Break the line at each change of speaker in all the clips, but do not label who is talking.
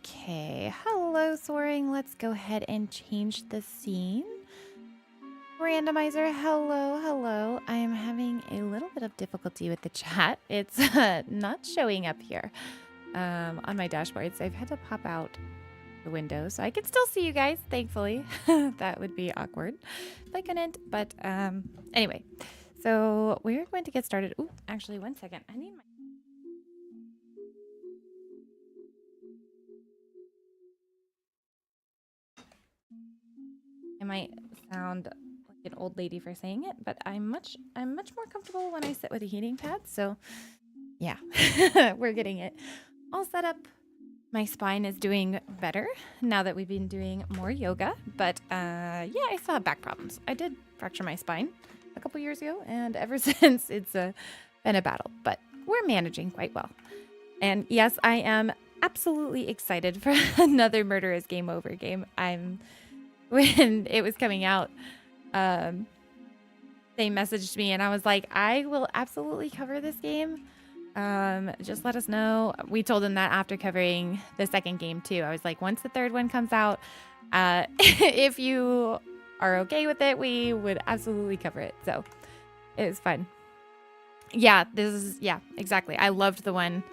Okay, hello Soaring. Let's go ahead and change the scene. Randomizer, hello. I am having a little bit of difficulty with the chat. It's not showing up here on my dashboard, so I've had to pop out the window so I can still see you guys, thankfully. That would be awkward if I couldn't, but anyway. So we're going to get started. Ooh, actually, one second. I need my... I might sound like an old lady for saying it, but I'm much more comfortable when I sit with a heating pad. So yeah, we're getting it all set up. My spine is doing better now that we've been doing more yoga, but yeah, I still have back problems. I did fracture my spine a couple years ago, and ever since it's been a battle, but we're managing quite well. And yes, I am absolutely excited for another Murderous Game Over game. When it was coming out, they messaged me and I was like, I will absolutely cover this game. Just let us know. We told them that after covering the second game too. I was like, once the third one comes out, if you are okay with it, we would absolutely cover it. So it was fun. Yeah, yeah, exactly. I loved the one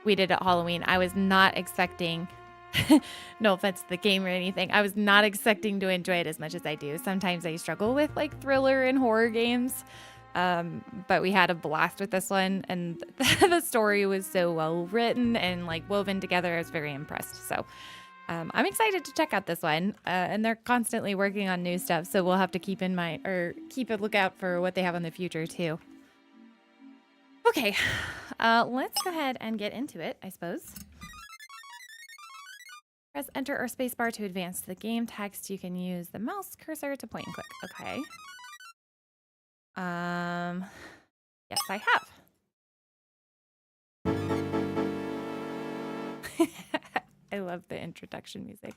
we did at Halloween. I was not expecting... no offense to the game or anything. I was not expecting to enjoy it as much as I do. Sometimes I struggle with like thriller and horror games. But we had a blast with this one, and the story was so well written and like woven together. I was very impressed. So I'm excited to check out this one. And they're constantly working on new stuff, so we'll have to keep in mind or keep a lookout for what they have in the future too. Okay, let's go ahead and get into it, I suppose. Press enter or spacebar to advance to the game text. You can use the mouse cursor to point and click. Okay. Yes, I have. I love the introduction music.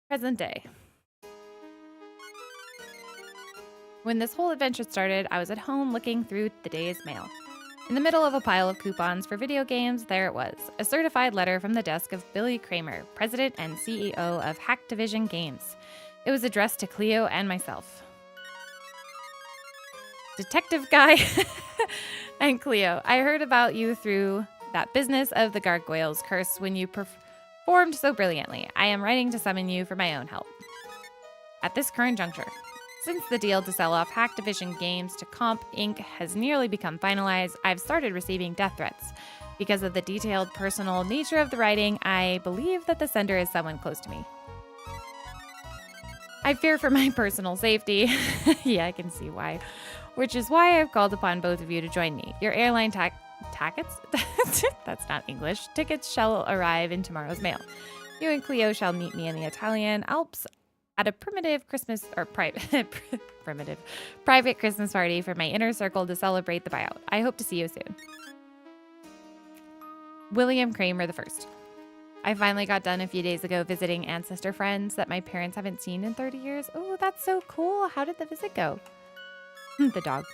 Present day. When this whole adventure started, I was at home looking through the day's mail. In the middle of a pile of coupons for video games, there it was, a certified letter from the desk of Billy Kramer, president and CEO of Hacktivision Games. It was addressed to Cleo and myself. Detective guy and Cleo, I heard about you through that business of the gargoyle's curse when you performed so brilliantly. I am writing to summon you for my own help. At this current juncture, since the deal to sell off Hacktivision Games to Comp Inc. has nearly become finalized, I've started receiving death threats. Because of the detailed personal nature of the writing, I believe that the sender is someone close to me. I fear for my personal safety. Yeah, I can see why. Which is why I've called upon both of you to join me. Your airline tickets? That's not English. Tickets shall arrive in tomorrow's mail. You and Cleo shall meet me in the Italian Alps at a private Christmas party for my inner circle to celebrate the buyout. I hope to see you soon. William Kramer the First. I finally got done a few days ago visiting ancestor friends that my parents haven't seen in 30 years. Oh, that's so cool. How did the visit go? The dog.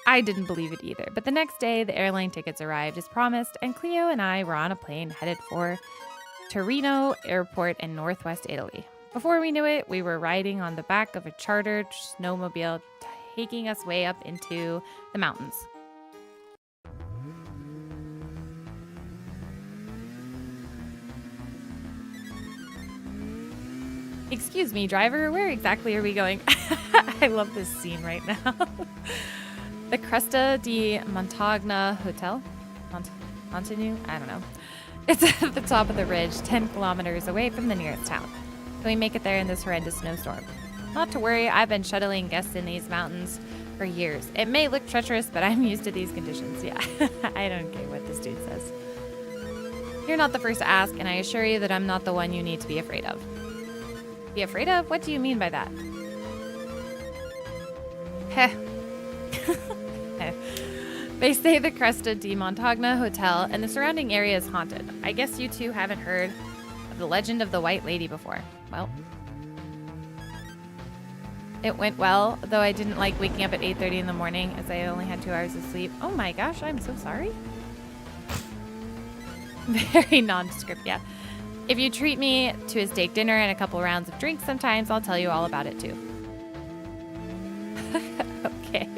I didn't believe it either, but the next day the airline tickets arrived as promised, and Cleo and I were on a plane headed for Torino Airport in northwest Italy. Before we knew it, we were riding on the back of a chartered snowmobile, taking us way up into the mountains. Excuse me, driver, where exactly are we going? I love this scene right now. The Cresta di Montagna Hotel? Montagna? I don't know. It's at the top of the ridge, 10 kilometers away from the nearest town. Can we make it there in this horrendous snowstorm? Not to worry, I've been shuttling guests in these mountains for years. It may look treacherous, but I'm used to these conditions. Yeah, I don't care what this dude says. You're not the first to ask, and I assure you that I'm not the one you need to be afraid of. Be afraid of? What do you mean by that? Heh. They say the Cresta di Montagna Hotel and the surrounding area is haunted. I guess you two haven't heard of the legend of the White Lady before. Well, it went well, though I didn't like waking up at 8:30 in the morning as I only had 2 hours of sleep. Oh my gosh, I'm so sorry. Very nondescript, yeah. If you treat me to a steak dinner and a couple rounds of drinks sometimes, I'll tell you all about it too. Okay.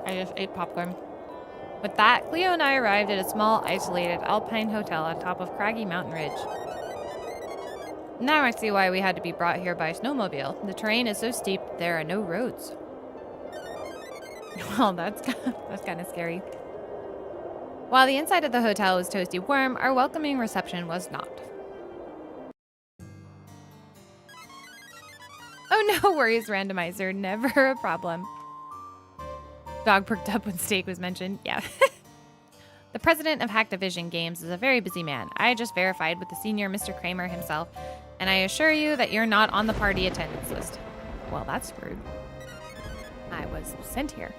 I just ate popcorn. With that, Cleo and I arrived at a small, isolated alpine hotel on top of craggy mountain ridge. Now I see why we had to be brought here by a snowmobile. The terrain is so steep, there are no roads. Well, that's kind of scary. While the inside of the hotel was toasty warm, our welcoming reception was not. Oh, no worries, randomizer. Never a problem. Dog perked up when steak was mentioned. Yeah. The president of Hacktivision Games is a very busy man. I just verified with the senior Mr. Kramer himself, and I assure you that you're not on the party attendance list. Well, that's rude. I was sent here.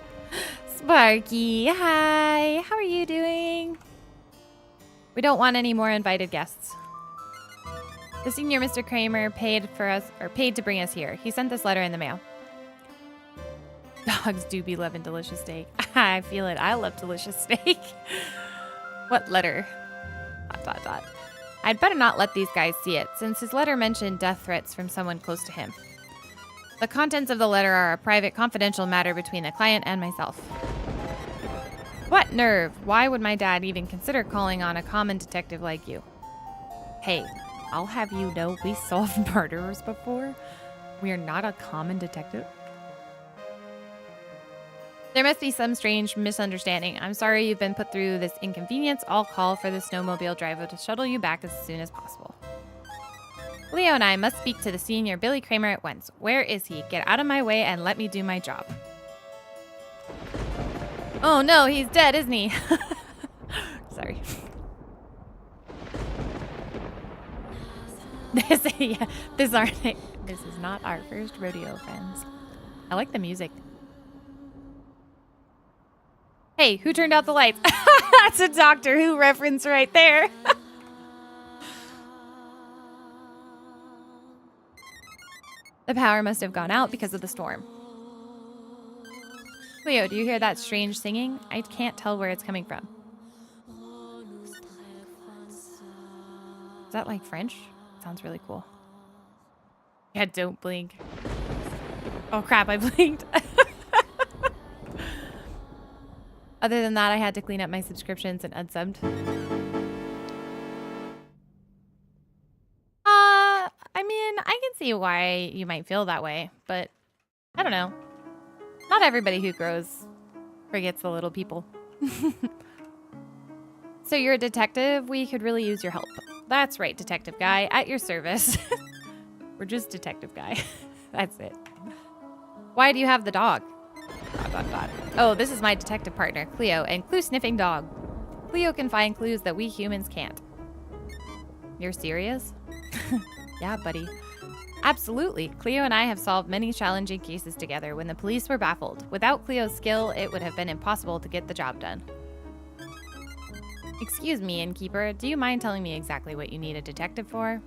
Sparky, hi. How are you doing? We don't want any more invited guests. The senior Mr. Kramer paid to bring us here. He sent this letter in the mail. Dogs do be loving delicious steak. I feel it. I love delicious steak. What letter? ... I'd better not let these guys see it, since his letter mentioned death threats from someone close to him. The contents of the letter are a private, confidential matter between the client and myself. What nerve? Why would my dad even consider calling on a common detective like you? Hey, I'll have you know we solved murderers before. We are not a common detective. There must be some strange misunderstanding. I'm sorry you've been put through this inconvenience. I'll call for the snowmobile driver to shuttle you back as soon as possible. Leo and I must speak to the senior Billy Kramer at once. Where is he? Get out of my way and let me do my job. Oh no, he's dead, isn't he? Sorry. This is not our first rodeo, friends. I like the music. Hey, who turned out the lights? That's a Doctor Who reference right there. The power must have gone out because of the storm. Leo, do you hear that strange singing? I can't tell where it's coming from. Is that like French? Sounds really cool. Yeah, don't blink. Oh crap, I blinked. Other than that, I had to clean up my subscriptions and unsubbed. I mean, I can see why you might feel that way, but I don't know. Not everybody who grows forgets the little people. So you're a detective? We could really use your help. That's right, detective guy, at your service. We're just detective guy. That's it. Why do you have the dog? ... Oh, this is my detective partner, Cleo, and clue-sniffing dog. Cleo can find clues that we humans can't. You're serious? Yeah, buddy. Absolutely. Cleo and I have solved many challenging cases together when the police were baffled. Without Cleo's skill, it would have been impossible to get the job done. Excuse me, innkeeper. Do you mind telling me exactly what you need a detective for?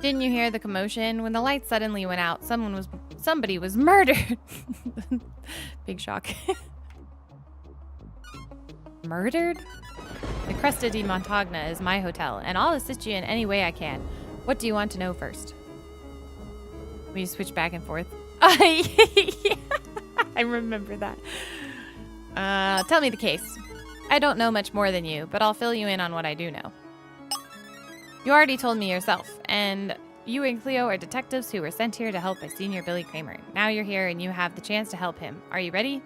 Didn't you hear the commotion? When the lights suddenly went out, somebody was murdered. Big shock. Murdered? The Cresta di Montagna is my hotel, and I'll assist you in any way I can. What do you want to know first? We switch back and forth. Yeah, I remember that. Tell me the case. I don't know much more than you, but I'll fill you in on what I do know. You already told me yourself, and you and Cleo are detectives who were sent here to help by Senior Billy Kramer. Now you're here and you have the chance to help him. Are you ready?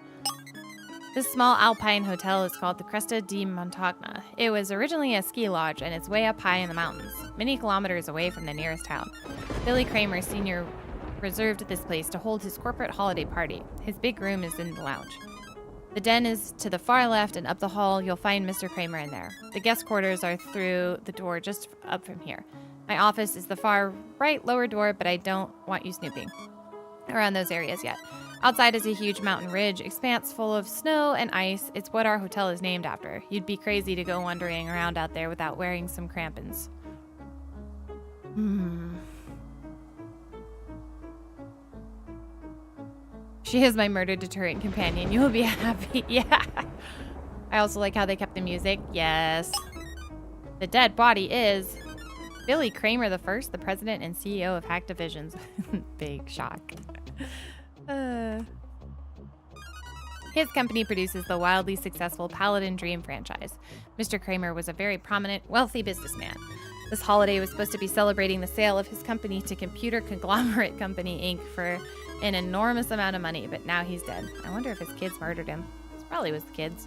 This small alpine hotel is called the Cresta di Montagna. It was originally a ski lodge and it's way up high in the mountains, many kilometers away from the nearest town. Billy Kramer Sr. reserved this place to hold his corporate holiday party. His big room is in the lounge. The den is to the far left, and up the hall you'll find Mr. Kramer in there. The guest quarters are through the door just up from here. My office is the far right lower door, but I don't want you snooping around those areas yet. Outside is a huge mountain ridge, expanse full of snow and ice. It's what our hotel is named after. You'd be crazy to go wandering around out there without wearing some crampons. She is my murder deterrent companion. You will be happy. Yeah. I also like how they kept the music. Yes. The dead body is Billy Kramer the First, the president and CEO of Hack Divisions. Big shock. His company produces the wildly successful Paladin Dream franchise. Mr. Kramer was a very prominent, wealthy businessman. This holiday was supposed to be celebrating the sale of his company to Computer Conglomerate Company, Inc. for an enormous amount of money, but now he's dead. I wonder if his kids murdered him. It probably was the kids.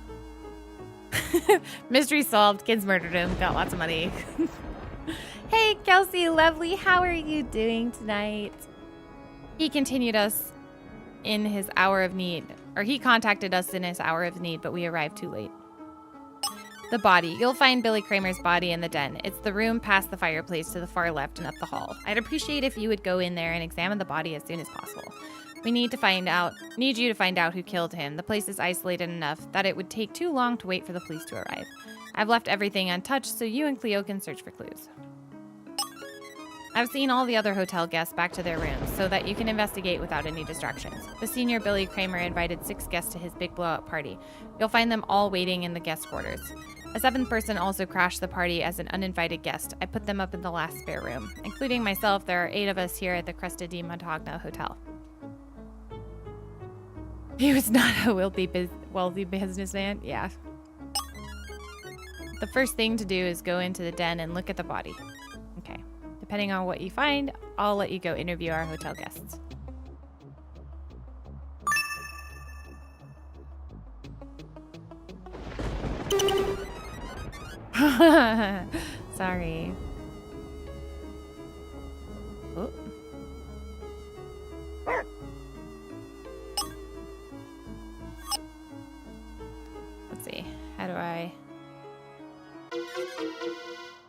Mystery solved. Kids murdered him. Got lots of money. Hey, Kelsey, lovely. How are you doing tonight? He continued us in his hour of need. Or he contacted us in his hour of need, but we arrived too late. The body. You'll find Billy Kramer's body in the den. It's the room past the fireplace to the far left and up the hall. I'd appreciate if you would go in there and examine the body as soon as possible. We need you to find out who killed him. The place is isolated enough that it would take too long to wait for the police to arrive. I've left everything untouched so you and Cleo can search for clues. I've seen all the other hotel guests back to their rooms so that you can investigate without any distractions. The senior Billy Kramer invited 6 guests to his big blowout party. You'll find them all waiting in the guest quarters. A 7th person also crashed the party as an uninvited guest. I put them up in the last spare room. Including myself, there are 8 of us here at the Cresta di Montagna Hotel. He was not a wealthy businessman. Yeah. The first thing to do is go into the den and look at the body. Okay. Depending on what you find, I'll let you go interview our hotel guests. Sorry. Oh. Let's see. How do I...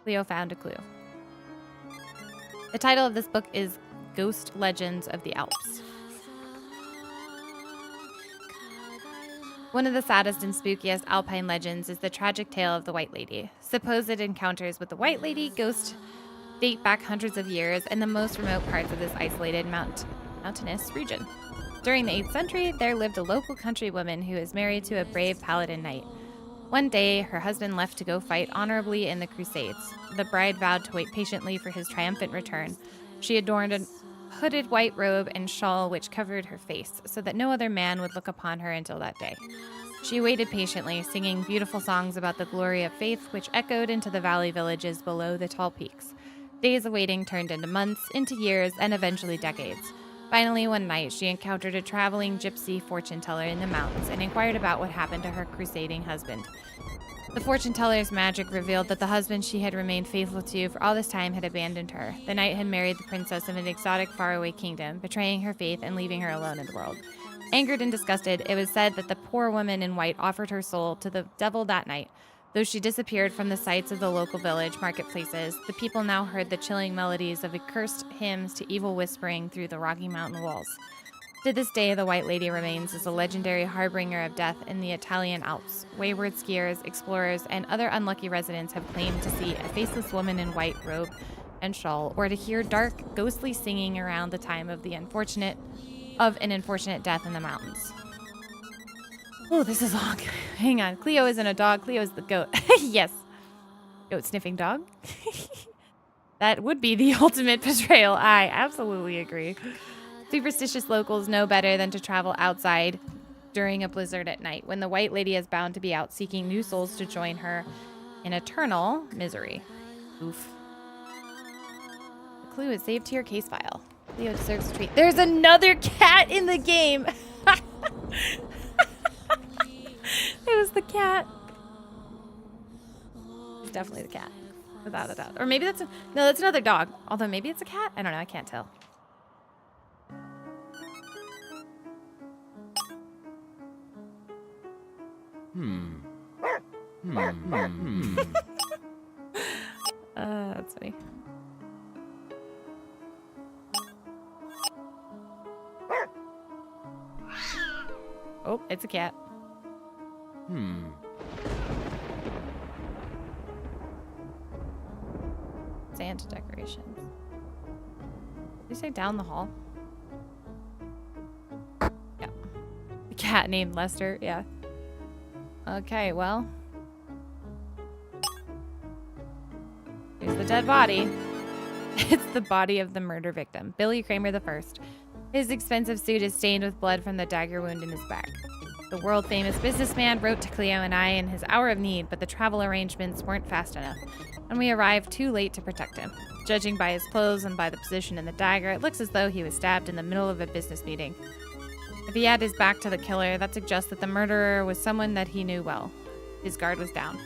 Leo found a clue. The title of this book is Ghost Legends of the Alps. One of the saddest and spookiest alpine legends is the tragic tale of the White Lady. Supposed encounters with the White Lady ghost date back hundreds of years in the most remote parts of this isolated mountainous region. During the 8th century, there lived a local country woman who was married to a brave paladin knight. One day, her husband left to go fight honorably in the Crusades. The bride vowed to wait patiently for his triumphant return. She adorned a hooded white robe and shawl which covered her face, so that no other man would look upon her until that day. She waited patiently, singing beautiful songs about the glory of faith, which echoed into the valley villages below the tall peaks. Days of waiting turned into months, into years, and eventually decades. Finally, one night, she encountered a traveling gypsy fortune teller in the mountains and inquired about what happened to her crusading husband. The fortune teller's magic revealed that the husband she had remained faithful to for all this time had abandoned her. The knight had married the princess of an exotic faraway kingdom, betraying her faith and leaving her alone in the world. Angered and disgusted, it was said that the poor woman in white offered her soul to the devil that night. Though she disappeared from the sights of the local village marketplaces, the people now heard the chilling melodies of accursed hymns to evil whispering through the Rocky Mountain walls. To this day, the White Lady remains as a legendary harbinger of death in the Italian Alps. Wayward skiers, explorers, and other unlucky residents have claimed to see a faceless woman in white robe and shawl, or to hear dark, ghostly singing around the time of an unfortunate death in the mountains. Oh, this is long. Hang on. Cleo isn't a dog. Cleo is the goat. Yes. Goat sniffing dog. That would be the ultimate betrayal. I absolutely agree. Superstitious locals know better than to travel outside during a blizzard at night, when the White Lady is bound to be out seeking new souls to join her in eternal misery. Oof. The clue is saved to your case file. Cleo deserves a treat. There's another cat in the game. It was the cat. It's definitely the cat, without a doubt. Or maybe that's that's another dog. Although maybe it's a cat. I don't know. I can't tell. That's funny. Oh, it's a cat. Santa decorations. Did you say down the hall? Yeah. Cat named Lester, yeah. Okay, well. Here's the dead body. It's the body of the murder victim, Billy Kramer the First. His expensive suit is stained with blood from the dagger wound in his back. The world-famous businessman wrote to Cleo and I in his hour of need, but the travel arrangements weren't fast enough, and we arrived too late to protect him. Judging by his clothes and by the position in the dagger, it looks as though he was stabbed in the middle of a business meeting. If he had his back to the killer, that suggests that the murderer was someone that he knew well. His guard was down.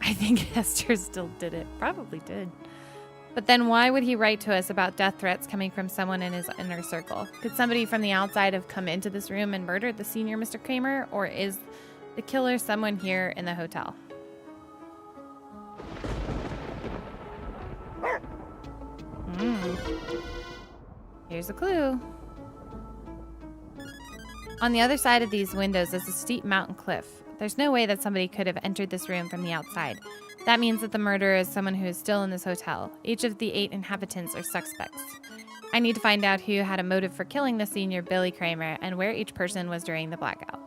I think Hester still did it. Probably did. But then why would he write to us about death threats coming from someone in his inner circle? Could somebody from the outside have come into this room and murdered the senior Mr. Kramer? Or is the killer someone here in the hotel? Here's a clue. On the other side of these windows is a steep mountain cliff. There's no way that somebody could have entered this room from the outside. That means that the murderer is someone who is still in this hotel. Each of the 8 inhabitants are suspects. I need to find out who had a motive for killing the senior Billy Kramer and where each person was during the blackout.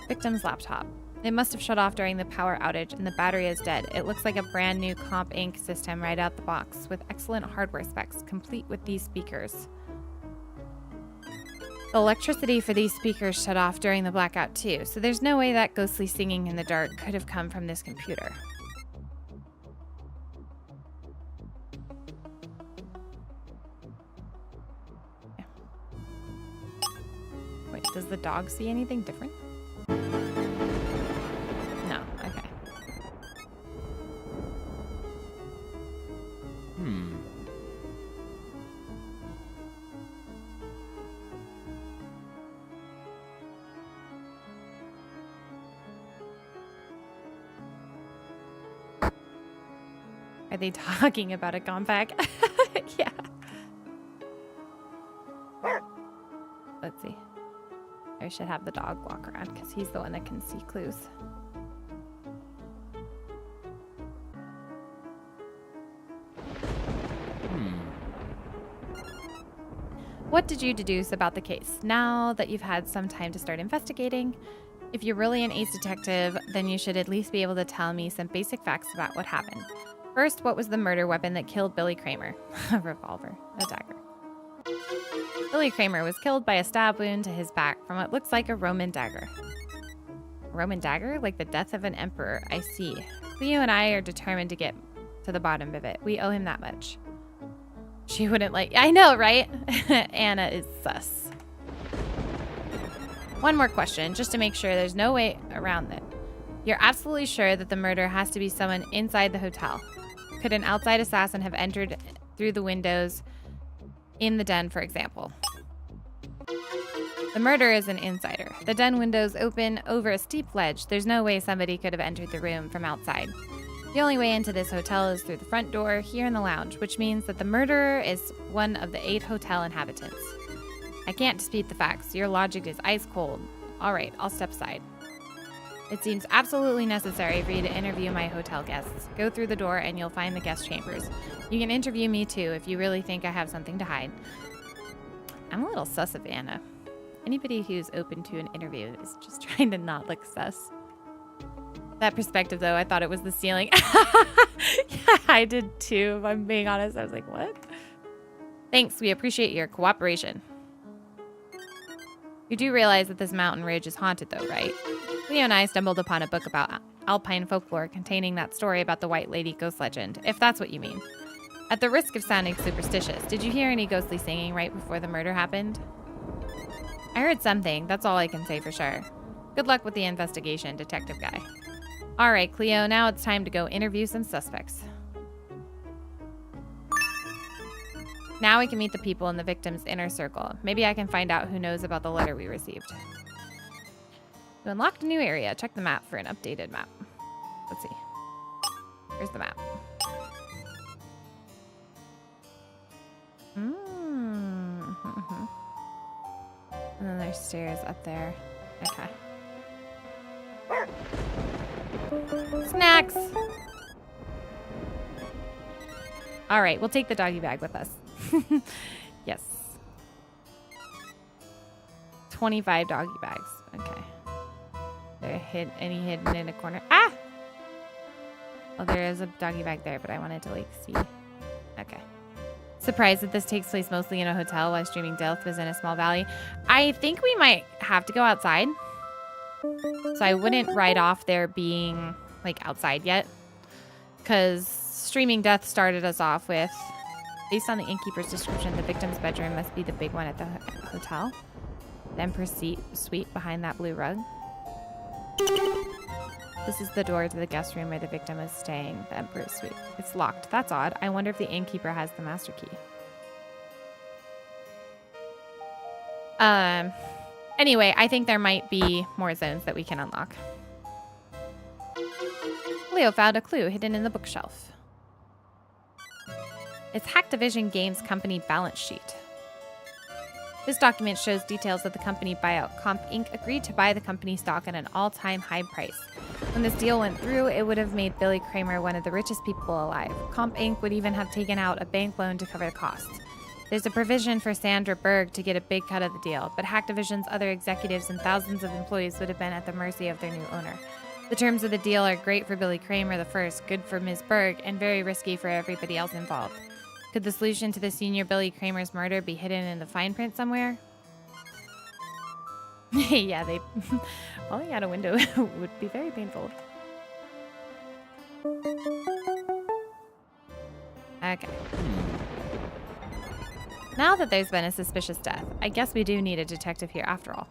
Victim's laptop. It must have shut off during the power outage and the battery is dead. It looks like a brand new Comp Inc. system right out the box with excellent hardware specs, complete with these speakers. The electricity for these speakers shut off during the blackout too, so there's no way that ghostly singing in the dark could have come from this computer. Wait, does the dog see anything different? No, okay. Are they talking about a compact? Yeah. Let's see. I should have the dog walk around because he's the one that can see clues. What did you deduce about the case? Now that you've had some time to start investigating, if you're really an ace detective, then you should at least be able to tell me some basic facts about what happened. First, what was the murder weapon that killed Billy Kramer? A revolver, a dagger. Billy Kramer was killed by a stab wound to his back from what looks like a Roman dagger. Roman dagger? Like the death of an emperor, I see. Cleo and I are determined to get to the bottom of it. We owe him that much. She wouldn't like... I know, right? Anna is sus. One more question, just to make sure there's no way around it. You're absolutely sure that the murder has to be someone inside the hotel. Could an outside assassin have entered through the windows in the den, for example? The murder is an insider. The den windows open over a steep ledge. There's no way somebody could have entered the room from outside. The only way into this hotel is through the front door here in the lounge, which means that the murderer is one of the 8 hotel inhabitants. I can't dispute the facts. Your logic is ice cold. All right, I'll step aside. It seems absolutely necessary for you to interview my hotel guests. Go through the door and you'll find the guest chambers. You can interview me too if you really think I have something to hide. I'm a little sus of Anna. Anybody who's open to an interview is just trying to not look sus. That perspective though, I thought it was the ceiling. Yeah, I did too, if I'm being honest. I was like, what? Thanks, we appreciate your cooperation. You do realize that this mountain ridge is haunted though, right? Leo and I stumbled upon a book about alpine folklore containing that story about the White Lady ghost legend, if that's what you mean. At the risk of sounding superstitious, did you hear any ghostly singing right before the murder happened? I heard something, that's all I can say for sure. Good luck with the investigation, detective guy. All right, Cleo, now it's time to go interview some suspects. Now we can meet the people in the victim's inner circle. Maybe I can find out who knows about the letter we received. You unlocked a new area. Check the map for an updated map. Let's see. Here's the map. And then there's stairs up there. Okay. Snacks! All right, we'll take the doggy bag with us. Yes. 25 doggy bags. Okay. They're any hidden in a corner. Ah! Oh, there is a doggy bag there, but I wanted to, like, see. Okay. Surprised that this takes place mostly in a hotel while streaming Delft was in a small valley. I think we might have to go outside. So I wouldn't write off there being, like, outside yet. Because streaming death started us off with, based on the innkeeper's description, the victim's bedroom must be the big one at the hotel. The Empress suite behind that blue rug. This is the door to the guest room where the victim is staying, the Emperor's suite. It's locked. That's odd. I wonder if the innkeeper has the master key. Anyway, I think there might be more zones that we can unlock. Leo found a clue hidden in the bookshelf. It's Hacktivision Games Company balance sheet. This document shows details of the company buyout. Comp Inc. agreed to buy the company stock at an all-time high price. When this deal went through, it would have made Billy Kramer one of the richest people alive. Comp Inc. would even have taken out a bank loan to cover the costs. There's a provision for Sandra Berg to get a big cut of the deal, but Hacktivision's other executives and thousands of employees would have been at the mercy of their new owner. The terms of the deal are great for Billy Kramer the first, good for Ms. Berg, and very risky for everybody else involved. Could the solution to the senior Billy Kramer's murder be hidden in the fine print somewhere? Yeah, falling out a window would be very painful. Okay. Now that there's been a suspicious death, I guess we do need a detective here after all.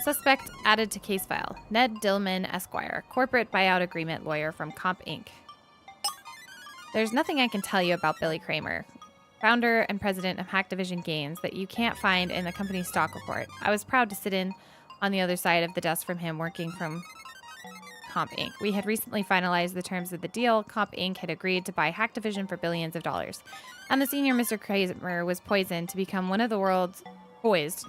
Suspect added to case file. Ned Dillman, Esquire, corporate buyout agreement lawyer from Comp Inc. There's nothing I can tell you about Billy Kramer, founder and president of Hacktivision Games, that you can't find in the company's stock report. I was proud to sit in on the other side of the desk from him working from Comp Inc. We had recently finalized the terms of the deal. Comp Inc. had agreed to buy Hacktivision for billions of dollars. And the senior Mr. Kramer was poised to become one of the world's richest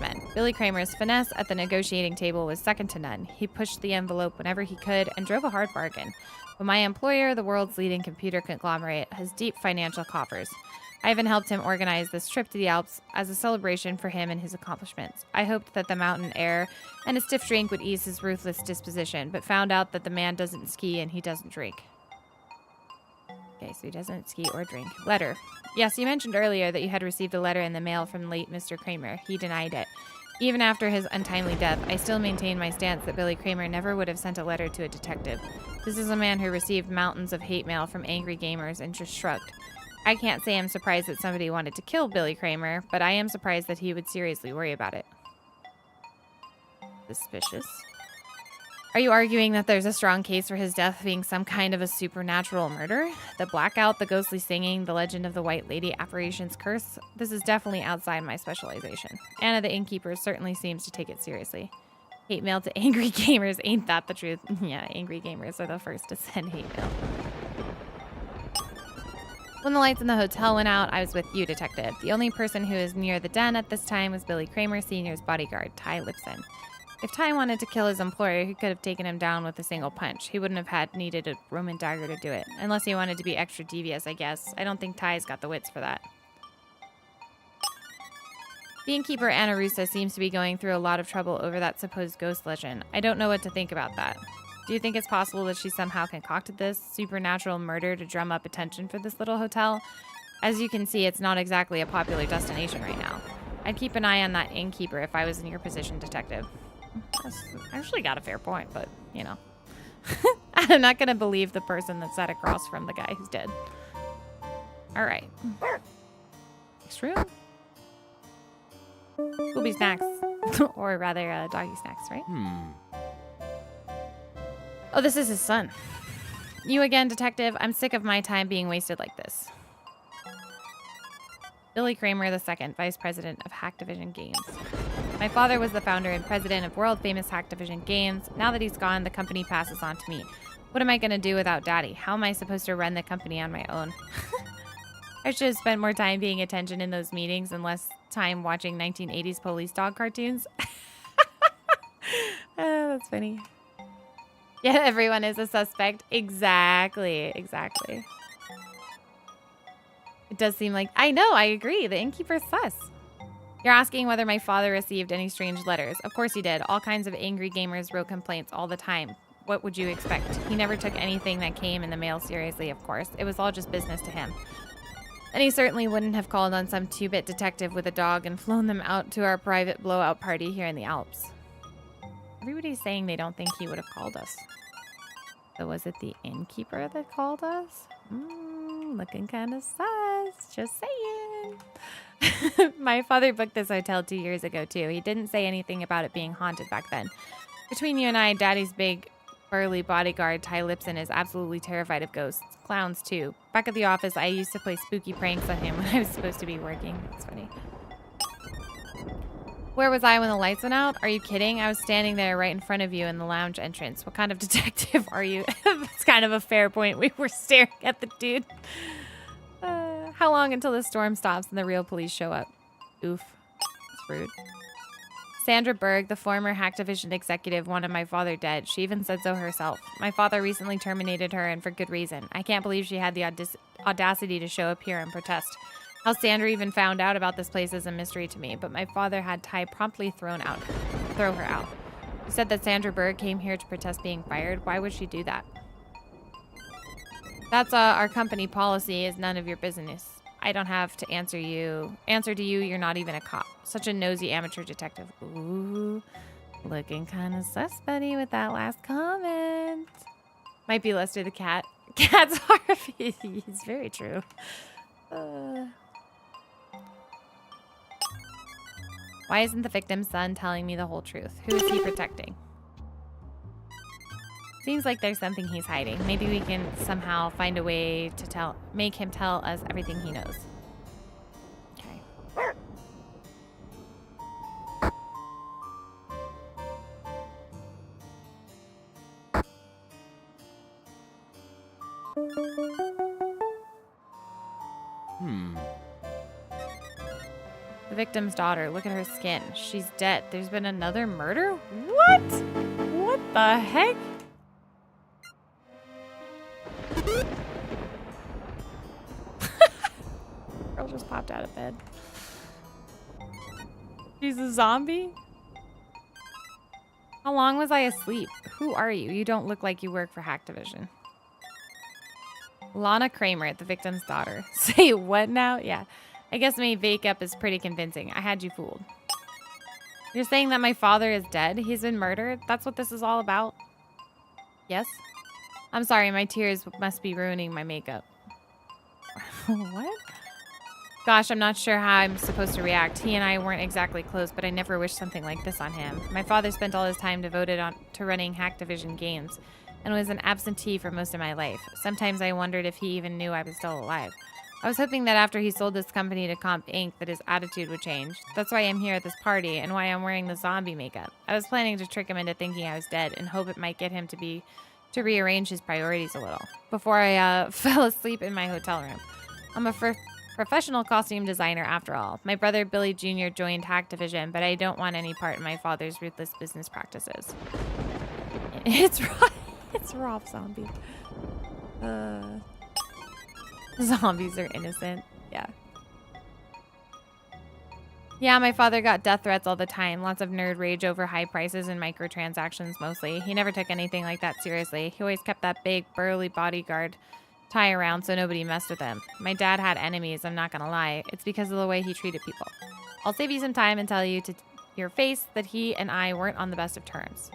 men. Billy Kramer's finesse at the negotiating table was second to none. He pushed the envelope whenever he could and drove a hard bargain. But my employer, the world's leading computer conglomerate, has deep financial coffers. I even helped him organize this trip to the Alps as a celebration for him and his accomplishments. I hoped that the mountain air and a stiff drink would ease his ruthless disposition, but found out that the man doesn't ski and he doesn't drink. Okay, so he doesn't ski or drink. Letter. Yes, you mentioned earlier that you had received a letter in the mail from late Mr. Kramer. He denied it. Even after his untimely death, I still maintain my stance that Billy Kramer never would have sent a letter to a detective. This is a man who received mountains of hate mail from angry gamers and just shrugged. I can't say I'm surprised that somebody wanted to kill Billy Kramer, but I am surprised that he would seriously worry about it. Suspicious. Are you arguing that there's a strong case for his death being some kind of a supernatural murder? The blackout, the ghostly singing, the legend of the White Lady apparition's curse? This is definitely outside my specialization. Anna the innkeeper certainly seems to take it seriously. Hate mail to angry gamers, ain't that the truth? Yeah, angry gamers are the first to send hate mail. When the lights in the hotel went out, I was with you, detective. The only person who was near the den at this time was Billy Kramer Sr.'s bodyguard, Ty Lipson. If Ty wanted to kill his employer, he could have taken him down with a single punch. He wouldn't have needed a Roman dagger to do it. Unless he wanted to be extra devious, I guess. I don't think Ty's got the wits for that. The innkeeper, Anna Russa, seems to be going through a lot of trouble over that supposed ghost legend. I don't know what to think about that. Do you think it's possible that she somehow concocted this supernatural murder to drum up attention for this little hotel? As you can see, it's not exactly a popular destination right now. I'd keep an eye on that innkeeper if I was in your position, detective. That's actually got a fair point, but, you know. I'm not going to believe the person that sat across from the guy who's dead. All right. Next room. Scooby snacks. Or rather, doggy snacks, right? Oh, this is his son. You again, detective. I'm sick of my time being wasted like this. Billy Kramer II, Vice President of Hacktivision Games. My father was the founder and president of world-famous Hacktivision Games. Now that he's gone, the company passes on to me. What am I going to do without Daddy? How am I supposed to run the company on my own? I should have spent more time paying attention in those meetings and less time watching 1980s police dog cartoons. Oh, that's funny. Yeah, everyone is a suspect. Exactly. Exactly. It does seem like... I know, I agree. The innkeeper's sus. You're asking whether my father received any strange letters. Of course he did. All kinds of angry gamers wrote complaints all the time. What would you expect? He never took anything that came in the mail seriously, of course. It was all just business to him. And he certainly wouldn't have called on some two-bit detective with a dog and flown them out to our private blowout party here in the Alps. Everybody's saying they don't think he would have called us. So was it the innkeeper that called us? Looking kind of sus. Just saying. My father booked this hotel 2 years ago, too. He didn't say anything about it being haunted back then. Between you and I, Daddy's big, burly bodyguard, Ty Lipson, is absolutely terrified of ghosts. Clowns, too. Back at the office, I used to play spooky pranks on him when I was supposed to be working. That's funny. Where was I when the lights went out? Are you kidding? I was standing there right in front of you in the lounge entrance. What kind of detective are you? That's kind of a fair point. We were staring at the dude. How long until the storm stops and the real police show up? Oof. That's rude. Sandra Berg, the former Hacktivision executive, wanted my father dead. She even said so herself. My father recently terminated her, and for good reason. I can't believe she had the audacity to show up here and protest. How Sandra even found out about this place is a mystery to me, but my father had Ty promptly throw her out. He said that Sandra Berg came here to protest being fired. Why would she do that? That's our company policy is none of your business. I don't have to answer to you. You're not even a cop. Such a nosy amateur detective. Ooh, looking kind of sus, buddy, with that last comment. Might be Lester the cat. Cat's Harvey. It's very true. Why isn't the victim's son telling me the whole truth? Who is he protecting? Seems like there's something he's hiding. Maybe we can somehow find a way to make him tell us everything he knows. Okay. The victim's daughter. Look at her skin. She's dead. There's been another murder? What? What the heck? Girl just popped out of bed. She's a zombie? How long was I asleep? Who are you? You don't look like you work for Hacktivision. Lana Kramer, the victim's daughter. Say what now? Yeah. I guess my wake-up is pretty convincing. I had you fooled. You're saying that my father is dead? He's been murdered? That's what this is all about? Yes? I'm sorry, my tears must be ruining my makeup. What? Gosh, I'm not sure how I'm supposed to react. He and I weren't exactly close, but I never wished something like this on him. My father spent all his time devoted to running Hacktivision games and was an absentee for most of my life. Sometimes I wondered if he even knew I was still alive. I was hoping that after he sold this company to Comp Inc. that his attitude would change. That's why I'm here at this party and why I'm wearing the zombie makeup. I was planning to trick him into thinking I was dead and hope it might get him to rearrange his priorities a little before I fell asleep in my hotel room. I'm a professional costume designer after all. My brother Billy Jr. joined Hacktivision, but I don't want any part in my father's ruthless business practices. It's Rob Zombie. Zombies are innocent. Yeah. Yeah, my father got death threats all the time. Lots of nerd rage over high prices and microtransactions mostly. He never took anything like that seriously. He always kept that big, burly bodyguard Ty around so nobody messed with him. My dad had enemies, I'm not gonna lie. It's because of the way he treated people. I'll save you some time and tell you to your face that he and I weren't on the best of terms.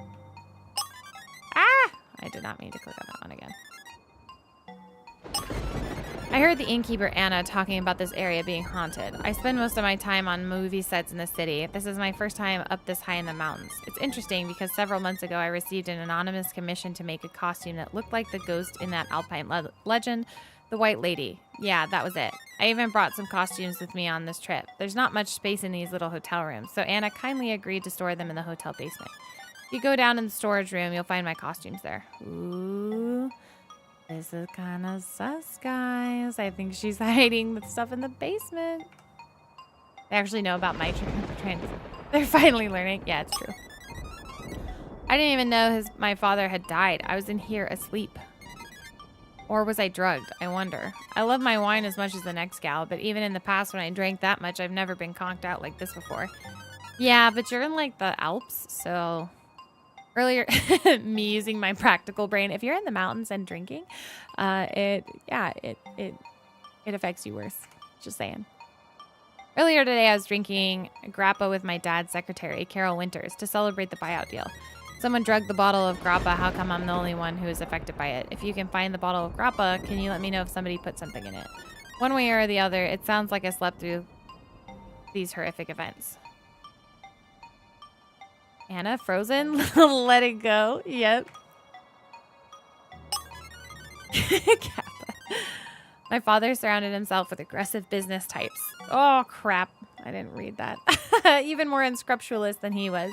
Ah! I did not mean to click on that one again. I heard the innkeeper Anna talking about this area being haunted. I spend most of my time on movie sets in the city. This is my first time up this high in the mountains. It's interesting because several months ago I received an anonymous commission to make a costume that looked like the ghost in that alpine legend, the White Lady. Yeah, that was it. I even brought some costumes with me on this trip. There's not much space in these little hotel rooms, so Anna kindly agreed to store them in the hotel basement. If you go down in the storage room, you'll find my costumes there. Ooh. This is kind of sus, guys. I think she's hiding the stuff in the basement. They actually know about my train. They're finally learning. Yeah, it's true. I didn't even know my father had died. I was in here asleep. Or was I drugged? I wonder. I love my wine as much as the next gal, but even in the past when I drank that much, I've never been conked out like this before. Yeah, but you're in like the Alps, so earlier me using my practical brain. If you're in the mountains and drinking, it affects you worse. Just saying. Earlier today, I was drinking grappa with my dad's secretary, Carol Winters, to celebrate the buyout deal. Someone drugged the bottle of grappa. How come I'm the only one who is affected by it? If you can find the bottle of grappa, can you let me know if somebody put something in it? One way or the other, it sounds like I slept through these horrific events. Anna, Frozen, let it go. Yep. Kappa. My father surrounded himself with aggressive business types. Oh, crap. I didn't read that. Even more unscrupulous than he was.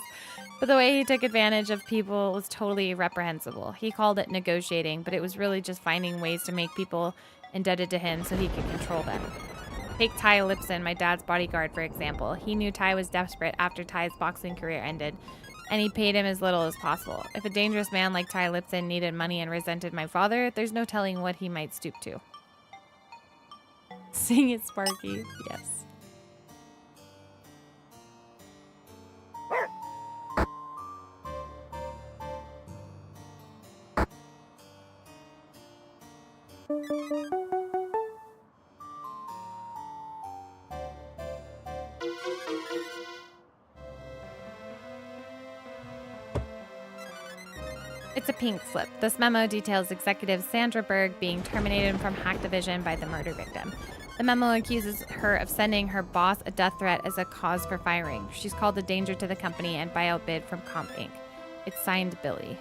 But the way he took advantage of people was totally reprehensible. He called it negotiating, but it was really just finding ways to make people indebted to him so he could control them. Take Ty Lipson, my dad's bodyguard, for example. He knew Ty was desperate after Ty's boxing career ended, and he paid him as little as possible. If a dangerous man like Ty Lipson needed money and resented my father, there's no telling what he might stoop to. Sing it, Sparky. Yes. It's a pink slip. This memo details executive Sandra Berg being terminated from Hack Division by the murder victim. The memo accuses her of sending her boss a death threat as a cause for firing. She's called a danger to the company and buyout bid from Comp Inc. It's signed Billy.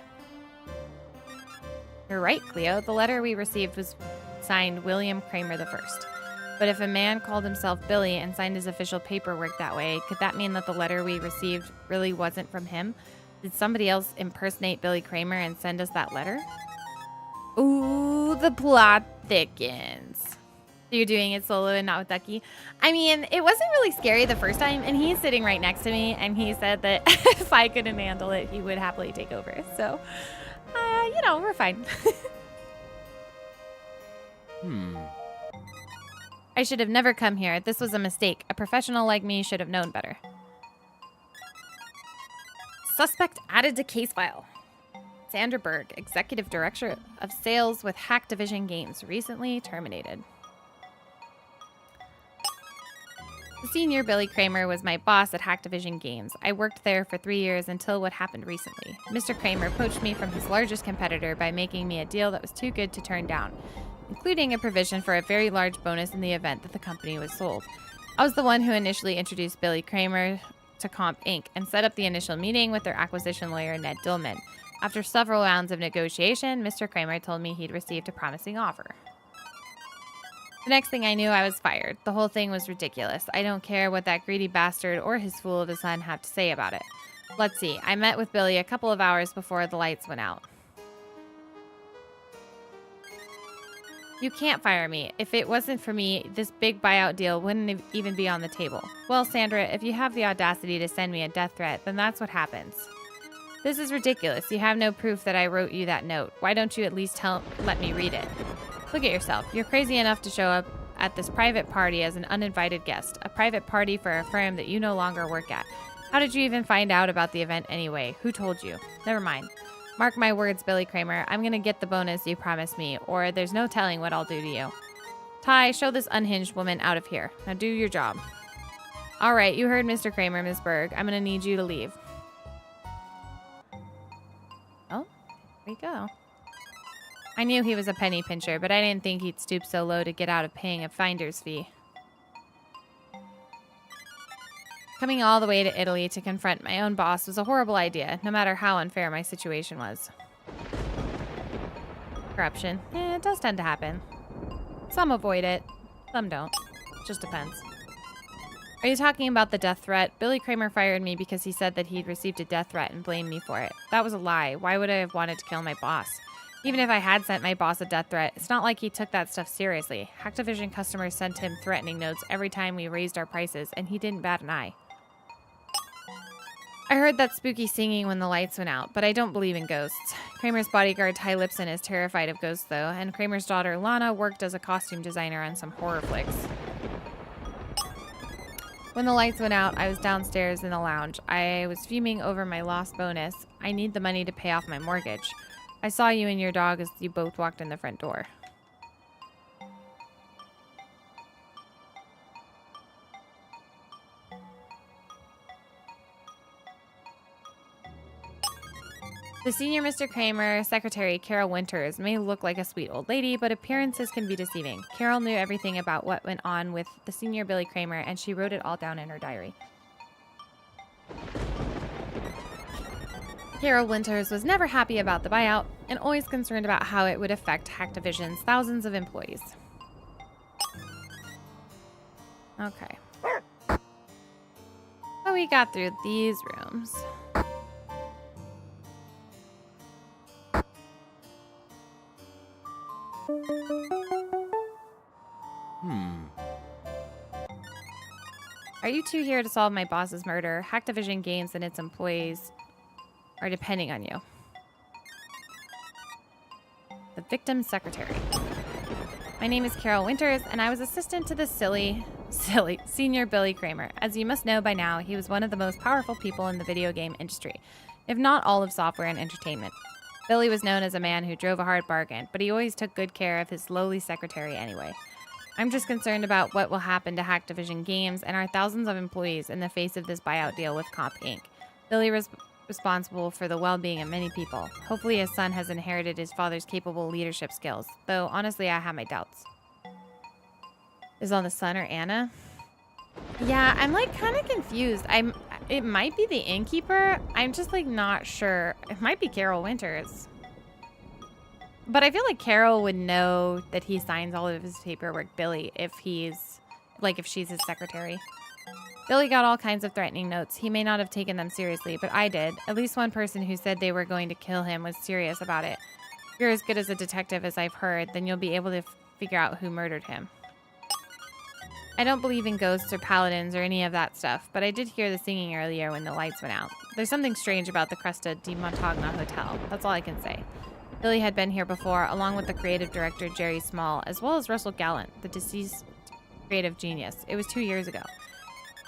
You're right, Cleo. The letter we received was signed William Kramer I. But if a man called himself Billy and signed his official paperwork that way, could that mean that the letter we received really wasn't from him? Did somebody else impersonate Billy Kramer and send us that letter? Ooh, the plot thickens. So you're doing it solo and not with Ducky? I mean, it wasn't really scary the first time, and he's sitting right next to me, and he said that if I couldn't handle it, he would happily take over. So, you know, we're fine. I should have never come here. This was a mistake. A professional like me should have known better. Suspect added to case file. Sandra Berg, Executive Director of Sales with Hack Division Games, recently terminated. The senior Billy Kramer was my boss at Hack Division Games. I worked there for 3 years until what happened recently. Mr. Kramer poached me from his largest competitor by making me a deal that was too good to turn down, including a provision for a very large bonus in the event that the company was sold. I was the one who initially introduced Billy Kramer to Comp Inc. and set up the initial meeting with their acquisition lawyer, Ned Dillman. After several rounds of negotiation, Mr. Kramer told me he'd received a promising offer. The next thing I knew, I was fired. The whole thing was ridiculous. I don't care what that greedy bastard or his fool of a son have to say about it. Let's see. I met with Billy a couple of hours before the lights went out. You can't fire me. If it wasn't for me, this big buyout deal wouldn't even be on the table. Well, Sandra, if you have the audacity to send me a death threat, then that's what happens. This is ridiculous. You have no proof that I wrote you that note. Why don't you at least let me read it? Look at yourself. You're crazy enough to show up at this private party as an uninvited guest. A private party for a firm that you no longer work at. How did you even find out about the event anyway? Who told you? Never mind. Mark my words, Billy Kramer. I'm going to get the bonus you promised me, or there's no telling what I'll do to you. Ty, show this unhinged woman out of here. Now do your job. All right, you heard Mr. Kramer, Miss Berg. I'm going to need you to leave. Oh, there we go. I knew he was a penny pincher, but I didn't think he'd stoop so low to get out of paying a finder's fee. Coming all the way to Italy to confront my own boss was a horrible idea, no matter how unfair my situation was. Corruption. It does tend to happen. Some avoid it, some don't. Just depends. Are you talking about the death threat? Billy Kramer fired me because he said that he'd received a death threat and blamed me for it. That was a lie. Why would I have wanted to kill my boss? Even if I had sent my boss a death threat, it's not like he took that stuff seriously. Activision customers sent him threatening notes every time we raised our prices, and he didn't bat an eye. I heard that spooky singing when the lights went out, but I don't believe in ghosts. Kramer's bodyguard Ty Lipson is terrified of ghosts, though, and Kramer's daughter Lana worked as a costume designer on some horror flicks. When the lights went out, I was downstairs in the lounge. I was fuming over my lost bonus. I need the money to pay off my mortgage. I saw you and your dog as you both walked in the front door. The senior Mr. Kramer, secretary Carol Winters, may look like a sweet old lady, but appearances can be deceiving. Carol knew everything about what went on with the senior Billy Kramer, and she wrote it all down in her diary. Carol Winters was never happy about the buyout and always concerned about how it would affect Activision's thousands of employees. Okay. So we got through these rooms. Are you two here to solve my boss's murder? Activision Games and its employees are depending on you. The victim's secretary. My name is Carol Winters, and I was assistant to the silly senior Billy Kramer. As you must know by now, he was one of the most powerful people in the video game industry, if not all of software and entertainment. Billy was known as a man who drove a hard bargain, but he always took good care of his lowly secretary anyway. I'm just concerned about what will happen to Activision Games and our thousands of employees in the face of this buyout deal with Comp Inc. Billy was responsible for the well-being of many people. Hopefully his son has inherited his father's capable leadership skills, though honestly I have my doubts. Is on the son or Anna? Yeah, I'm like kind of confused. It might be the innkeeper. I'm just like not sure. It might be Carol Winters. But I feel like Carol would know that he signs all of his paperwork, Billy, if she's his secretary. Billy got all kinds of threatening notes. He may not have taken them seriously, but I did. At least one person who said they were going to kill him was serious about it. If you're as good as a detective as I've heard, then you'll be able to figure out who murdered him. I don't believe in ghosts or paladins or any of that stuff, but I did hear the singing earlier when the lights went out. There's something strange about the Cresta di Montagna Hotel. That's all I can say. Billy had been here before, along with the creative director Jerry Small, as well as Russell Gallant, the deceased creative genius. It was 2 years ago.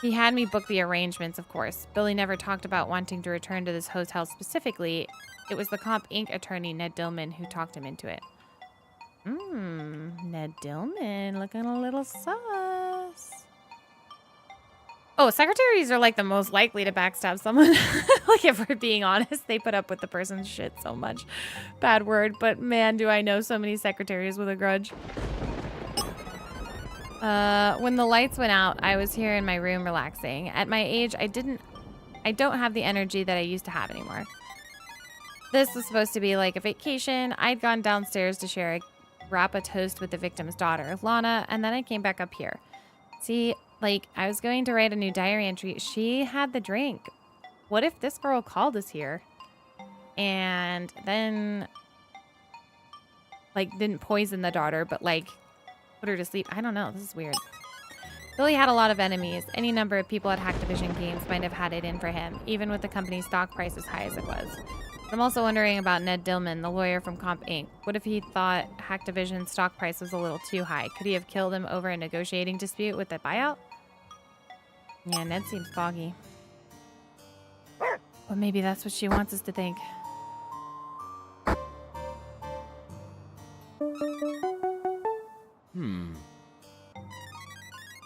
He had me book the arrangements, of course. Billy never talked about wanting to return to this hotel specifically. It was the Comp Inc. attorney, Ned Dillman, who talked him into it. Ned Dillman, looking a little sus. Oh, secretaries are like the most likely to backstab someone. Like, if we're being honest, they put up with the person's shit so much. Bad word, but man, do I know so many secretaries with a grudge. When the lights went out, I was here in my room relaxing. At my age, I don't have the energy that I used to have anymore. This was supposed to be like a vacation. I'd gone downstairs to wrap a toast with the victim's daughter, Lana, and then I came back up here. See, like, I was going to write a new diary entry. She had the drink. What if this girl called us here and then, like, didn't poison the daughter, but, like, put her to sleep? I don't know. This is weird. Billy had a lot of enemies. Any number of people at Activision Games might have had it in for him, even with the company's stock price as high as it was. I'm also wondering about Ned Dillman, the lawyer from Comp Inc. What if he thought Activision's stock price was a little too high? Could he have killed him over a negotiating dispute with the buyout? Yeah, Ned seems foggy. But maybe that's what she wants us to think.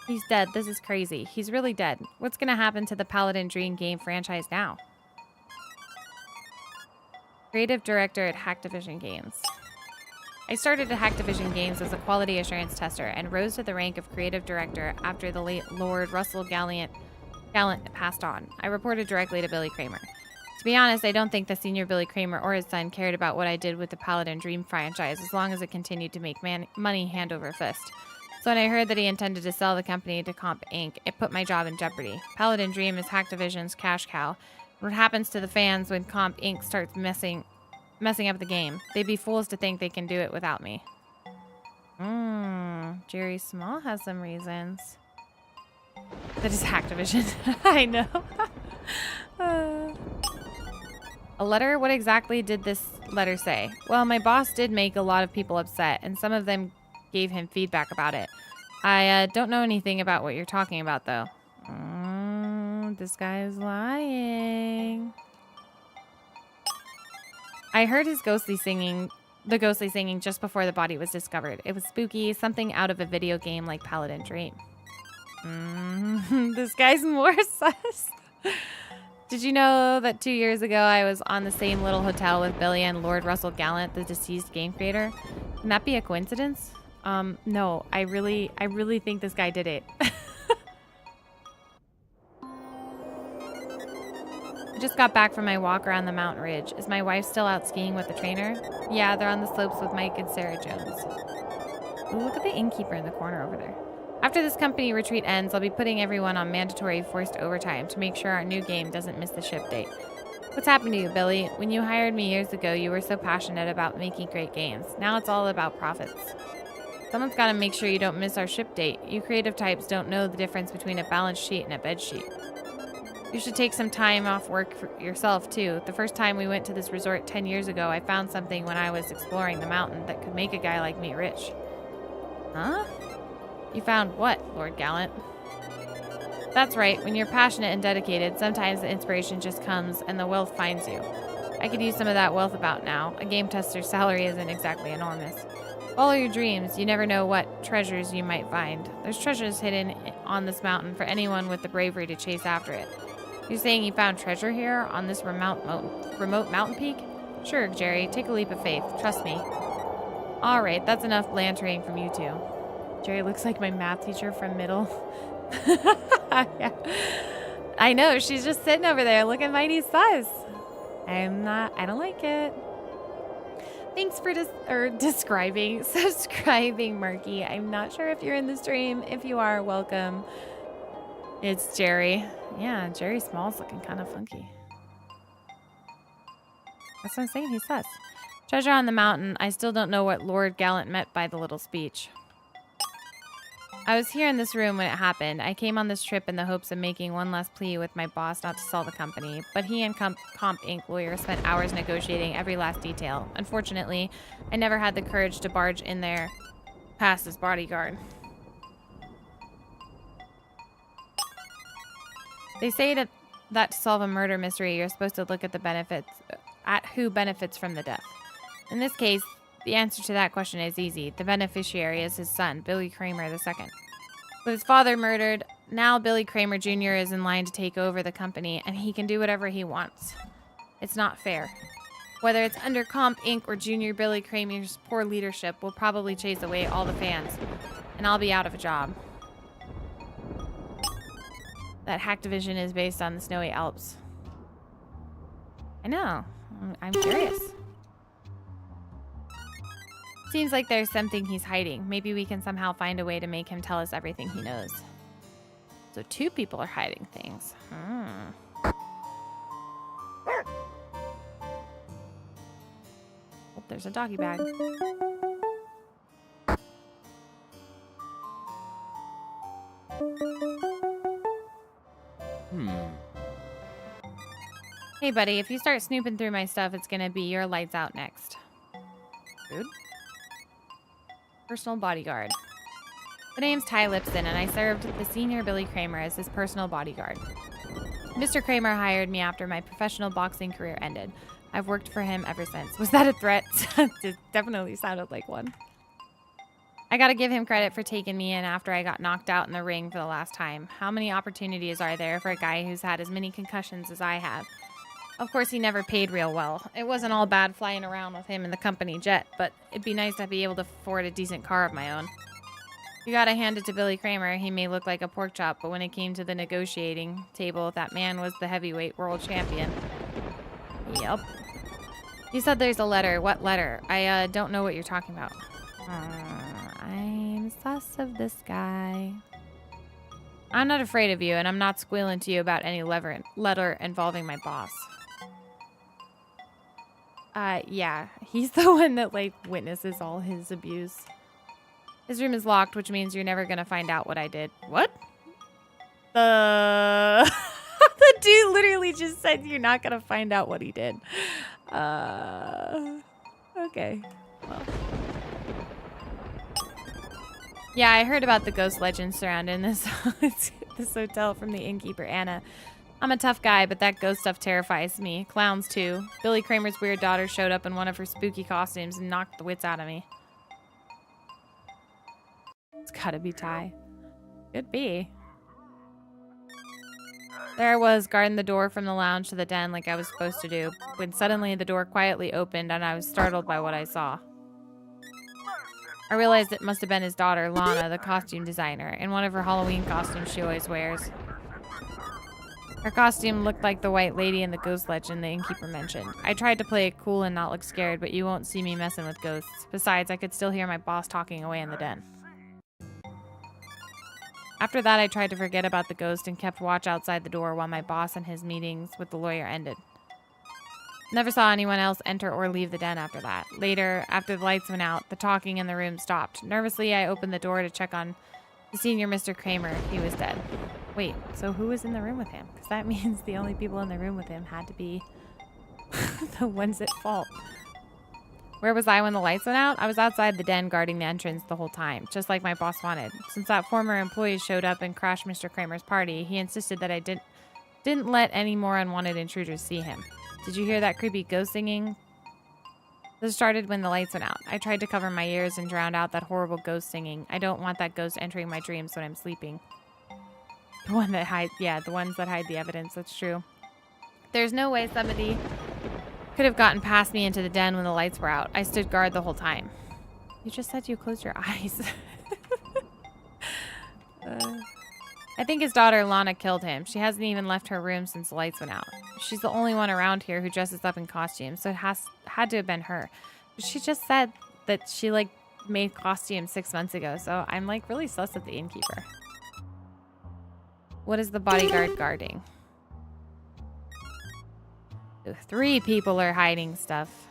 He's dead. This is crazy. He's really dead. What's gonna happen to the Paladin Dream game franchise now? Creative director at Activision Games. I started at Activision Games as a quality assurance tester and rose to the rank of creative director after the late Lord Russell Gallant passed on. I reported directly to Billy Kramer. To be honest, I don't think the senior Billy Kramer or his son cared about what I did with the Paladin Dream franchise as long as it continued to make money hand over fist. So when I heard that he intended to sell the company to Comp Inc., it put my job in jeopardy. Paladin Dream is Activision's cash cow. What happens to the fans when Comp Inc. starts messing messing up the game. They'd be fools to think they can do it without me. Jerry Small has some reasons. That is Hacktivision. I know. A letter? What exactly did this letter say? Well, my boss did make a lot of people upset, and some of them gave him feedback about it. I don't know anything about what you're talking about, though. This guy is lying. I heard his ghostly singing just before the body was discovered. It was spooky, something out of a video game like Paladin Dream. This guy's more sus. Did you know that 2 years ago I was on the same little hotel with Billy and Lord Russell Gallant, the deceased game creator? Can that be a coincidence? No, I really think this guy did it. I just got back from my walk around the mountain ridge. Is my wife still out skiing with the trainer? Yeah, they're on the slopes with Mike and Sarah Jones. Ooh, look at the innkeeper in the corner over there. After this company retreat ends, I'll be putting everyone on mandatory forced overtime to make sure our new game doesn't miss the ship date. What's happened to you, Billy? When you hired me years ago, you were so passionate about making great games. Now it's all about profits. Someone's got to make sure you don't miss our ship date. You creative types don't know the difference between a balance sheet and a bed sheet. You should take some time off work for yourself, too. The first time we went to this resort 10 years ago, I found something when I was exploring the mountain that could make a guy like me rich. Huh? You found what, Lord Gallant? That's right. When you're passionate and dedicated, sometimes the inspiration just comes and the wealth finds you. I could use some of that wealth about now. A game tester's salary isn't exactly enormous. Follow your dreams. You never know what treasures you might find. There's treasures hidden on this mountain for anyone with the bravery to chase after it. You're saying you found treasure here on this remote mountain peak? Sure, Jerry. Take a leap of faith. Trust me. All right, that's enough bantering from you two. Jerry looks like my math teacher from middle. Yeah. I know. She's just sitting over there looking mighty sus. I don't like it. Thanks for subscribing, Marky. I'm not sure if you're in the stream. If you are, welcome. It's Jerry. Yeah, Jerry Small's looking kind of funky. That's what I'm saying. He's sus. Treasure on the mountain. I still don't know what Lord Gallant meant by the little speech. I was here in this room when it happened. I came on this trip in the hopes of making one last plea with my boss not to sell the company, but he and Comp Inc. lawyer spent hours negotiating every last detail. Unfortunately, I never had the courage to barge in there past his bodyguard. They say that to solve a murder mystery, you're supposed to look at who benefits from the death. In this case, the answer to that question is easy. The beneficiary is his son, Billy Kramer II. With his father murdered, now Billy Kramer Jr. is in line to take over the company, and he can do whatever he wants. It's not fair. Whether it's under Comp Inc. or Junior Billy Kramer's poor leadership will probably chase away all the fans, and I'll be out of a job. That Hacktivision is based on the snowy Alps. I know. I'm curious. Seems like there's something he's hiding. Maybe we can somehow find a way to make him tell us everything he knows. So 2 people are hiding things. Oh, there's a doggy bag. Hey, buddy, if you start snooping through my stuff, it's gonna be your lights out next. Rude. Personal bodyguard. The name's Ty Lipson, and I served the senior Billy Kramer as his personal bodyguard. Mr. Kramer hired me after my professional boxing career ended. I've worked for him ever since. Was that a threat? It definitely sounded like one. I gotta give him credit for taking me in after I got knocked out in the ring for the last time. How many opportunities are there for a guy who's had as many concussions as I have? Of course, he never paid real well. It wasn't all bad flying around with him in the company jet, but it'd be nice to be able to afford a decent car of my own. You gotta hand it to Billy Kramer. He may look like a pork chop, but when it came to the negotiating table, that man was the heavyweight world champion. Yep. You said there's a letter. What letter? I don't know what you're talking about. I'm sus of this guy. I'm not afraid of you, and I'm not squealing to you about any letter involving my boss. Yeah. He's the one that, like, witnesses all his abuse. His room is locked, which means you're never gonna find out what I did. What? The dude literally just said you're not gonna find out what he did. Okay. Well. Yeah, I heard about the ghost legends surrounding this this hotel from the innkeeper, Anna. I'm a tough guy, but that ghost stuff terrifies me. Clowns, too. Billy Kramer's weird daughter showed up in one of her spooky costumes and knocked the wits out of me. It's gotta be Ty. Could be. There I was, guarding the door from the lounge to the den like I was supposed to do, when suddenly the door quietly opened and I was startled by what I saw. I realized it must have been his daughter, Lana, the costume designer, in one of her Halloween costumes she always wears. Her costume looked like the white lady in the ghost legend the innkeeper mentioned. I tried to play it cool and not look scared, but you won't see me messing with ghosts. Besides, I could still hear my boss talking away in the den. After that, I tried to forget about the ghost and kept watch outside the door while my boss and his meetings with the lawyer ended. Never saw anyone else enter or leave the den after that. Later, after the lights went out, the talking in the room stopped. Nervously, I opened the door to check on the senior Mr. Kramer. He was dead. Wait, so who was in the room with him? Because that means the only people in the room with him had to be the ones at fault. Where was I when the lights went out? I was outside the den guarding the entrance the whole time, just like my boss wanted. Since that former employee showed up and crashed Mr. Kramer's party, he insisted that I didn't let any more unwanted intruders see him. Did you hear that creepy ghost singing? This started when the lights went out. I tried to cover my ears and drown out that horrible ghost singing. I don't want that ghost entering my dreams when I'm sleeping. The ones that hide the evidence, that's true. There's no way somebody could have gotten past me into the den when the lights were out. I stood guard the whole time. You just said you closed your eyes. I think his daughter, Lana, killed him. She hasn't even left her room since the lights went out. She's the only one around here who dresses up in costumes, so it had to have been her. But she just said that she, like, made costumes 6 months ago, so I'm, like, really sus at the innkeeper. What is the bodyguard guarding? 3 people are hiding stuff.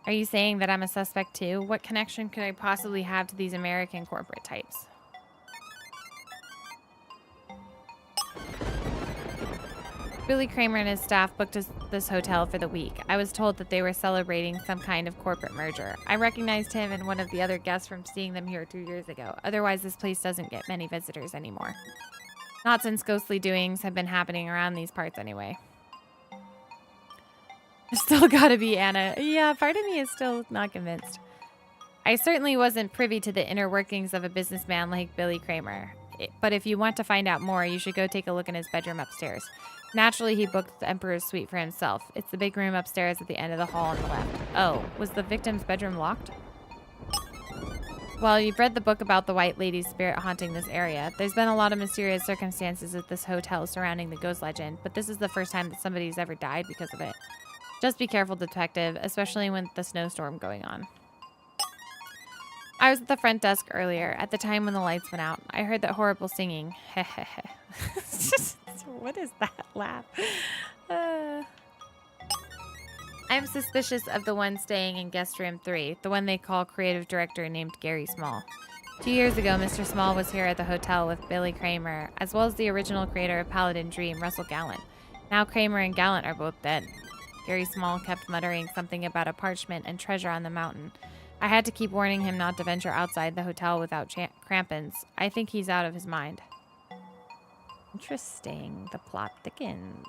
Are you saying that I'm a suspect too? What connection could I possibly have to these American corporate types? Billy Kramer and his staff booked this hotel for the week. I was told that they were celebrating some kind of corporate merger. I recognized him and one of the other guests from seeing them here 2 years ago. Otherwise, this place doesn't get many visitors anymore. Not since ghostly doings have been happening around these parts anyway. Still gotta be Anna. Yeah, part of me is still not convinced. I certainly wasn't privy to the inner workings of a businessman like Billy Kramer. But if you want to find out more, you should go take a look in his bedroom upstairs. Naturally, he booked the Emperor's suite for himself. It's the big room upstairs at the end of the hall on the left. Oh, was the victim's bedroom locked? Well, you've read the book about the White Lady's spirit haunting this area. There's been a lot of mysterious circumstances at this hotel surrounding the ghost legend, but this is the first time that somebody's ever died because of it. Just be careful, detective, especially with the snowstorm going on. I was at the front desk earlier, at the time when the lights went out. I heard that horrible singing. What is that laugh? I'm suspicious of the one staying in guest room 3, the one they call creative director named Gary Small. 2 years ago, Mr. Small was here at the hotel with Billy Kramer, as well as the original creator of Paladin Dream, Russell Gallant. Now Kramer and Gallant are both dead. Gary Small kept muttering something about a parchment and treasure on the mountain. I had to keep warning him not to venture outside the hotel without crampons. I think he's out of his mind. Interesting. The plot thickens.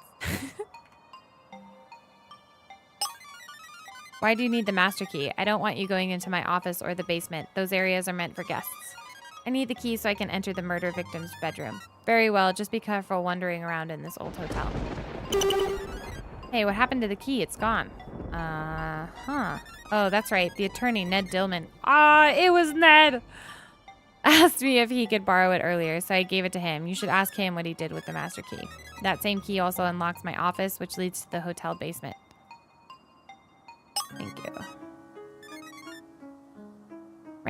Why do you need the master key? I don't want you going into my office or the basement. Those areas are meant for guests. I need the key so I can enter the murder victim's bedroom. Very well, just be careful wandering around in this old hotel. Hey, what happened to the key? It's gone. Oh, that's right. The attorney, Ned Dillman. It was Ned! Asked me if he could borrow it earlier, so I gave it to him. You should ask him what he did with the master key. That same key also unlocks my office, which leads to the hotel basement. Thank you.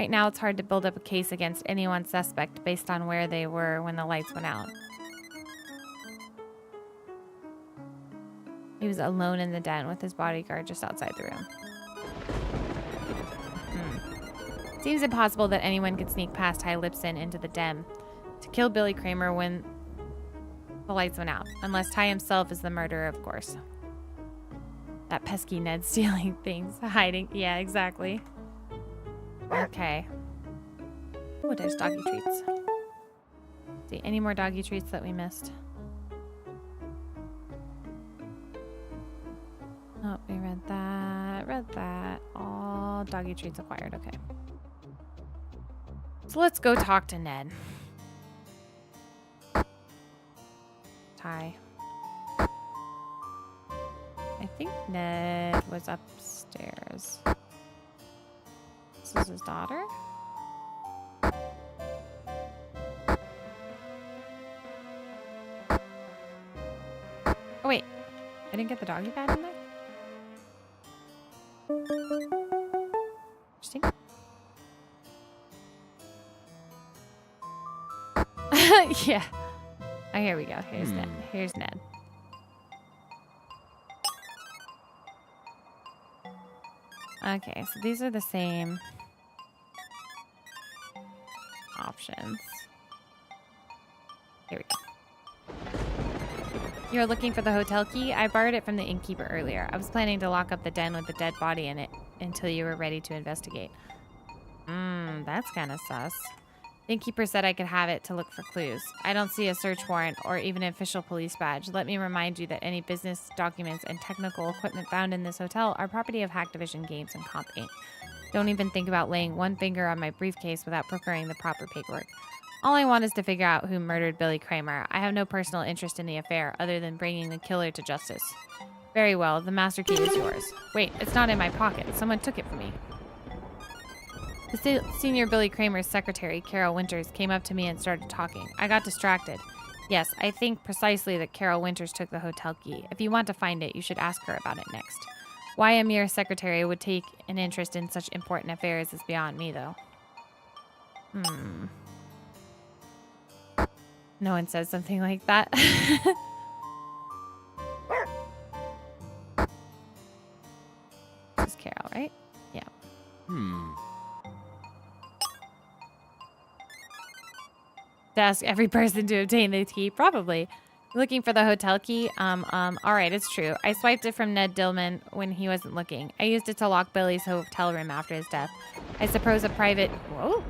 Right now, it's hard to build up a case against any one suspect based on where they were when the lights went out. He was alone in the den with his bodyguard just outside the room. Seems impossible that anyone could sneak past High Lipson into the den to kill Billy Kramer when the lights went out. Unless Ty himself is the murderer, of course. That pesky Ned stealing things, hiding. Yeah, exactly. Okay. Oh, there's doggy treats. See, any more doggy treats that we missed? Oh, we read that. Read that. All doggy treats acquired. Okay. So let's go talk to Ned. Ty. I think Ned was upstairs. This is his daughter? Oh, wait. I didn't get the doggy pad in there? Interesting. Yeah. Oh, here we go. Here's Ned. Here's Ned. Okay, so these are the same options. Here we go. You're looking for the hotel key? I borrowed it from the innkeeper earlier. I was planning to lock up the den with the dead body in it until you were ready to investigate. That's kind of sus. The innkeeper said I could have it to look for clues. I don't see a search warrant or even an official police badge. Let me remind you that any business documents and technical equipment found in this hotel are property of Hacktivision Games and Comp Inc. Don't even think about laying one finger on my briefcase without procuring the proper paperwork. All I want is to figure out who murdered Billy Kramer. I have no personal interest in the affair other than bringing the killer to justice. Very well, the master key is yours. Wait, it's not in my pocket. Someone took it from me. The senior Billy Kramer's secretary, Carol Winters, came up to me and started talking. I got distracted. Yes, I think precisely that Carol Winters took the hotel key. If you want to find it, you should ask her about it next. Why a mere secretary would take an interest in such important affairs is beyond me, though. No one says something like that. This is Carol, right? Yeah. To ask every person to obtain the key? Probably. Looking for the hotel key? Alright, it's true. I swiped it from Ned Dillman when he wasn't looking. I used it to lock Billy's hotel room after his death. I suppose a private... Whoa!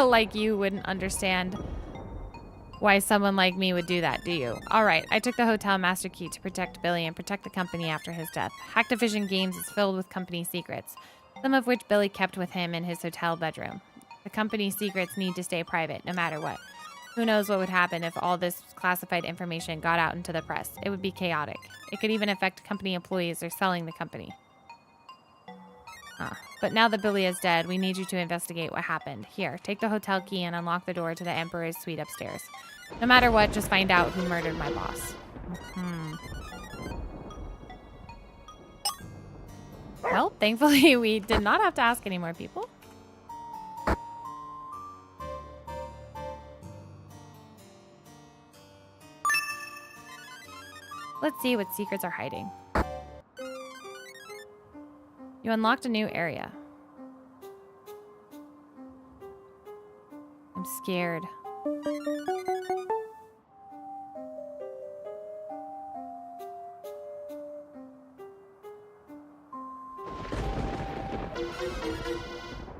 like you wouldn't understand why someone like me would do that, do you? Alright, I took the hotel master key to protect Billy and protect the company after his death. Hacktivision Games is filled with company secrets, some of which Billy kept with him in his hotel bedroom. The company's secrets need to stay private, no matter what. Who knows what would happen if all this classified information got out into the press. It would be chaotic. It could even affect company employees or selling the company. But now that Billy is dead, we need you to investigate what happened. Here, take the hotel key and unlock the door to the Emperor's suite upstairs. No matter what, just find out who murdered my boss. Well, thankfully we did not have to ask any more people. Let's see what secrets are hiding. You unlocked a new area. I'm scared.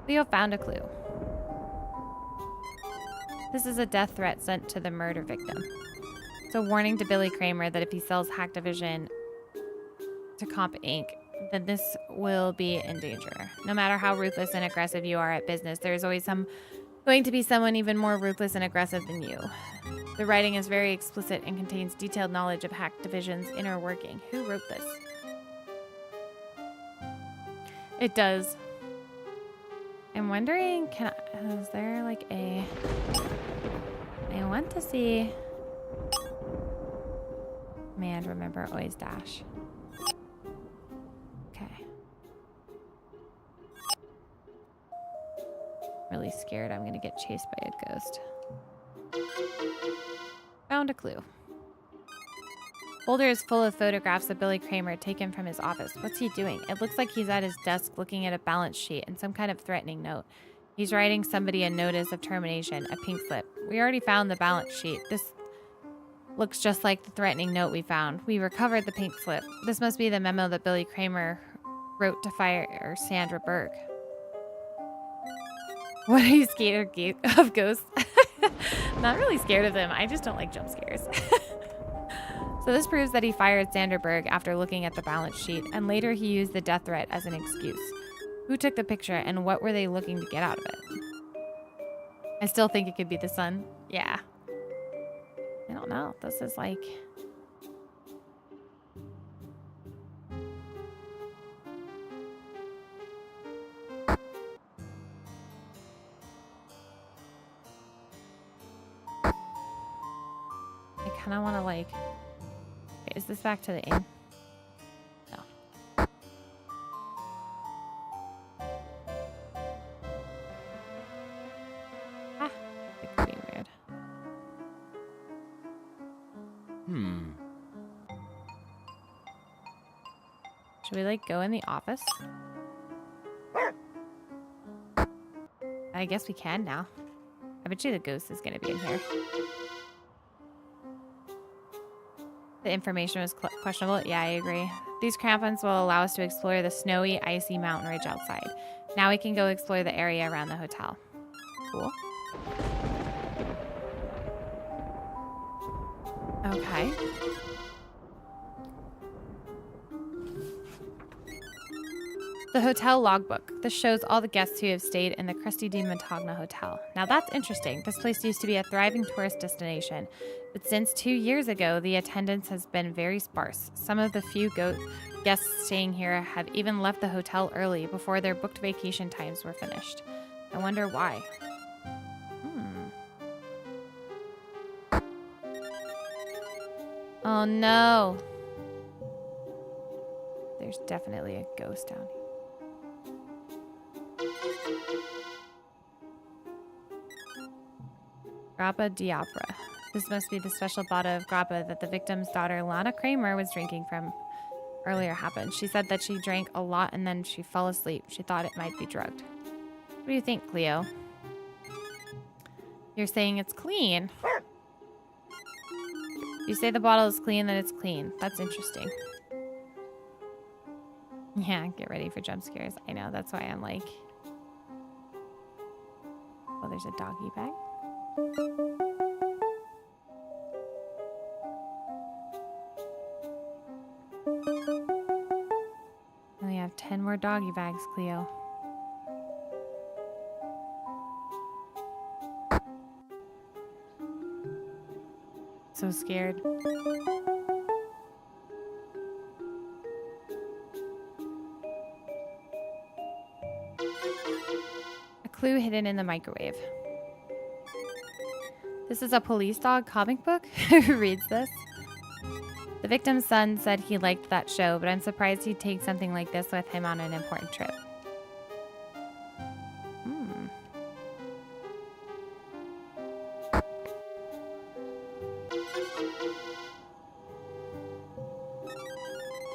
Leo found a clue. This is a death threat sent to the murder victim. It's a warning to Billy Kramer that if he sells Hacktivision to Comp Inc., then this will be in danger. No matter how ruthless and aggressive you are at business, there is always going to be someone even more ruthless and aggressive than you. The writing is very explicit and contains detailed knowledge of Hacktivision's inner working. Who wrote this? It does. I'm wondering, is there like a... I want to see... Man, remember, always dash. Okay. really scared I'm gonna get chased by a ghost. Found a clue. Folder is full of photographs of Billy Kramer taken from his office. What's he doing? It looks like he's at his desk looking at a balance sheet and some kind of threatening note. He's writing somebody a notice of termination, a pink slip. We already found the balance sheet. This looks just like the threatening note we found. We recovered the pink slip. This must be the memo that Billy Kramer wrote to fire Sandra Berg. What are you scared of ghosts? Not really scared of them. I just don't like jump scares. So this proves that he fired Sandra Berg after looking at the balance sheet, and later he used the death threat as an excuse. Who took the picture, and what were they looking to get out of it? I still think it could be the sun. Yeah. I don't know. This is like... I kind of want to like... Okay, is this back to the inn? No. Ah, it could be weird. Should we like go in the office? I guess we can now. I bet you the ghost is gonna be in here. The information was questionable. Yeah, I agree. These crampons will allow us to explore the snowy, icy mountain ridge outside. Now we can go explore the area around the hotel. Cool. Okay. The hotel logbook. This shows all the guests who have stayed in the Crusty di Montagna Hotel. Now that's interesting. This place used to be a thriving tourist destination, but since 2 years ago, the attendance has been very sparse. Some of the few guests staying here have even left the hotel early before their booked vacation times were finished. I wonder why. Oh no. There's definitely a ghost down here. Grappa di Opera. This must be the special bottle of grappa that the victim's daughter, Lana Kramer, was drinking from earlier happened. She said that she drank a lot and then she fell asleep. She thought it might be drugged. What do you think, Cleo? You're saying it's clean. You say the bottle is clean, then it's clean. That's interesting. Yeah, get ready for jump scares. I know, that's why I'm like... Oh, there's a doggy bag. We have 10 more doggy bags, Cleo. So scared. A clue hidden in the microwave. This is a police dog comic book? Who reads this? The victim's son said he liked that show, but I'm surprised he'd take something like this with him on an important trip.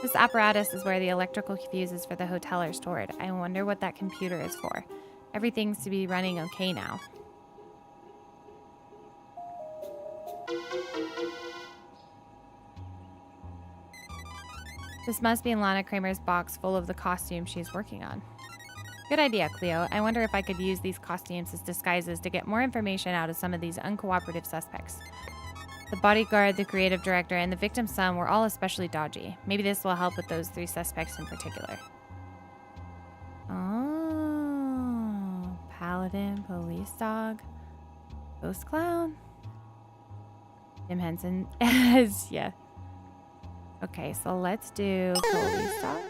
This apparatus is where the electrical fuses for the hotel are stored. I wonder what that computer is for. Everything's to be running okay now. This must be in Lana Kramer's box full of the costumes she's working on. Good idea, Cleo. I wonder if I could use these costumes as disguises to get more information out of some of these uncooperative suspects. The bodyguard, the creative director, and the victim's son were all especially dodgy. Maybe this will help with those 3 suspects in particular. Oh, paladin, police dog, ghost clown. Jim Henson. Yeah. Okay, so let's do police dog.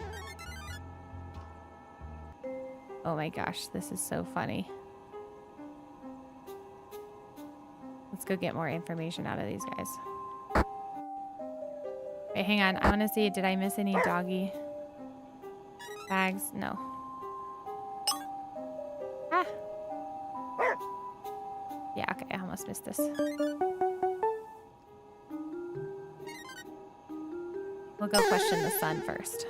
Oh my gosh, this is so funny. Let's go get more information out of these guys. Wait, hang on. I want to see, did I miss any doggy bags? No. Ah. Yeah, okay, I almost missed this. We'll go question the sun first.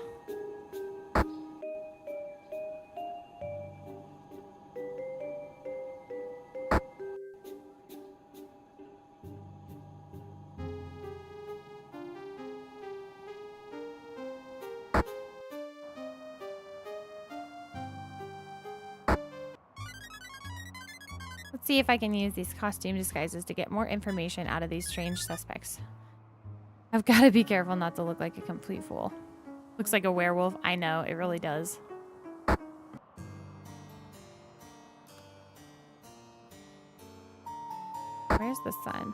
Let's see if I can use these costume disguises to get more information out of these strange suspects. I've got to be careful not to look like a complete fool. Looks like a werewolf. I know, it really does. Where's the sun?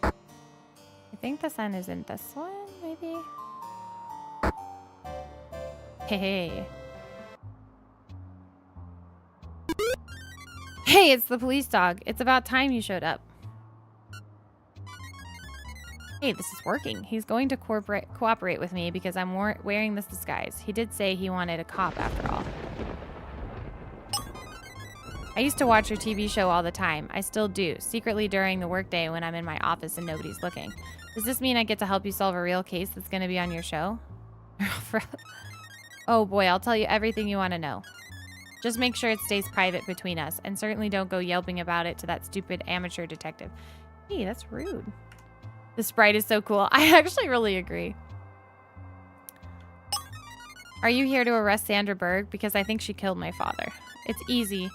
I think the sun is in this one, maybe? Hey. Hey, it's the police dog. It's about time you showed up. Hey, this is working. He's going to cooperate with me because I'm wearing this disguise. He did say he wanted a cop after all. I used to watch your TV show all the time. I still do, secretly during the workday when I'm in my office and nobody's looking. Does this mean I get to help you solve a real case that's going to be on your show? Oh boy, I'll tell you everything you want to know. Just make sure it stays private between us, and certainly don't go yelping about it to that stupid amateur detective. Hey, that's rude. The sprite is so cool. I actually really agree. Are you here to arrest Sandra Berg? Because I think she killed my father. It's easy.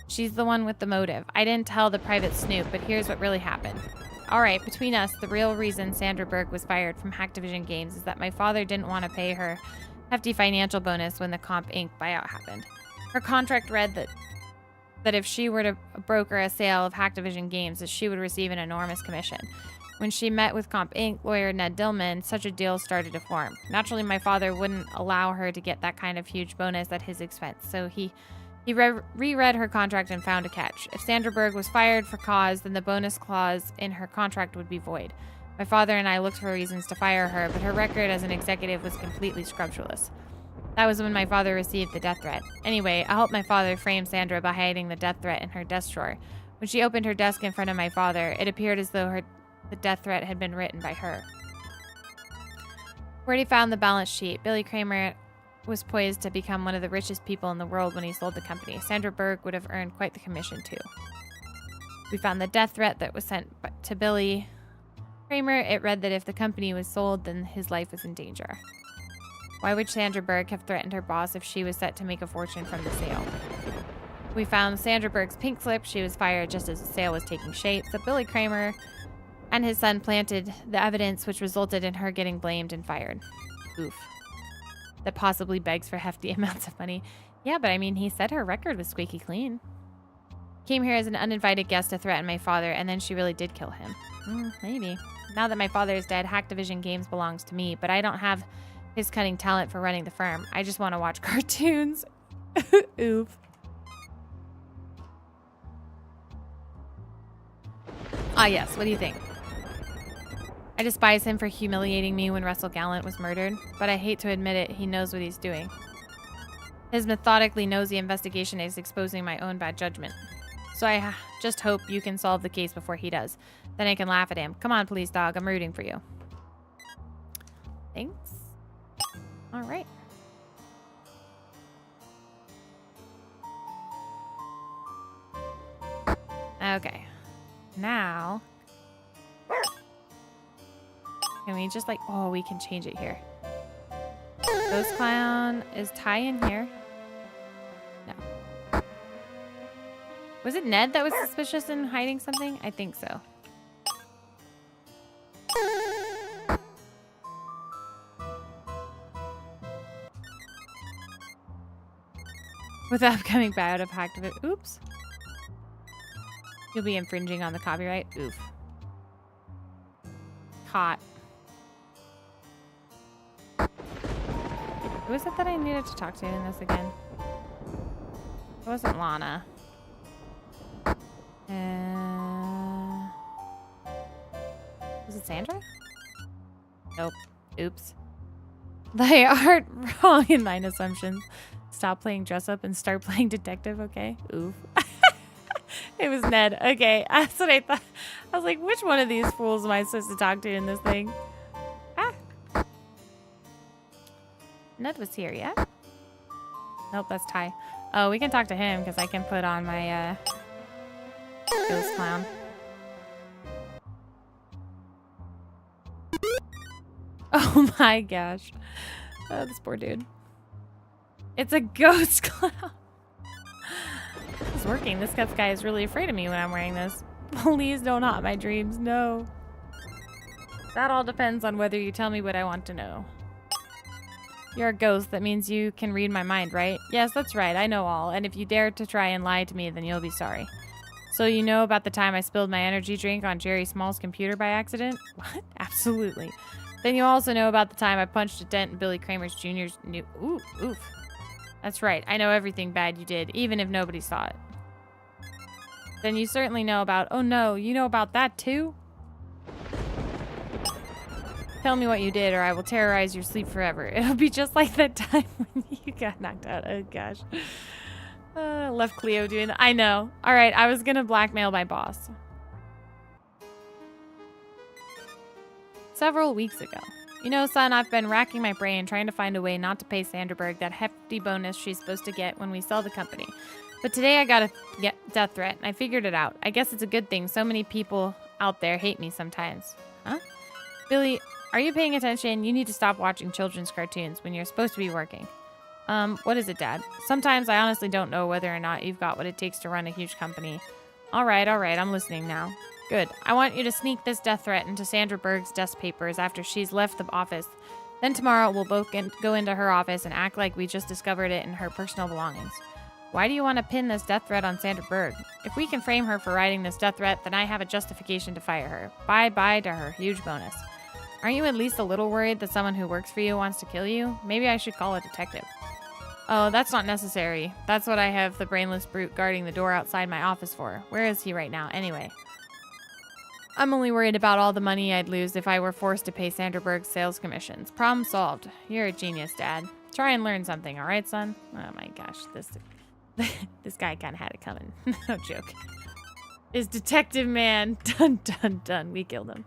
She's the one with the motive. I didn't tell the private snoop, but here's what really happened. All right, between us, the real reason Sandra Berg was fired from Hacktivision Games is that my father didn't want to pay her hefty financial bonus when the Comp Inc. buyout happened. Her contract read that if she were to broker a sale of Hacktivision Games, that she would receive an enormous commission. When she met with Comp Inc. lawyer Ned Dillman, such a deal started to form. Naturally, my father wouldn't allow her to get that kind of huge bonus at his expense, so he reread her contract and found a catch. If Sandra Berg was fired for cause, then the bonus clause in her contract would be void. My father and I looked for reasons to fire her, but her record as an executive was completely scrupulous. That was when my father received the death threat. Anyway, I helped my father frame Sandra by hiding the death threat in her desk drawer. When she opened her desk in front of my father, it appeared as though the death threat had been written by her. Where he found the balance sheet, Billy Kramer was poised to become one of the richest people in the world when he sold the company. Sandra Berg would have earned quite the commission, too. We found the death threat that was sent to Billy Kramer. It read that if the company was sold, then his life was in danger. Why would Sandra Berg have threatened her boss if she was set to make a fortune from the sale? We found Sandra Berg's pink slip. She was fired just as the sale was taking shape. So Billy Kramer and his son planted the evidence, which resulted in her getting blamed and fired. Oof. That possibly begs for hefty amounts of money. Yeah, but I mean, he said her record was squeaky clean. Came here as an uninvited guest to threaten my father, and then she really did kill him. Maybe. Now that my father is dead, Hacktivision Games belongs to me, but I don't have his cunning talent for running the firm. I just want to watch cartoons. Oof. Ah, yes. What do you think? I despise him for humiliating me when Russell Gallant was murdered, but I hate to admit it, he knows what he's doing. His methodically nosy investigation is exposing my own bad judgment. So I just hope you can solve the case before he does. Then I can laugh at him. Come on, police dog. I'm rooting for you. Thanks. All right. Okay. Now, can we just like, oh, we can change it here. Ghost Clown, is Ty in here? No. Was it Ned that was suspicious in hiding something? I think so. With the upcoming buyout of Hacktivision. Oops. You'll be infringing on the copyright. Oof. Caught. Who was it that I needed to talk to in this again? It wasn't Lana. Was it Sandra? Nope. Oops. They aren't wrong in mine assumptions. Stop playing dress up and start playing detective, okay? Oof. It was Ned. Okay, that's what I thought. I was like, which one of these fools am I supposed to talk to in this thing? Ah. Ned was here, yeah? Nope, that's Ty. Oh, we can talk to him because I can put on my ghost clown. Oh my gosh. Oh, this poor dude. It's a ghost clown. It's working. This guy is really afraid of me when I'm wearing this. Please don't haunt my dreams. No. That all depends on whether you tell me what I want to know. You're a ghost. That means you can read my mind, right? Yes, that's right. I know all. And if you dare to try and lie to me, then you'll be sorry. So you know about the time I spilled my energy drink on Jerry Small's computer by accident? What? Absolutely. Then you also know about the time I punched a dent in Billy Kramer's Jr.'s new... Ooh, oof. That's right. I know everything bad you did, even if nobody saw it. Then you certainly know about... Oh no, you know about that too? Tell me what you did or I will terrorize your sleep forever. It'll be just like that time when you got knocked out. Oh gosh. Left Cleo doing that. I know. Alright, I was gonna blackmail my boss. Several weeks ago. You know, son, I've been racking my brain trying to find a way not to pay Sanderberg that hefty bonus she's supposed to get when we sell the company. But today I got a death threat, and I figured it out. I guess it's a good thing so many people out there hate me sometimes. Huh? Billy, are you paying attention? You need to stop watching children's cartoons when you're supposed to be working. What is it, Dad? Sometimes I honestly don't know whether or not you've got what it takes to run a huge company. All right, I'm listening now. Good. I want you to sneak this death threat into Sandra Berg's desk papers after she's left the office. Then tomorrow we'll both go into her office and act like we just discovered it in her personal belongings. Why do you want to pin this death threat on Sandra Berg? If we can frame her for writing this death threat, then I have a justification to fire her. Bye-bye to her huge bonus. Aren't you at least a little worried that someone who works for you wants to kill you? Maybe I should call a detective. Oh, that's not necessary. That's what I have the brainless brute guarding the door outside my office for. Where is he right now, anyway? I'm only worried about all the money I'd lose if I were forced to pay Sandra Berg's sales commissions. Problem solved. You're a genius, Dad. Try and learn something, all right, son? Oh my gosh, this guy kind of had it coming. No joke. Is Detective Man. Dun, dun, dun. We killed him.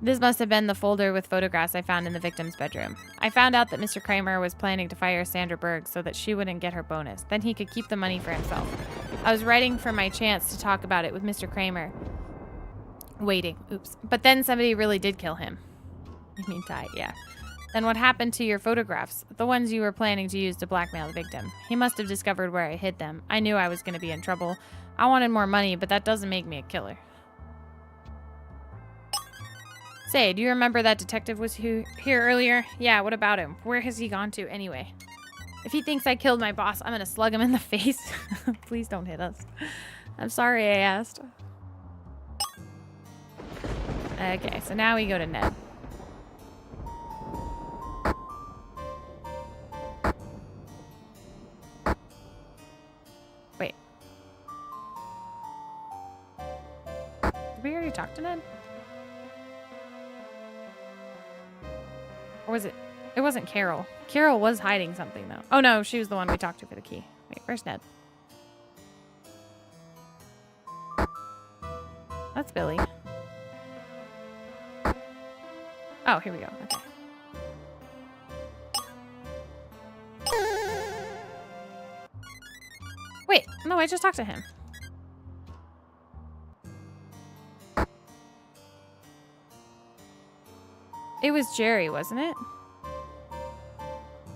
This must have been the folder with photographs I found in the victim's bedroom. I found out that Mr. Kramer was planning to fire Sandra Berg so that she wouldn't get her bonus. Then he could keep the money for himself. I was waiting for my chance to talk about it with Mr. Kramer. Waiting. Oops. But then somebody really did kill him. You mean Ty, yeah. Then what happened to your photographs? The ones you were planning to use to blackmail the victim. He must have discovered where I hid them. I knew I was going to be in trouble. I wanted more money, but that doesn't make me a killer. Say, do you remember that detective was here earlier? Yeah, what about him? Where has he gone to anyway? If he thinks I killed my boss, I'm going to slug him in the face. Please don't hit us. I'm sorry I asked. Okay, so now we go to Ned. Wait. Did we already talk to Ned? Or was it? It wasn't Carol. Carol was hiding something, though. Oh, no, she was the one we talked to for the key. Wait, where's Ned? That's Billy. Oh, here we go. Okay. Wait, no, I just talked to him. It was Jerry, wasn't it?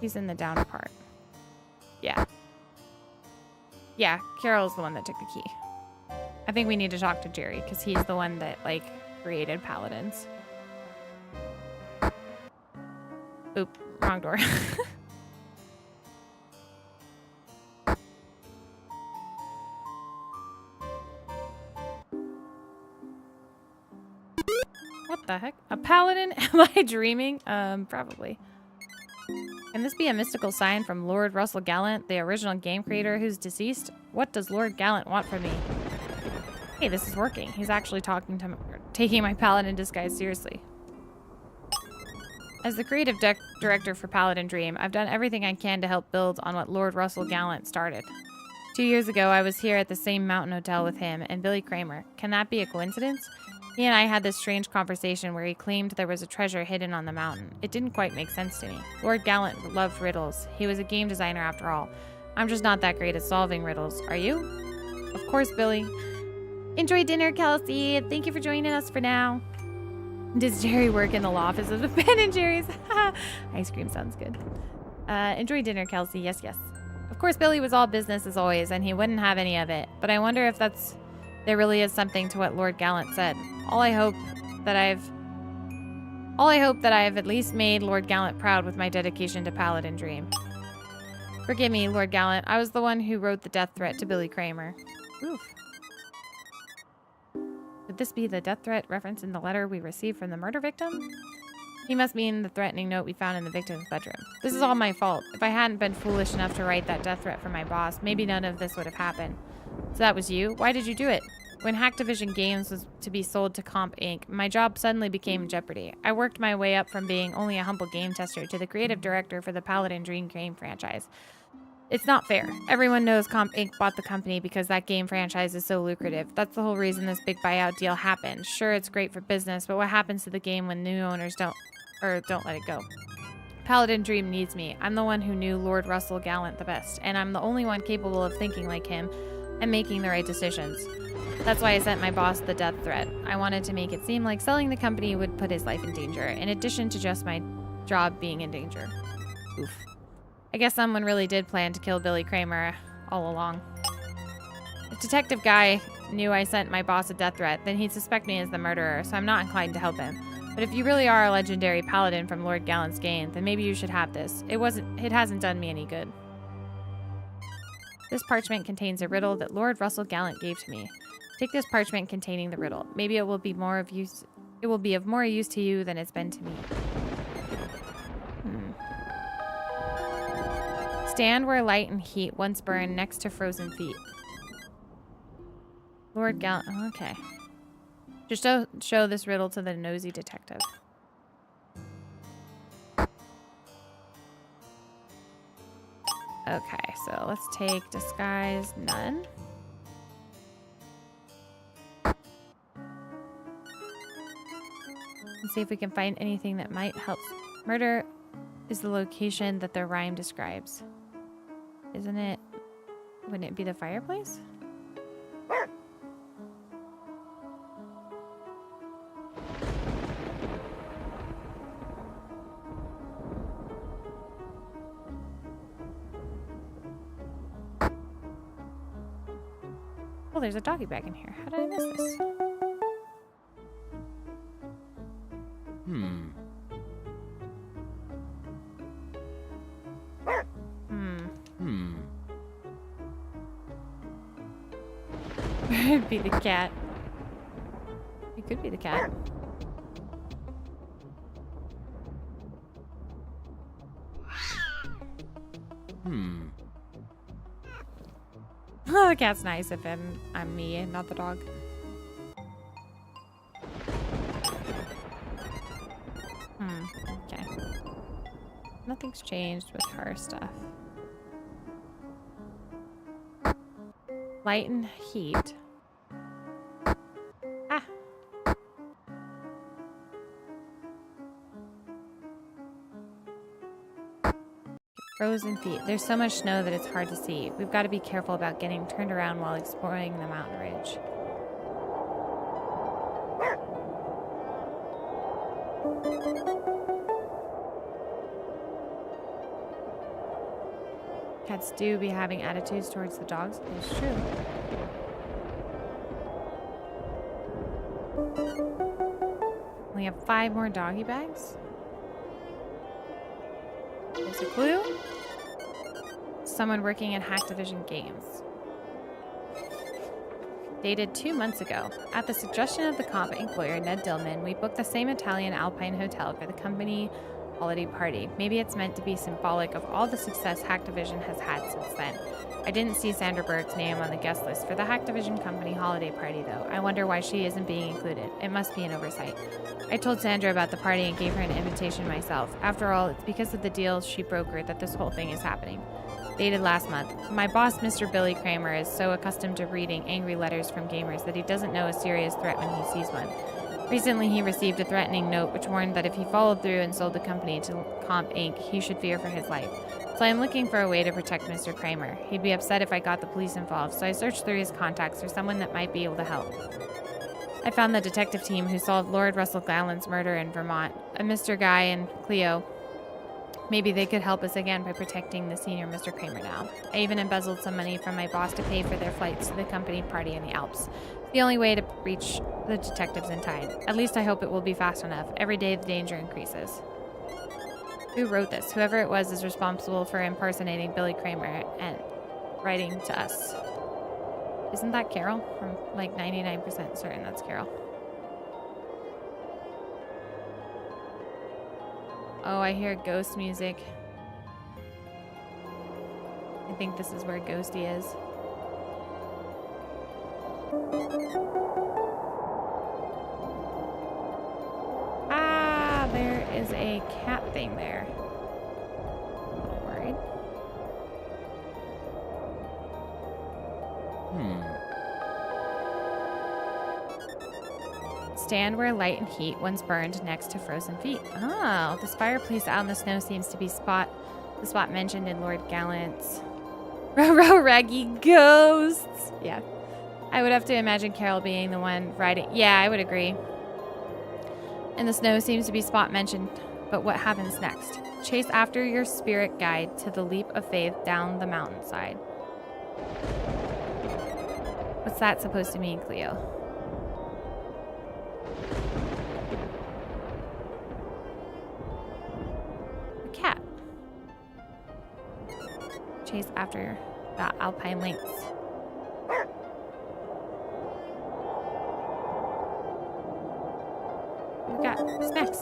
He's in the down part. Yeah. Yeah, Carol's the one that took the key. I think we need to talk to Jerry because he's the one that, like, created paladins. Oop, wrong door. What the heck? A paladin? Am I dreaming? Probably. Can this be a mystical sign from Lord Russell Gallant, the original game creator who's deceased? What does Lord Gallant want from me? Hey, this is working. He's actually taking my paladin disguise seriously. As the creative director for Paladin Dream, I've done everything I can to help build on what Lord Russell Gallant started. 2 years ago, I was here at the same mountain hotel with him and Billy Kramer. Can that be a coincidence? He and I had this strange conversation where he claimed there was a treasure hidden on the mountain. It didn't quite make sense to me. Lord Gallant loved riddles. He was a game designer after all. I'm just not that great at solving riddles. Are you? Of course, Billy. Enjoy dinner, Kelsey. Thank you for joining us for now. Does Jerry work in the law office of the Ben & Jerry's? Ice cream sounds good. Enjoy dinner, Kelsey. Yes, yes. Of course, Billy was all business as always, and he wouldn't have any of it. But I wonder if there really is something to what Lord Gallant said. I hope that I've at least made Lord Gallant proud with my dedication to Paladin Dream. Forgive me, Lord Gallant. I was the one who wrote the death threat to Billy Kramer. Oof. Could this be the death threat referenced in the letter we received from the murder victim? He must mean the threatening note we found in the victim's bedroom. This is all my fault. If I hadn't been foolish enough to write that death threat for my boss, maybe none of this would have happened. So that was you? Why did you do it? When Hacktivision Games was to be sold to Comp Inc., my job suddenly became in jeopardy. I worked my way up from being only a humble game tester to the creative director for the Paladin Dream game franchise. It's not fair. Everyone knows Comp Inc. bought the company because that game franchise is so lucrative. That's the whole reason this big buyout deal happened. Sure, it's great for business, but what happens to the game when new owners don't let it go? Paladin Dream needs me. I'm the one who knew Lord Russell Gallant the best, and I'm the only one capable of thinking like him and making the right decisions. That's why I sent my boss the death threat. I wanted to make it seem like selling the company would put his life in danger, in addition to just my job being in danger. Oof. I guess someone really did plan to kill Billy Kramer all along. If Detective Guy knew I sent my boss a death threat, then he'd suspect me as the murderer, so I'm not inclined to help him. But if you really are a legendary paladin from Lord Gallant's game, then maybe you should have this. It hasn't done me any good. This parchment contains a riddle that Lord Russell Gallant gave to me. Take this parchment containing the riddle. Maybe it will be more of use. It will be of more use to you than it's been to me. Stand where light and heat once burn next to frozen feet. Lord Gallant. Oh, okay. Just show this riddle to the nosy detective. Okay, so let's take disguise none. And see if we can find anything that might help. Murder is the location that the rhyme describes. Isn't it? Wouldn't it be the fireplace? Oh, there's a doggy bag in here. How did I miss this? It'd be the cat. It could be the cat. Oh, the cat's nice if I'm me and not the dog. Okay. Nothing's changed with her stuff. Light and heat. Ah. Frozen feet. There's so much snow that it's hard to see. We've got to be careful about getting turned around while exploring the mountain ridge. Cats do be having attitudes towards the dogs. It's true. We have 5 more doggy bags. There's a clue. Someone working at Hacktivision Games. Dated 2 months ago. At the suggestion of the Comp Inc. lawyer Ned Dillman, we booked the same Italian Alpine hotel for the company holiday party. Maybe it's meant to be symbolic of all the success Hacktivision has had since then. I didn't see Sandra Bird's name on the guest list for the Hacktivision company holiday party, though. I wonder why she isn't being included. It must be an oversight. I told Sandra about the party and gave her an invitation myself. After all, it's because of the deals she brokered that this whole thing is happening. Dated last month. My boss, Mr. Billy Kramer, is so accustomed to reading angry letters from gamers that he doesn't know a serious threat when he sees one. Recently, he received a threatening note which warned that if he followed through and sold the company to Comp Inc., he should fear for his life. So I'm looking for a way to protect Mr. Kramer. He'd be upset if I got the police involved, so I searched through his contacts for someone that might be able to help. I found the detective team who solved Lord Russell Gallant's murder in Vermont, a Mr. Guy and Cleo. Maybe they could help us again by protecting the senior Mr. Kramer now. I even embezzled some money from my boss to pay for their flights to the company party in the Alps. It's the only way to reach the detectives in time. At least I hope it will be fast enough. Every day the danger increases. Who wrote this? Whoever it was is responsible for impersonating Billy Kramer and writing to us. Isn't that Carol? I'm like 99% certain that's Carol. Oh, I hear ghost music. I think this is where Ghosty is. Ah, there is a cat thing there. I'm a little worried. Stand where light and heat once burned next to frozen feet. Oh, this fireplace out in the snow seems to be the spot mentioned in Lord Gallant's Raggy ghosts. Yeah. I would have to imagine Carol being the one riding. Yeah, I would agree. And the snow seems to be spot mentioned. But what happens next? Chase after your spirit guide to the leap of faith down the mountainside. What's that supposed to mean, Cleo? Cat. Chase after the alpine lynx. We got snacks.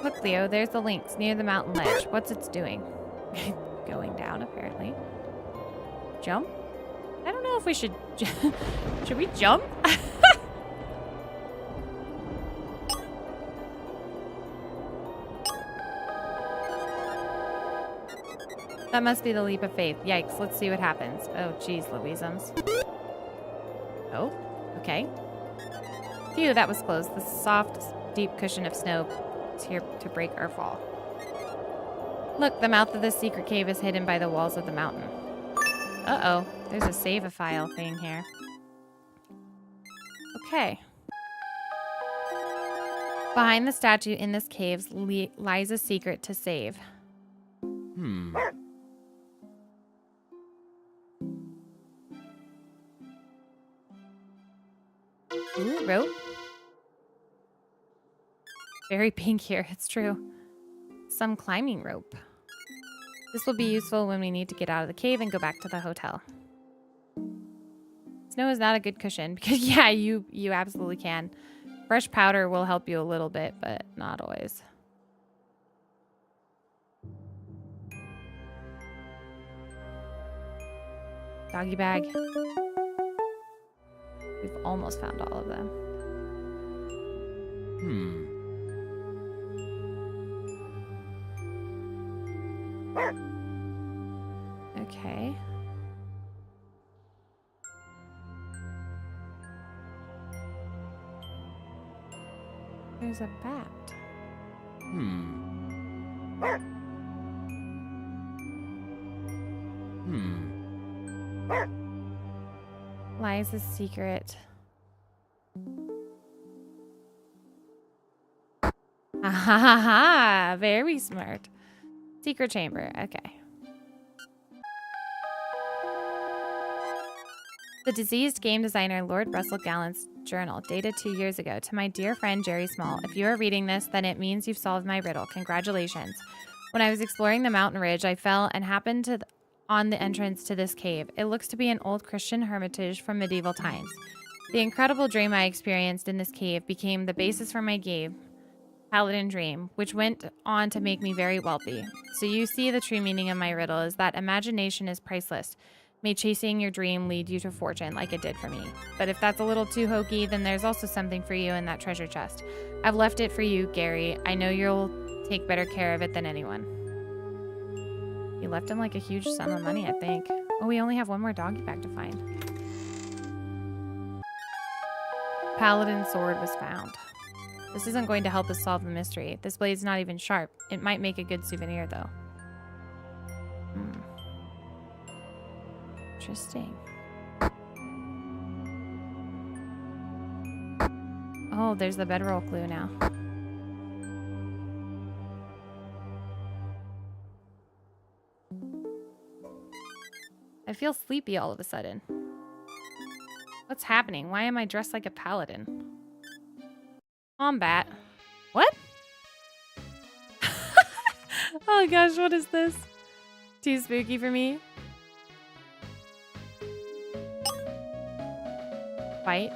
Look, Leo, there's the lynx near the mountain ledge. What's it doing? Going down, apparently. Jump? I don't know if we should... Should we jump? That must be the leap of faith. Yikes, let's see what happens. Oh, geez, Louisums. Oh, okay. Phew, that was close. The soft, deep cushion of snow is here to break our fall. Look, the mouth of this secret cave is hidden by the walls of the mountain. Uh-oh, there's a save-a-file thing here. Okay. Behind the statue in this cave lies a secret to save. Ooh, rope. Very pink here, it's true. Some climbing rope. This will be useful when we need to get out of the cave and go back to the hotel. Snow is not a good cushion because, yeah, you absolutely can. Fresh powder will help you a little bit, but not always. Doggy bag. We've almost found all of them. Okay. There's a bat. Lies a secret. Ha ha ha! Very smart. Secret chamber. Okay. The deceased game designer Lord Russell Gallant's journal, dated 2 years ago. To my dear friend Jerry Small, if you are reading this, then it means you've solved my riddle. Congratulations. When I was exploring the mountain ridge, I fell and happened on the entrance to this cave. It looks to be an old Christian hermitage from medieval times. The incredible dream I experienced in this cave became the basis for my game, Paladin Dream, which went on to make me very wealthy. So you see, the true meaning of my riddle is that imagination is priceless. May chasing your dream lead you to fortune like it did for me. But if that's a little too hokey, then there's also something for you in that treasure chest. I've left it for you, Gary. I know you'll take better care of it than anyone. You left him like a huge sum of money, I think. Oh, we only have one more doggy bag to find. Paladin sword was found. This isn't going to help us solve the mystery. This blade's not even sharp. It might make a good souvenir, though. Interesting. Oh, there's the bedroll clue now. I feel sleepy all of a sudden. What's happening? Why am I dressed like a paladin? Combat. What? Oh gosh, what is this? Too spooky for me. Bite.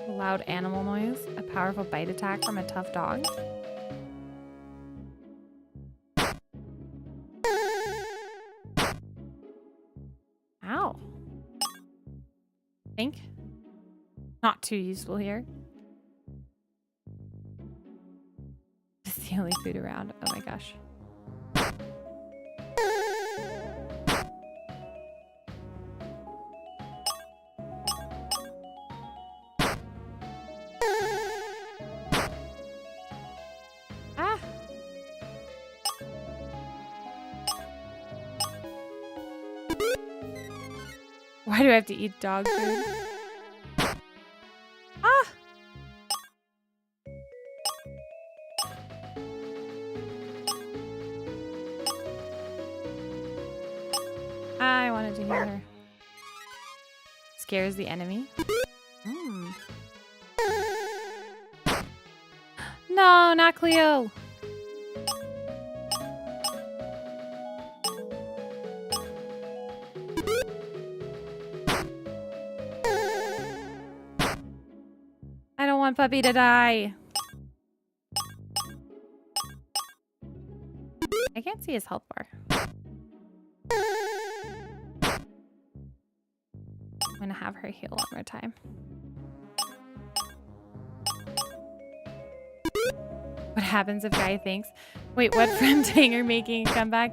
Loud animal noise. A powerful bite attack from a tough dog. Ow. Think. Not too useful here. It's the only food around. Oh my gosh. Why do I have to eat dog food? Ah! I wanted to hear her. Scares the enemy. No, not Cleo. I don't want Puppy to die. I can't see his health bar. I'm gonna have her heal one more time. What happens if Guy thinks, wait, what from Tanger making a comeback?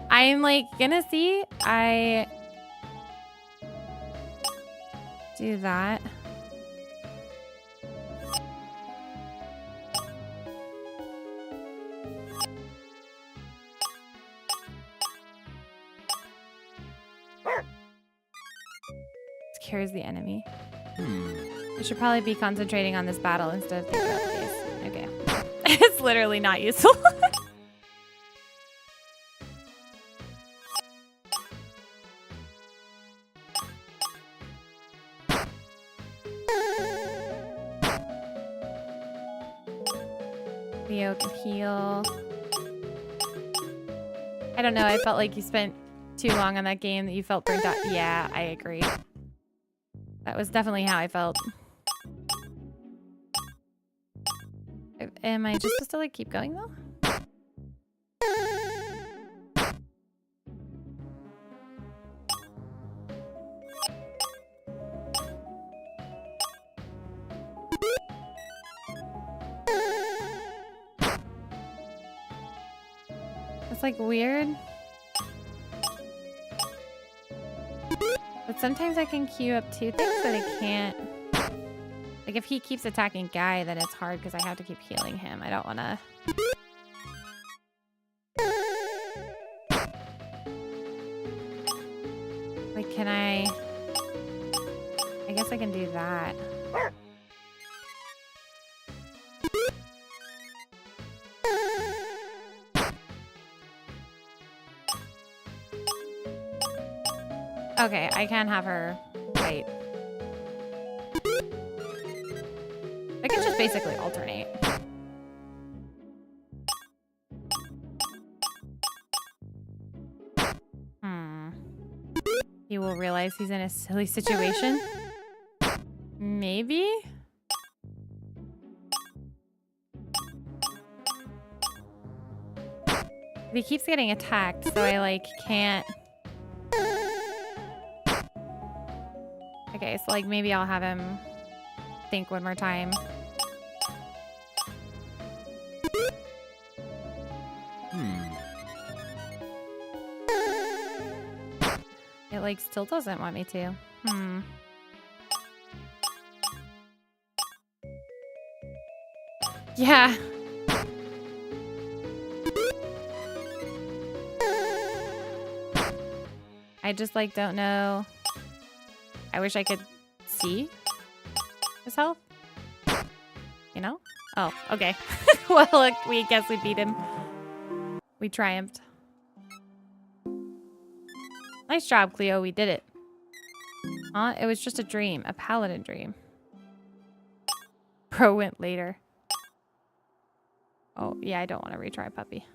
I'm like gonna see. I do that. Scares the enemy. I should probably be concentrating on this battle instead of thinking about the case. Okay. It's literally not useful. Leo can heal. I don't know. I felt like you spent too long on that game that you felt burnt out. Yeah, I agree. That was definitely how I felt. Am I just supposed to like keep going though? It's like weird. But sometimes I can queue up two things that I can't. Like if he keeps attacking Guy, then it's hard because I have to keep healing him. I don't want to. Like, can I guess I can do that. Okay, I can have her fight. I can just basically alternate. He will realize he's in a silly situation. Maybe? But he keeps getting attacked, so I like can't. Okay, so like maybe I'll have him think one more time. like still doesn't want me to. Hmm. Yeah. I just like don't know. I wish I could see his health. You know? Oh, okay. Well, look, we guess we beat him. We triumphed. Nice job, Cleo. We did it. Huh? It was just a dream. A paladin dream. Pro went later. Oh, yeah, I don't want to retry puppy.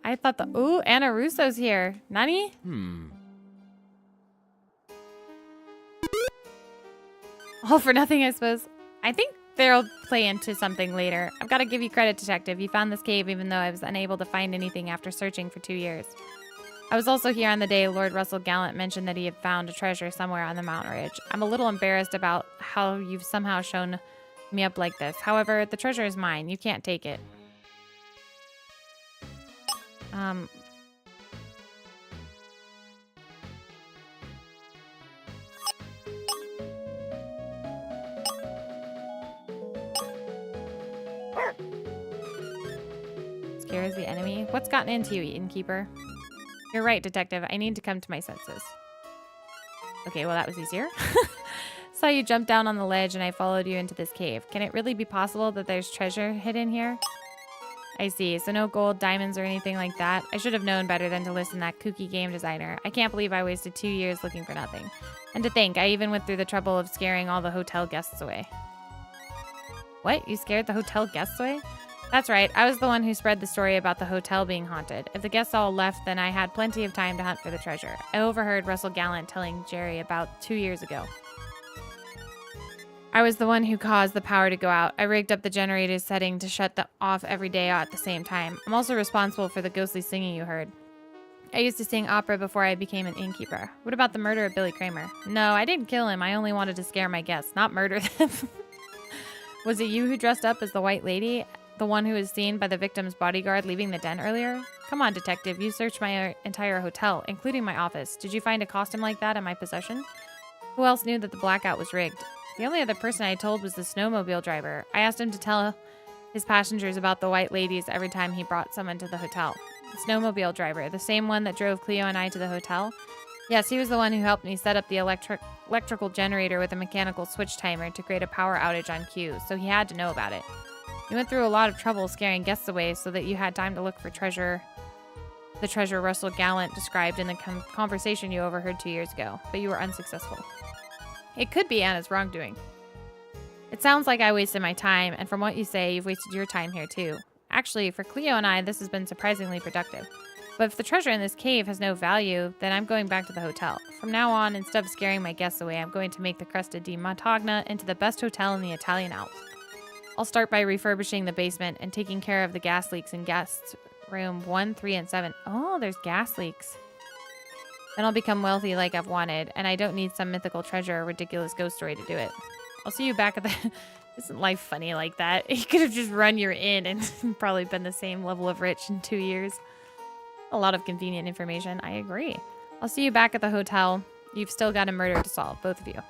I thought the... Ooh, Anna Russo's here. Nani? All for nothing, I suppose. I think they'll play into something later. I've got to give you credit, Detective. You found this cave even though I was unable to find anything after searching for 2 years. I was also here on the day Lord Russell Gallant mentioned that he had found a treasure somewhere on the mountain ridge. I'm a little embarrassed about how you've somehow shown me up like this. However, the treasure is mine. You can't take it. Scares the enemy? What's gotten into you, innkeeper? You're right, Detective. I need to come to my senses. Okay, well, that was easier. Saw you jump down on the ledge and I followed you into this cave. Can it really be possible that there's treasure hidden here? I see. So no gold, diamonds, or anything like that? I should have known better than to listen to that kooky game designer. I can't believe I wasted 2 years looking for nothing. And to think, I even went through the trouble of scaring all the hotel guests away. What? You scared the hotel guests away? That's right. I was the one who spread the story about the hotel being haunted. If the guests all left, then I had plenty of time to hunt for the treasure. I overheard Russell Gallant telling Jerry about 2 years ago. I was the one who caused the power to go out. I rigged up the generator setting to shut them off every day at the same time. I'm also responsible for the ghostly singing you heard. I used to sing opera before I became an innkeeper. What about the murder of Billy Kramer? No, I didn't kill him. I only wanted to scare my guests, not murder them. Was it you who dressed up as the White Lady? The one who was seen by the victim's bodyguard leaving the den earlier? Come on, Detective. You searched my entire hotel, including my office. Did you find a costume like that in my possession? Who else knew that the blackout was rigged? The only other person I told was the snowmobile driver. I asked him to tell his passengers about the White Ladies every time he brought someone to the hotel. The snowmobile driver, the same one that drove Cleo and I to the hotel? Yes, he was the one who helped me set up the electrical generator with a mechanical switch timer to create a power outage on cue, so he had to know about it. You went through a lot of trouble scaring guests away so that you had time to look for the treasure Russell Gallant described in the conversation you overheard 2 years ago, but you were unsuccessful. It could be Anna's wrongdoing. It sounds like I wasted my time, and from what you say, you've wasted your time here too. Actually, for Cleo and I, this has been surprisingly productive. But if the treasure in this cave has no value, then I'm going back to the hotel. From now on, instead of scaring my guests away, I'm going to make the Cresta di Montagna into the best hotel in the Italian Alps. I'll start by refurbishing the basement and taking care of the gas leaks in guest room 1, 3, and 7. Oh, there's gas leaks. Then I'll become wealthy like I've wanted, and I don't need some mythical treasure or ridiculous ghost story to do it. I'll see you back at the... Isn't life funny like that? You could have just run your inn and probably been the same level of rich in 2 years. A lot of convenient information. I agree. I'll see you back at the hotel. You've still got a murder to solve, both of you.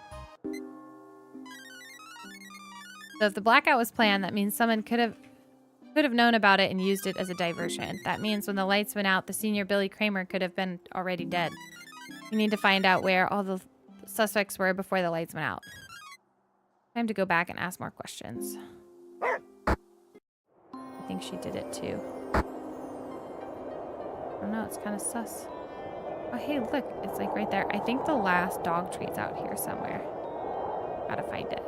So if the blackout was planned, that means someone could have known about it and used it as a diversion. That means when the lights went out, the senior Billy Kramer could have been already dead. We need to find out where all the suspects were before the lights went out. Time to go back and ask more questions. I think she did it too. I don't know, it's kind of sus. Oh, hey, look, it's like right there. I think the last dog treat's out here somewhere. Gotta find it.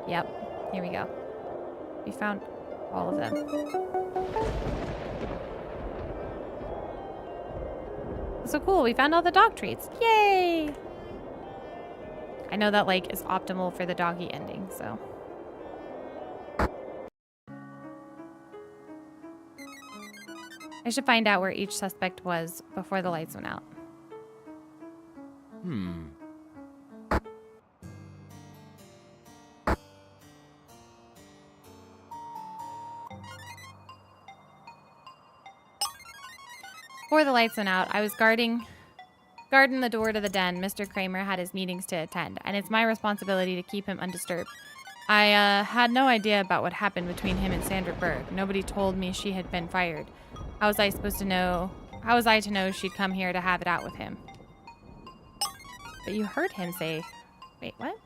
Yep, here we go. We found all of them. So cool, we found all the dog treats. Yay! I know that, like, is optimal for the doggy ending, so. I should find out where each suspect was before the lights went out. Before the lights went out, I was guarding the door to the den. Mr. Kramer had his meetings to attend, and it's my responsibility to keep him undisturbed. I had no idea about what happened between him and Sandra Berg. Nobody told me she had been fired. How was I supposed to know? How was I to know she'd come here to have it out with him? But you heard him say... Wait, what?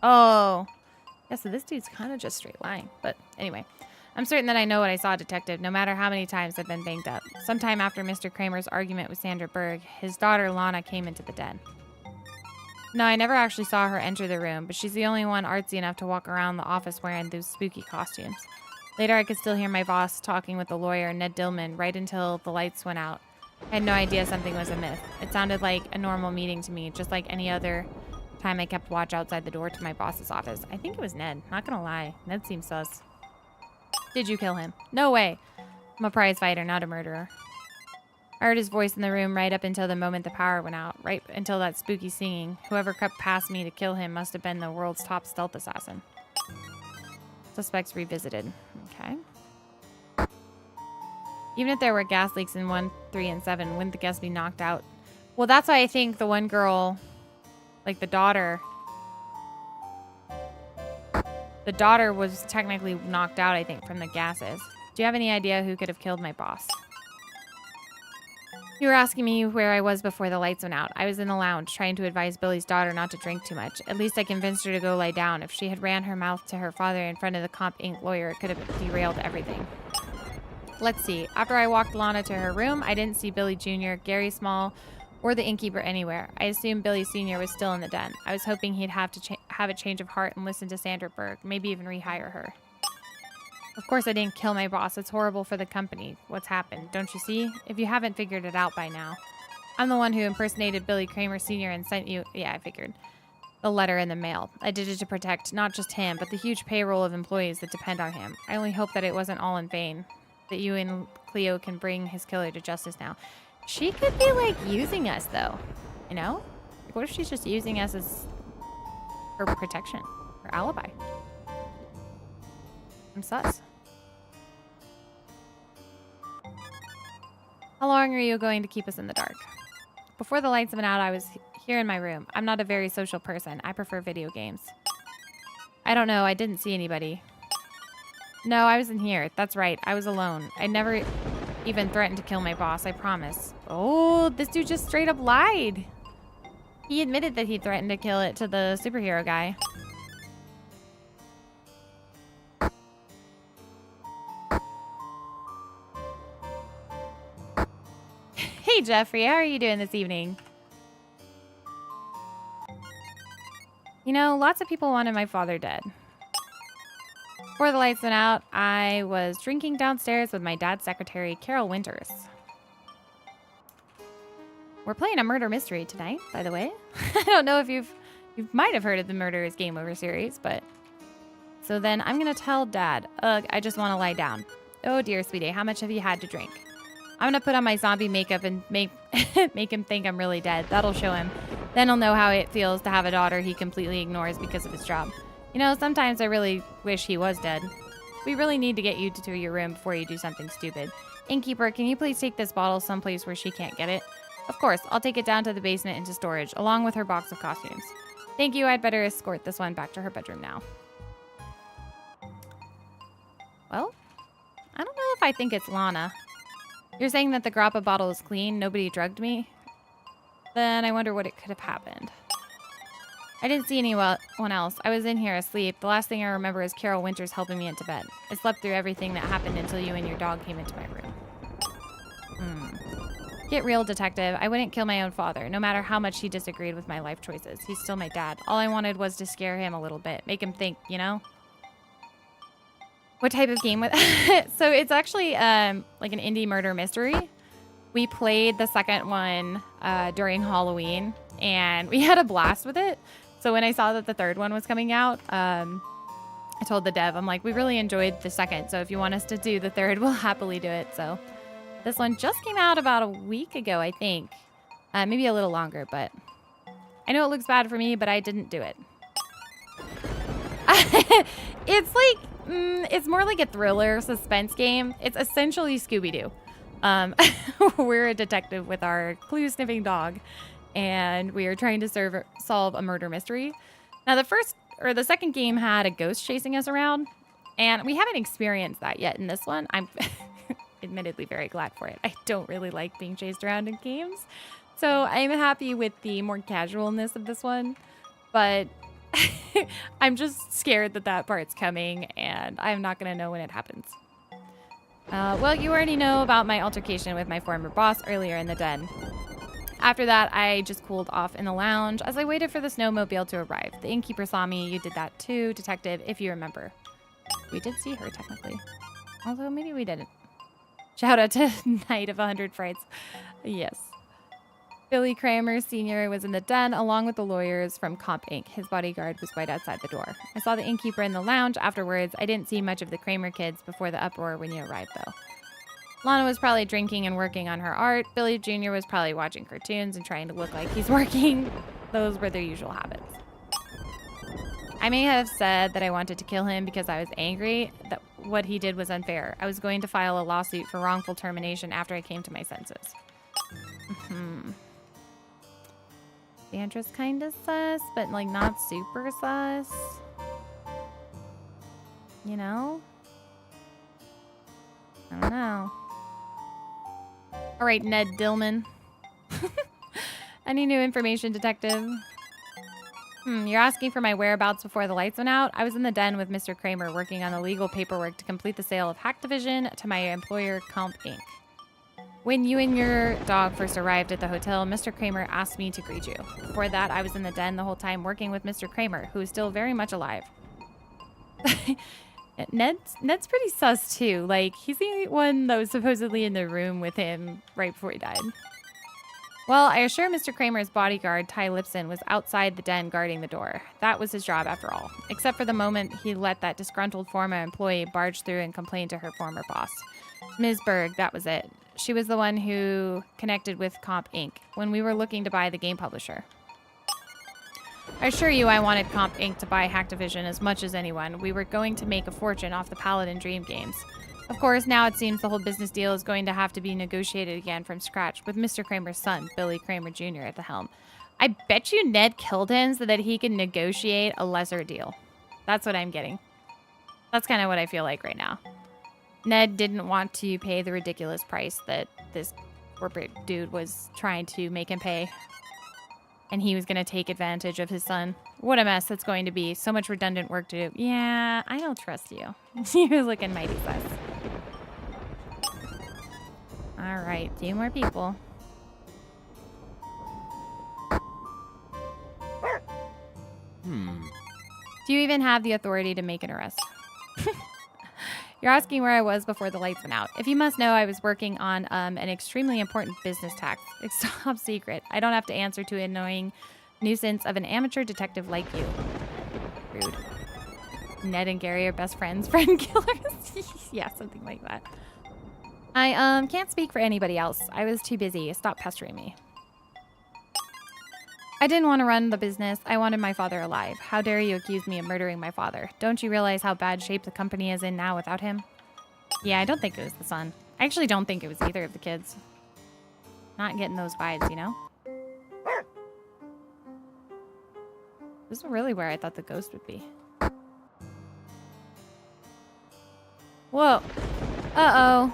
Oh. Yeah, so this dude's kind of just straight lying. But anyway, I'm certain that I know what I saw, Detective, no matter how many times I've been banged up. Sometime after Mr. Kramer's argument with Sandra Berg, his daughter Lana came into the den. No, I never actually saw her enter the room, but she's the only one artsy enough to walk around the office wearing those spooky costumes. Later, I could still hear my boss talking with the lawyer, Ned Dillman, right until the lights went out. I had no idea something was amiss. It sounded like a normal meeting to me, just like any other time I kept watch outside the door to my boss's office. I think it was Ned. Not gonna lie. Ned seems sus. Did you kill him? No way. I'm a prize fighter, not a murderer. I heard his voice in the room right up until the moment the power went out, right until that spooky singing. Whoever crept past me to kill him must have been the world's top stealth assassin. Suspects revisited. Okay. Even if there were gas leaks in 1, 3, and 7, wouldn't the guests be knocked out? Well, that's why I think the one girl, like the daughter was technically knocked out, I think, from the gases. Do you have any idea who could have killed my boss? You were asking me where I was before the lights went out. I was in the lounge, trying to advise Billy's daughter not to drink too much. At least I convinced her to go lie down. If she had ran her mouth to her father in front of the Comp Inc. lawyer, it could have derailed everything. Let's see. After I walked Lana to her room, I didn't see Billy Jr., Gary Small, or the innkeeper anywhere. I assumed Billy Sr. was still in the den. I was hoping he'd have to have a change of heart and listen to Sandra Berg, maybe even rehire her. Of course I didn't kill my boss. It's horrible for the company. What's happened? Don't you see? If you haven't figured it out by now. I'm the one who impersonated Billy Kramer Sr. and sent you... Yeah, I figured. The letter in the mail. I did it to protect not just him, but the huge payroll of employees that depend on him. I only hope that it wasn't all in vain. That you and Cleo can bring his killer to justice now. She could be, like, using us, though. You know? Like, what if she's just using us as her protection? Her alibi? I'm sus. How long are you going to keep us in the dark? Before the lights went out, I was here in my room. I'm not a very social person. I prefer video games. I don't know. I didn't see anybody. No, I was in here. That's right. I was alone. I never even threatened to kill my boss. I promise. Oh, this dude just straight up lied. He admitted that he threatened to kill it to the superhero guy. Hey, Jeffrey, how are you doing this evening? You know, lots of people wanted my father dead. Before the lights went out, I was drinking downstairs with my dad's secretary, Carol Winters. We're playing a murder mystery tonight, by the way. I don't know if you might have heard of the Murderer's Game Over series, but... So then I'm going to tell Dad, ugh, I just want to lie down. Oh dear, sweetie, how much have you had to drink? I'm going to put on my zombie makeup and make him think I'm really dead. That'll show him. Then he'll know how it feels to have a daughter he completely ignores because of his job. You know, sometimes I really wish he was dead. We really need to get you to your room before you do something stupid. Innkeeper, can you please take this bottle someplace where she can't get it? Of course, I'll take it down to the basement into storage, along with her box of costumes. Thank you, I'd better escort this one back to her bedroom now. Well, I don't know if I think it's Lana. You're saying that the grappa bottle is clean, nobody drugged me? Then I wonder what it could have happened. I didn't see anyone else. I was in here asleep. The last thing I remember is Carol Winters helping me into bed. I slept through everything that happened until you and your dog came into my room. Get real, detective. I wouldn't kill my own father, no matter how much he disagreed with my life choices. He's still my dad. All I wanted was to scare him a little bit. Make him think, you know? What type of game was So it's actually like an indie murder mystery. We played the second one during Halloween, and we had a blast with it. So when I saw that the third one was coming out, I told the dev, I'm like, we really enjoyed the second, so if you want us to do the third, we'll happily do it. So this one just came out about a week ago, I think. Maybe a little longer, but I know it looks bad for me, but I didn't do it. It's like, it's more like a thriller suspense game. It's essentially Scooby-Doo. We're a detective with our clue-sniffing dog, and we are trying to solve a murder mystery. Now, the second game had a ghost chasing us around, and we haven't experienced that yet in this one. I'm admittedly very glad for it. I don't really like being chased around in games, so I'm happy with the more casualness of this one, but I'm just scared that part's coming, and I'm not going to know when it happens. Well, you already know about my altercation with my former boss earlier in the den. After that, I just cooled off in the lounge as I waited for the snowmobile to arrive. The innkeeper saw me. You did that too, detective, if you remember. We did see her, technically. Although, maybe we didn't. Shout out to Knight of 100 Frights. Yes. Billy Kramer Sr. was in the den along with the lawyers from Comp Inc. His bodyguard was right outside the door. I saw the innkeeper in the lounge afterwards. I didn't see much of the Kramer kids before the uproar when you arrived, though. Lana was probably drinking and working on her art. Billy Jr. was probably watching cartoons and trying to look like he's working. Those were their usual habits. I may have said that I wanted to kill him because I was angry that what he did was unfair. I was going to file a lawsuit for wrongful termination after I came to my senses. Sandra's kind of sus, but like not super sus. You know? I don't know. All right, Ned Dillman. Any new information, detective? You're asking for my whereabouts before the lights went out? I was in the den with Mr. Kramer working on the legal paperwork to complete the sale of Hackdivision to my employer, Comp Inc. When you and your dog first arrived at the hotel, Mr. Kramer asked me to greet you. Before that, I was in the den the whole time working with Mr. Kramer, who is still very much alive. Ned's pretty sus, too. Like, he's the one that was supposedly in the room with him right before he died. Well, I assure Mr. Kramer's bodyguard, Ty Lipson, was outside the den guarding the door. That was his job, after all. Except for the moment he let that disgruntled former employee barge through and complain to her former boss. Ms. Berg, that was it. She was the one who connected with Comp Inc. when we were looking to buy the game publisher. I assure you I wanted Comp Inc. to buy Hackdivision as much as anyone. We were going to make a fortune off the Paladin Dream games. Of course, now it seems the whole business deal is going to have to be negotiated again from scratch with Mr. Kramer's son, Billy Kramer Jr. at the helm. I bet you Ned killed him so that he can negotiate a lesser deal. That's what I'm getting. That's kind of what I feel like right now. Ned didn't want to pay the ridiculous price that this corporate dude was trying to make him pay. And he was going to take advantage of his son. What a mess that's going to be. So much redundant work to do. Yeah, I don't trust you. He was looking mighty sus. All right, 2 more people. Do you even have the authority to make an arrest? You're asking where I was before the lights went out. If you must know, I was working on an extremely important business task. It's top secret. I don't have to answer to an annoying nuisance of an amateur detective like you. Rude. Ned and Gary are best friends, friend killers. Yeah, something like that. I can't speak for anybody else. I was too busy. Stop pestering me. I didn't want to run the business. I wanted my father alive. How dare you accuse me of murdering my father? Don't you realize how bad shape the company is in now without him? Yeah, I don't think it was the son. I actually don't think it was either of the kids. Not getting those vibes, you know? This is really where I thought the ghost would be. Whoa. Uh-oh.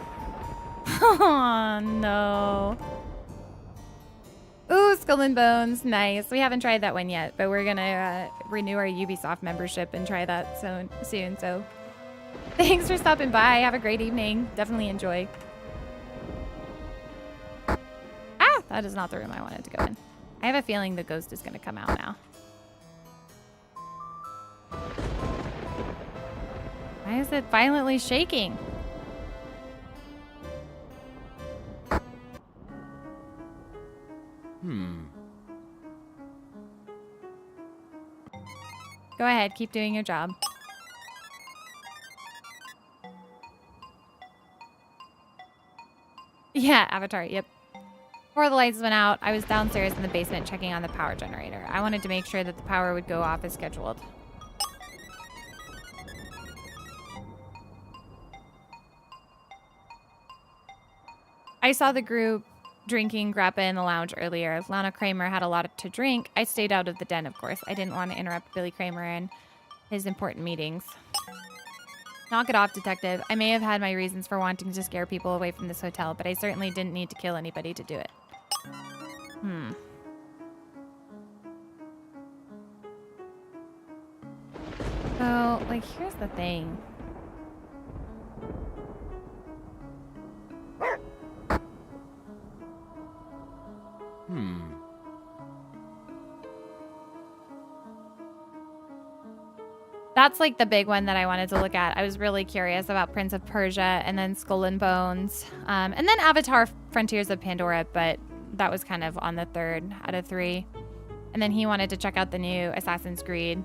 Oh, no. Ooh, Skull and Bones. Nice. We haven't tried that one yet, but we're going to renew our Ubisoft membership and try that soon. So thanks for stopping by. Have a great evening. Definitely enjoy. Ah, that is not the room I wanted to go in. I have a feeling the ghost is going to come out now. Why is it violently shaking? Go ahead, keep doing your job. Yeah, Avatar, yep. Before the lights went out, I was downstairs in the basement checking on the power generator. I wanted to make sure that the power would go off as scheduled. I saw the group drinking grappa in the lounge earlier. Lana Kramer had a lot to drink. I stayed out of the den, of course. I didn't want to interrupt Billy Kramer and his important meetings. Knock it off, detective. I may have had my reasons for wanting to scare people away from this hotel, but I certainly didn't need to kill anybody to do it. So, like, here's the thing. That's like the big one that I wanted to look at. I was really curious about Prince of Persia and then Skull and Bones. And then Avatar Frontiers of Pandora, but that was kind of on the 3rd out of 3. And then he wanted to check out the new Assassin's Creed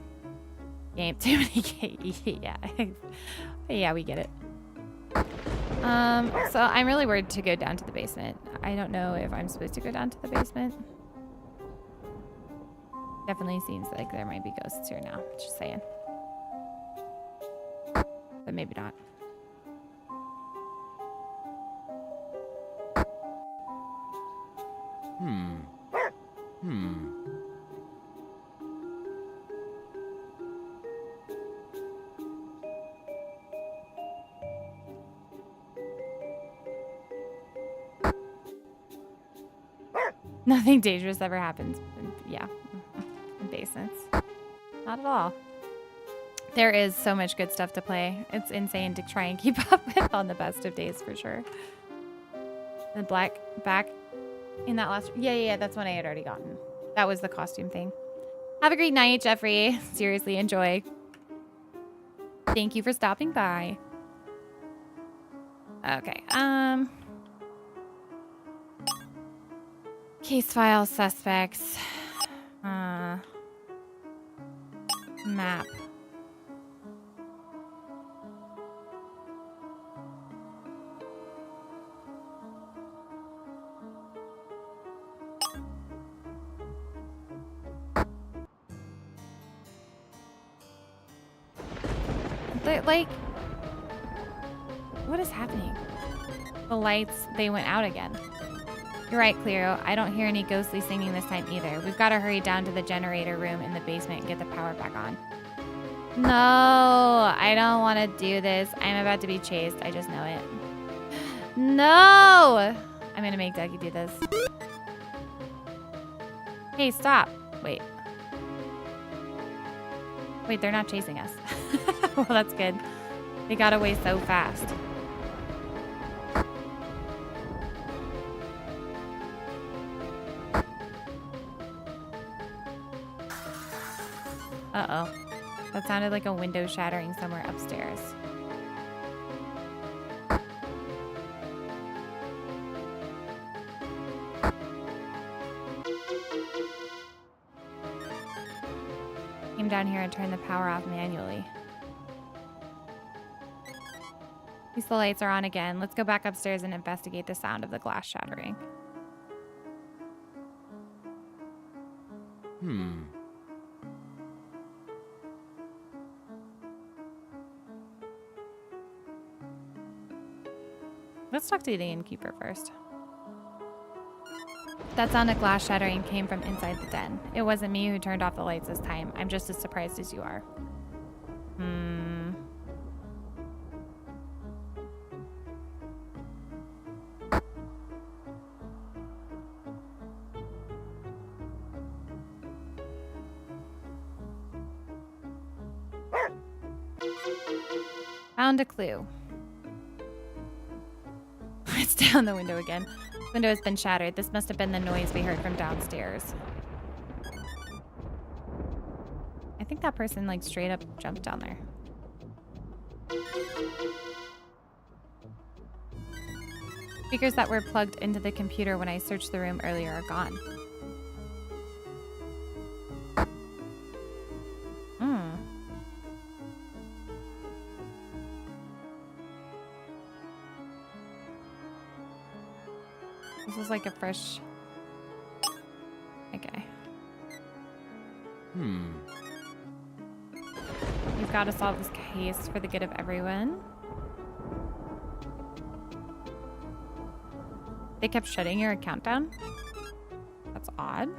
game. Too many yeah. Yeah, we get it. So I'm really worried to go down to the basement. I don't know if I'm supposed to go down to the basement. Definitely seems like there might be ghosts here now. Just saying. But maybe not. Nothing dangerous ever happens. Yeah. In basements. Not at all. There is so much good stuff to play. It's insane to try and keep up with on the best of days for sure. The black back in that last... Yeah, that's one I had already gotten. That was the costume thing. Have a great night, Jeffrey. Seriously, enjoy. Thank you for stopping by. Okay, case file, suspects. Map. Like, what is happening? The lights, they went out again. You're right, Cleo. I don't hear any ghostly singing this time either. We've got to hurry down to the generator room in the basement and get the power back on. No, I don't want to do this. I'm about to be chased. I just know it. No! I'm going to make Dougie do this. Hey, stop. Wait. Wait, they're not chasing us. Well, that's good. They got away so fast. Uh-oh. That sounded like a window shattering somewhere upstairs. Came down here and turned the power off manually. At least the lights are on again. Let's go back upstairs and investigate the sound of the glass shattering. Let's talk to the innkeeper first. That sound of glass shattering came from inside the den. It wasn't me who turned off the lights this time. I'm just as surprised as you are. Found a clue. It's down the window again. The window has been shattered. This must have been the noise we heard from downstairs. I think that person like straight up jumped down there. Speakers that were plugged into the computer when I searched the room earlier are gone. This is like a fresh... Okay. You've got to solve this case for the good of everyone. They kept shutting your account down? That's odd.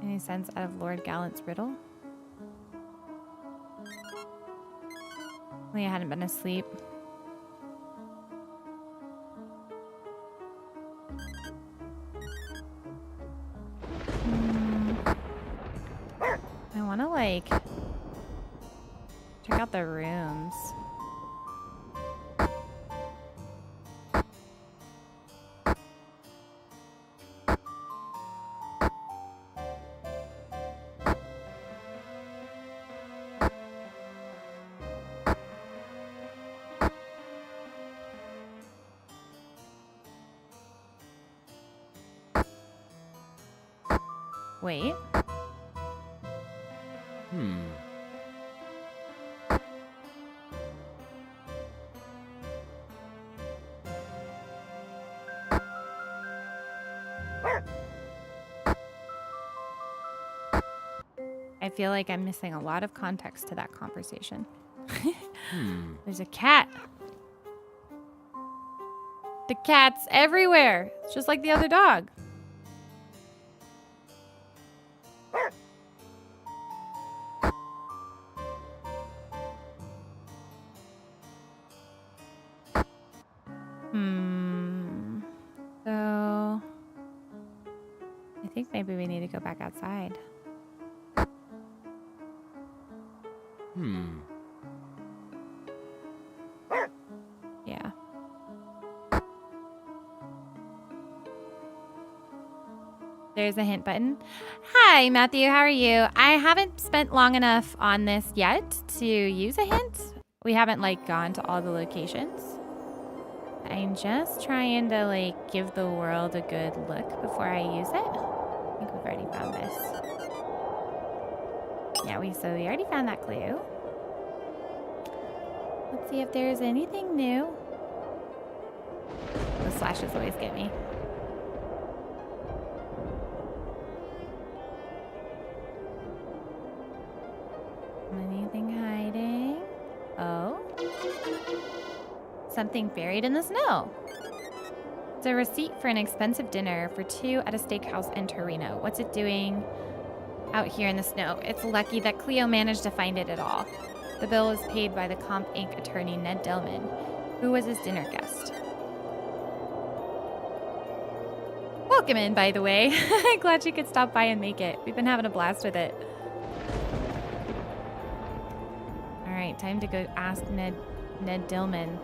Any sense out of Lord Gallant's riddle? Leah hadn't been asleep. I want to, like, check out the rooms. Wait. I feel like I'm missing a lot of context to that conversation. There's a cat. The cat's everywhere. It's just like the other dog. So I think maybe we need to go back outside. Yeah. There's a hint button. Hi, Matthew. How are you? I haven't spent long enough on this yet to use a hint. We haven't, like, gone to all the locations. I'm just trying to, like, give the world a good look before I use it. I think we've already found this. Yeah, we already found that clue. Let's see if there's anything new. The slashes always get me. Anything hiding? Oh. Something buried in the snow. It's a receipt for an expensive dinner for two at a steakhouse in Torino. What's it doing out here in the snow? It's lucky that Cleo managed to find it at all. The bill was paid by the Comp Inc. attorney Ned Dillman, who was his dinner guest. Welcome in, by the way. Glad you could stop by and make it. We've been having a blast with it. All right, time to go ask Ned Dillman.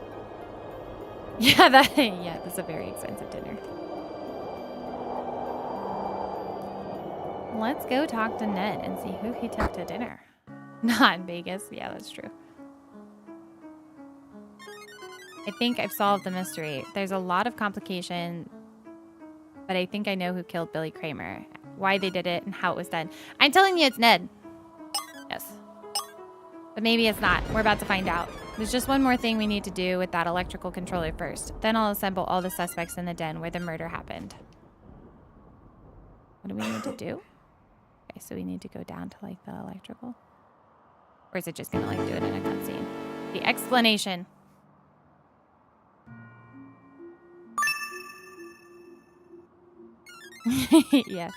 Yeah, that's a very expensive dinner. Let's go talk to Ned and see who he took to dinner. Not in Vegas. Yeah, that's true. I think I've solved the mystery. There's a lot of complication, but I think I know who killed Billy Kramer, why they did it, and how it was done. I'm telling you it's Ned. Yes. But maybe it's not. We're about to find out. There's just one more thing we need to do with that electrical controller first. Then I'll assemble all the suspects in the den where the murder happened. What do we need to do? Okay, so we need to go down to, like, the electrical. Or is it just gonna, like, do it in a cutscene? The explanation. Yeah.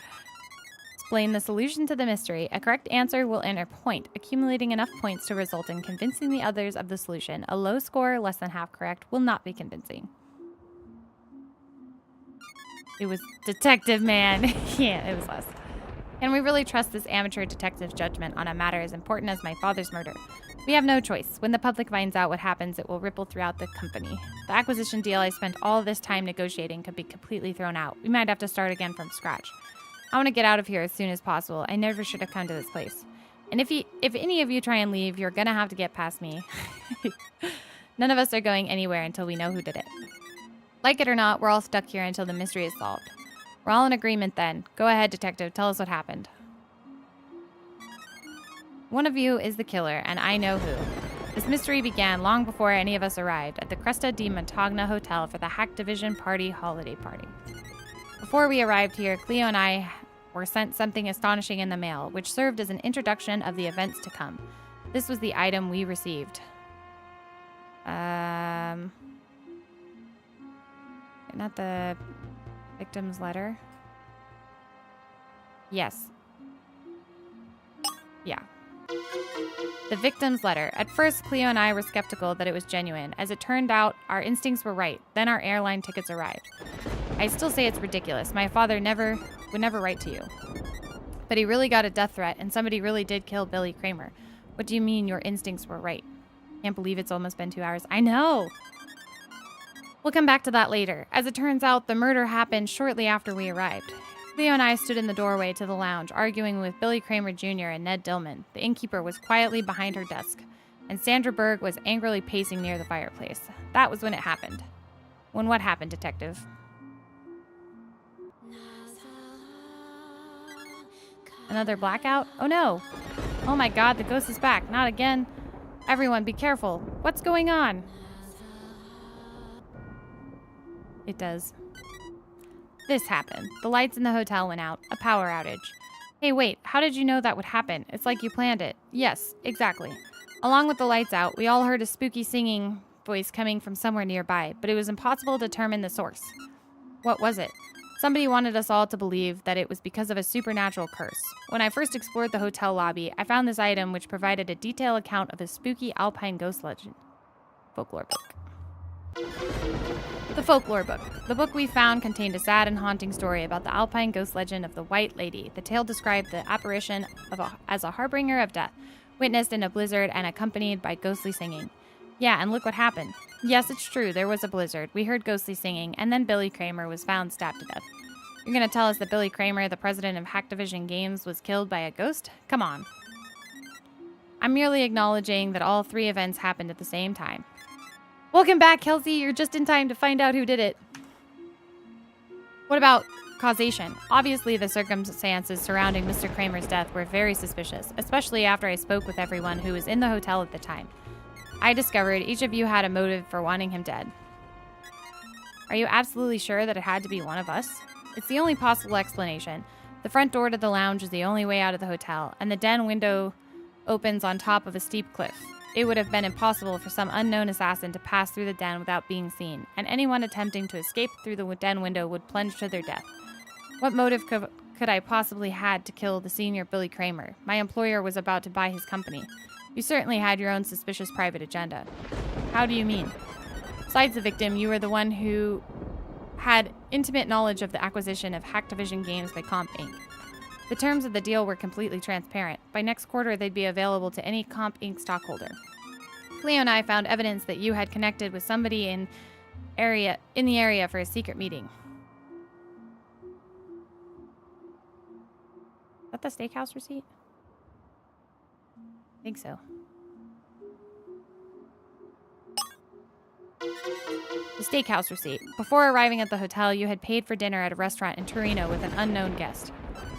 Explain the solution to the mystery. A correct answer will earn a point, accumulating enough points to result in convincing the others of the solution. A low score, less than half correct, will not be convincing. It was Detective Man. Yeah, it was less. Can we really trust this amateur detective's judgment on a matter as important as my father's murder? We have no choice. When the public finds out what happens, it will ripple throughout the company. The acquisition deal I spent all this time negotiating could be completely thrown out. We might have to start again from scratch. I want to get out of here as soon as possible. I never should have come to this place. And if any of you try and leave, you're going to have to get past me. None of us are going anywhere until we know who did it. Like it or not, we're all stuck here until the mystery is solved. We're all in agreement then. Go ahead, detective. Tell us what happened. One of you is the killer, and I know who. This mystery began long before any of us arrived at the Cresta di Montagna Hotel for the Hack Division holiday party. Before we arrived here, Cleo and I or sent something astonishing in the mail, which served as an introduction of the events to come. This was the item we received. Not the victim's letter. Yes. Yeah. The victim's letter. At first, Cleo and I were skeptical that it was genuine. As it turned out, our instincts were right. Then our airline tickets arrived. I still say it's ridiculous. My father would never write to you. But he really got a death threat, and somebody really did kill Billy Kramer. What do you mean your instincts were right? Can't believe it's almost been 2 hours. I know! We'll come back to that later. As it turns out, the murder happened shortly after we arrived. Cleo and I stood in the doorway to the lounge, arguing with Billy Kramer Jr. and Ned Dillman. The innkeeper was quietly behind her desk, and Sandra Berg was angrily pacing near the fireplace. That was when it happened. When what happened, Detective? Another blackout? Oh no! Oh my god, the ghost is back. Not again. Everyone, be careful. What's going on? It does. This happened. The lights in the hotel went out. A power outage. Hey, wait. How did you know that would happen? It's like you planned it. Yes, exactly. Along with the lights out, we all heard a spooky singing voice coming from somewhere nearby, but it was impossible to determine the source. What was it? Somebody wanted us all to believe that it was because of a supernatural curse. When I first explored the hotel lobby, I found this item which provided a detailed account of a spooky alpine ghost legend. Folklore book. The folklore book. The book we found contained a sad and haunting story about the alpine ghost legend of the White Lady. The tale described the apparition as a harbinger of death, witnessed in a blizzard and accompanied by ghostly singing. Yeah, and look what happened. Yes, it's true, there was a blizzard. We heard ghostly singing, and then Billy Kramer was found stabbed to death. You're gonna tell us that Billy Kramer, the president of Hacktivision Games, was killed by a ghost? Come on. I'm merely acknowledging that all three events happened at the same time. Welcome back, Kelsey. You're just in time to find out who did it. What about causation? Obviously, the circumstances surrounding Mr. Kramer's death were very suspicious, especially after I spoke with everyone who was in the hotel at the time. I discovered each of you had a motive for wanting him dead. Are you absolutely sure that it had to be one of us? It's the only possible explanation. The front door to the lounge is the only way out of the hotel, and the den window opens on top of a steep cliff. It would have been impossible for some unknown assassin to pass through the den without being seen, and anyone attempting to escape through the den window would plunge to their death. What motive could I possibly had to kill the senior Billy Kramer? My employer was about to buy his company. You certainly had your own suspicious private agenda. How do you mean? Besides the victim, you were the one who had intimate knowledge of the acquisition of Hacktivision Games by Comp Inc. The terms of the deal were completely transparent. By next quarter, they'd be available to any Comp Inc. stockholder. Cleo and I found evidence that you had connected with somebody in the area for a secret meeting. Is that the steakhouse receipt? I think so. The steakhouse receipt. Before arriving at the hotel, you had paid for dinner at a restaurant in Torino with an unknown guest.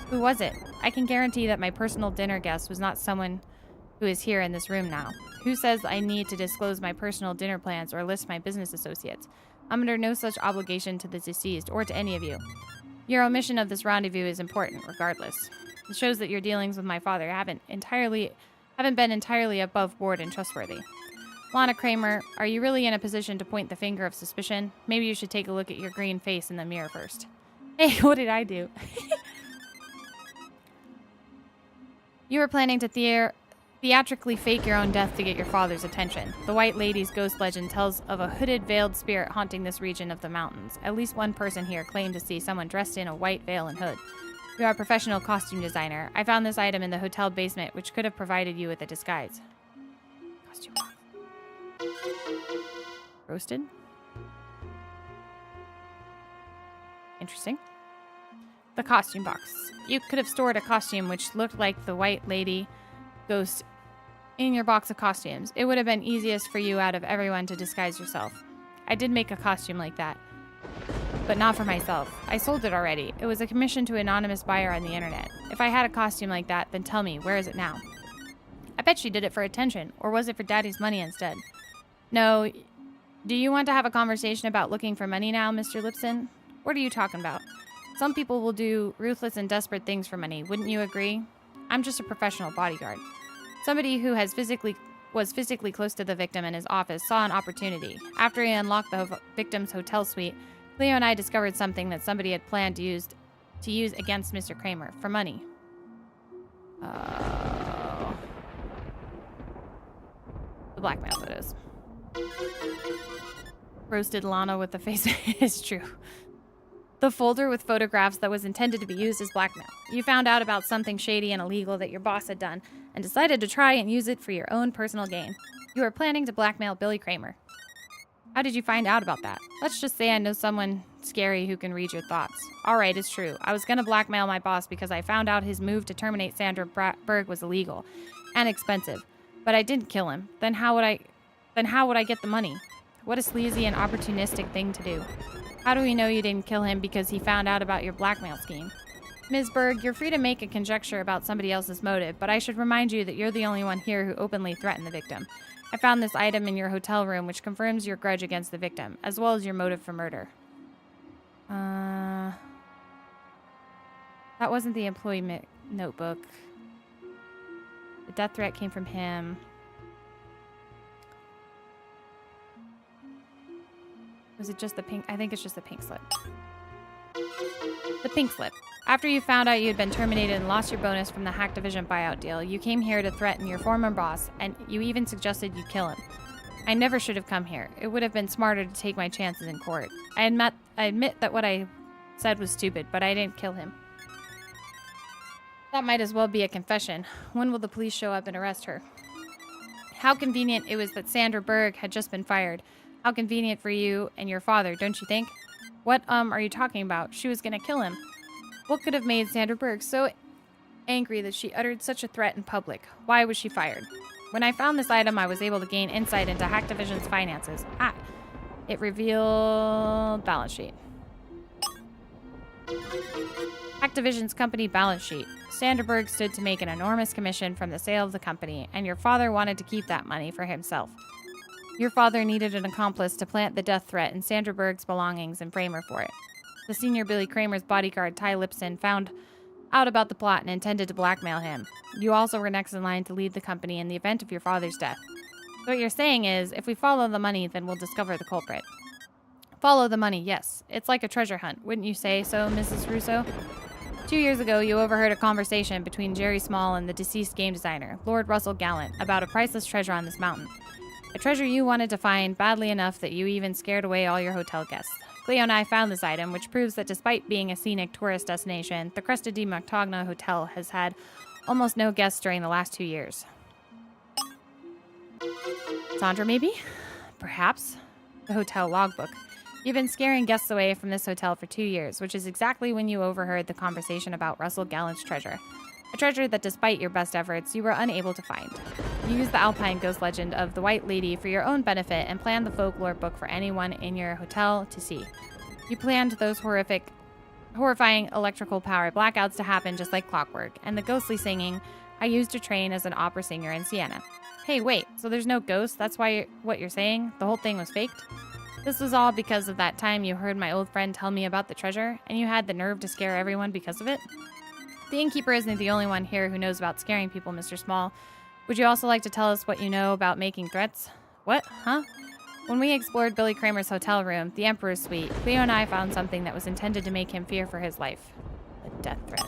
Who was it? I can guarantee that my personal dinner guest was not someone who is here in this room now. Who says I need to disclose my personal dinner plans or list my business associates? I'm under no such obligation to the deceased or to any of you. Your omission of this rendezvous is important, regardless. It shows that your dealings with my father haven't been entirely above board and trustworthy. Lana Kramer, are you really in a position to point the finger of suspicion? Maybe you should take a look at your green face in the mirror first. Hey, what did I do? You were planning to theatrically fake your own death to get your father's attention. The White Lady's ghost legend tells of a hooded, veiled spirit haunting this region of the mountains. At least one person here claimed to see someone dressed in a white veil and hood. You are a professional costume designer. I found this item in the hotel basement, which could have provided you with a disguise. Costume box. Roasted. Interesting. The costume box. You could have stored a costume which looked like the White Lady ghost in your box of costumes. It would have been easiest for you out of everyone to disguise yourself. I did make a costume like that, but not for myself. I sold it already. It was a commission to an anonymous buyer on the internet. If I had a costume like that, then tell me, where is it now? I bet she did it for attention, or was it for Daddy's money instead? No. Do you want to have a conversation about looking for money now, Mr. Lipson? What are you talking about? Some people will do ruthless and desperate things for money. Wouldn't you agree? I'm just a professional bodyguard. Somebody who was physically close to the victim in his office saw an opportunity. After he unlocked the victim's hotel suite, Cleo and I discovered something that somebody had planned to use against Mr. Kramer for money. The blackmail photos. Roasted Lana with the face is true. The folder with photographs that was intended to be used as blackmail. You found out about something shady and illegal that your boss had done and decided to try and use it for your own personal gain. You were planning to blackmail Billy Kramer. How did you find out about that? Let's just say I know someone scary who can read your thoughts. Alright, it's true. I was gonna blackmail my boss because I found out his move to terminate Sandra Berg was illegal and expensive. But I didn't kill him. Then how would I get the money? What a sleazy and opportunistic thing to do. How do we know you didn't kill him because he found out about your blackmail scheme? Ms. Berg, you're free to make a conjecture about somebody else's motive, but I should remind you that you're the only one here who openly threatened the victim. I found this item in your hotel room which confirms your grudge against the victim, as well as your motive for murder. That wasn't the employee notebook. The death threat came from him. Was it just the pink? I think it's just the pink slip. The pink slip. After you found out you had been terminated and lost your bonus from the Hacktivision buyout deal, you came here to threaten your former boss, and you even suggested you kill him. I never should have come here. It would have been smarter to take my chances in court. I admit that what I said was stupid, but I didn't kill him. That might as well be a confession. When will the police show up and arrest her? How convenient it was that Sandra Berg had just been fired. How convenient for you and your father, don't you think? What, are you talking about? She was gonna kill him. What could have made Sandra Berg so angry that she uttered such a threat in public? Why was she fired? When I found this item, I was able to gain insight into Hacktivision's finances. It revealed balance sheet. Hacktivision's company balance sheet. Sandra Berg stood to make an enormous commission from the sale of the company, and your father wanted to keep that money for himself. Your father needed an accomplice to plant the death threat in Sandra Berg's belongings and frame her for it. The senior Billy Kramer's bodyguard, Ty Lipson, found out about the plot and intended to blackmail him. You also were next in line to lead the company in the event of your father's death. So what you're saying is, if we follow the money, then we'll discover the culprit. Follow the money, yes. It's like a treasure hunt, wouldn't you say so, Mrs. Russo? 2 years ago, you overheard a conversation between Jerry Small and the deceased game designer, Lord Russell Gallant, about a priceless treasure on this mountain. A treasure you wanted to find badly enough that you even scared away all your hotel guests. Cleo and I found this item, which proves that despite being a scenic tourist destination, the Cresta di Montagna Hotel has had almost no guests during the last 2 years. Sandra, maybe? Perhaps. The hotel logbook. You've been scaring guests away from this hotel for 2 years, which is exactly when you overheard the conversation about Russell Gallant's treasure. A treasure that, despite your best efforts, you were unable to find. You used the alpine ghost legend of the White Lady for your own benefit and planned the folklore book for anyone in your hotel to see. You planned those horrifying electrical power blackouts to happen just like clockwork, and the ghostly singing I used to train as an opera singer in Siena. Hey, wait, so there's no ghost? That's why what you're saying? The whole thing was faked? This was all because of that time you heard my old friend tell me about the treasure, and you had the nerve to scare everyone because of it? The innkeeper isn't the only one here who knows about scaring people, Mr. Small. Would you also like to tell us what you know about making threats? What? Huh? When we explored Billy Kramer's hotel room, the Emperor's suite, Cleo and I found something that was intended to make him fear for his life. The death threat.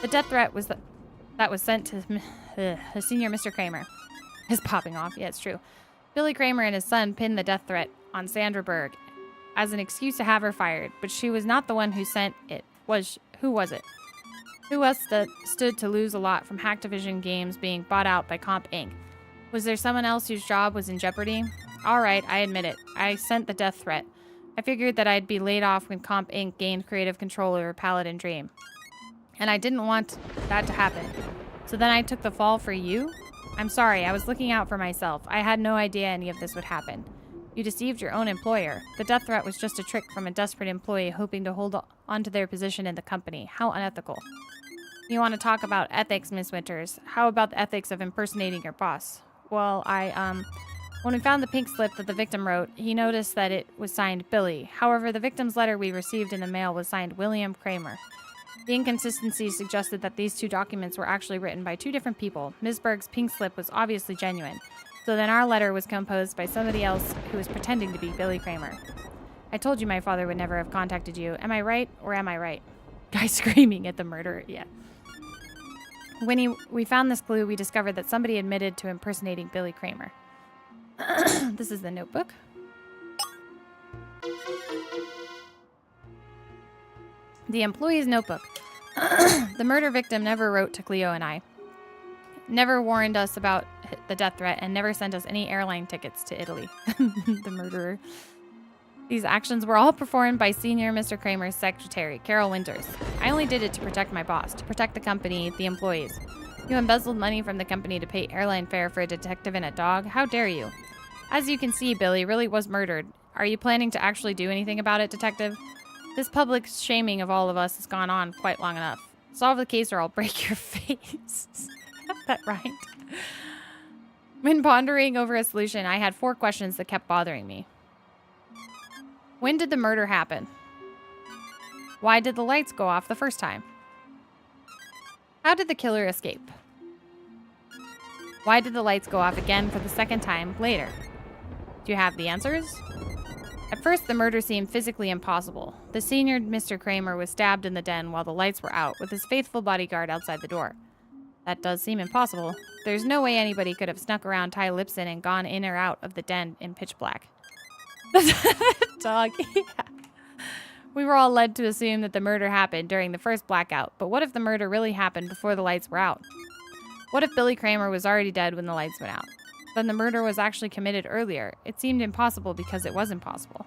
The death threat was that was sent to the senior Mr. Kramer. Is popping off. Yeah, it's true. Billy Kramer and his son pinned the death threat on Sandra Berg as an excuse to have her fired, but she was not the one who sent it. Who was it? Who else stood to lose a lot from Hacktivision games being bought out by Comp Inc.? Was there someone else whose job was in jeopardy? Alright, I admit it. I sent the death threat. I figured that I'd be laid off when Comp Inc. gained creative control over Paladin Dream. And I didn't want that to happen. So then I took the fall for you? I'm sorry, I was looking out for myself. I had no idea any of this would happen. You deceived your own employer. The death threat was just a trick from a desperate employee hoping to hold on to their position in the company. How unethical. You want to talk about ethics, Miss Winters. How about the ethics of impersonating your boss? Well, When we found the pink slip that the victim wrote, he noticed that it was signed Billy. However, the victim's letter we received in the mail was signed William Kramer. The inconsistency suggested that these two documents were actually written by two different people. Ms. Berg's pink slip was obviously genuine. So then our letter was composed by somebody else who was pretending to be Billy Kramer. I told you my father would never have contacted you. Am I right or am I right? Guy screaming at the murderer. Yeah. When we found this clue, we discovered that somebody admitted to impersonating Billy Kramer. This is the notebook. The employee's notebook. The murder victim never wrote to Cleo and I. Never warned us about the death threat and never sent us any airline tickets to Italy. The murderer. These actions were all performed by senior Mr. Kramer's secretary, Carol Winters. I only did it to protect my boss, to protect the company, the employees. You embezzled money from the company to pay airline fare for a detective and a dog? How dare you? As you can see, Billy really was murdered. Are you planning to actually do anything about it, detective? This public shaming of all of us has gone on quite long enough. Solve the case or I'll break your face. That rhymed. When pondering over a solution, I had 4 questions that kept bothering me. When did the murder happen? Why did the lights go off the first time? How did the killer escape? Why did the lights go off again for the second time later? Do you have the answers? At first, the murder seemed physically impossible. The senior Mr. Kramer was stabbed in the den while the lights were out, with his faithful bodyguard outside the door. That does seem impossible. There's no way anybody could have snuck around Ty Lipson and gone in or out of the den in pitch black. Dog. Yeah. We were all led to assume that the murder happened during the first blackout, but what if the murder really happened before the lights were out? What if Billy Kramer was already dead when the lights went out? Then the murder was actually committed earlier. It seemed impossible because it was impossible.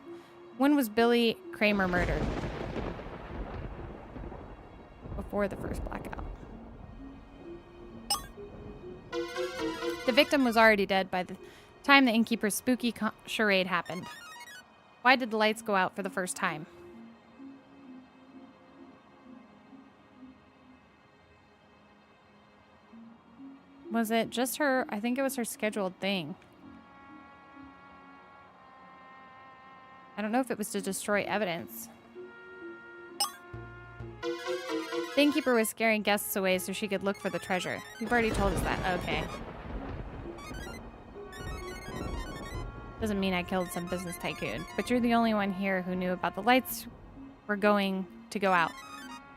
When was Billy Kramer murdered? Before the first blackout. The victim was already dead by the time the innkeeper's spooky charade happened. Why did the lights go out for the first time? Was it just her? I think it was her scheduled thing. I don't know if it was to destroy evidence. The innkeeper was scaring guests away so she could look for the treasure. You've already told us that. Okay. Doesn't mean I killed some business tycoon, but you're the only one here who knew about the lights were going to go out.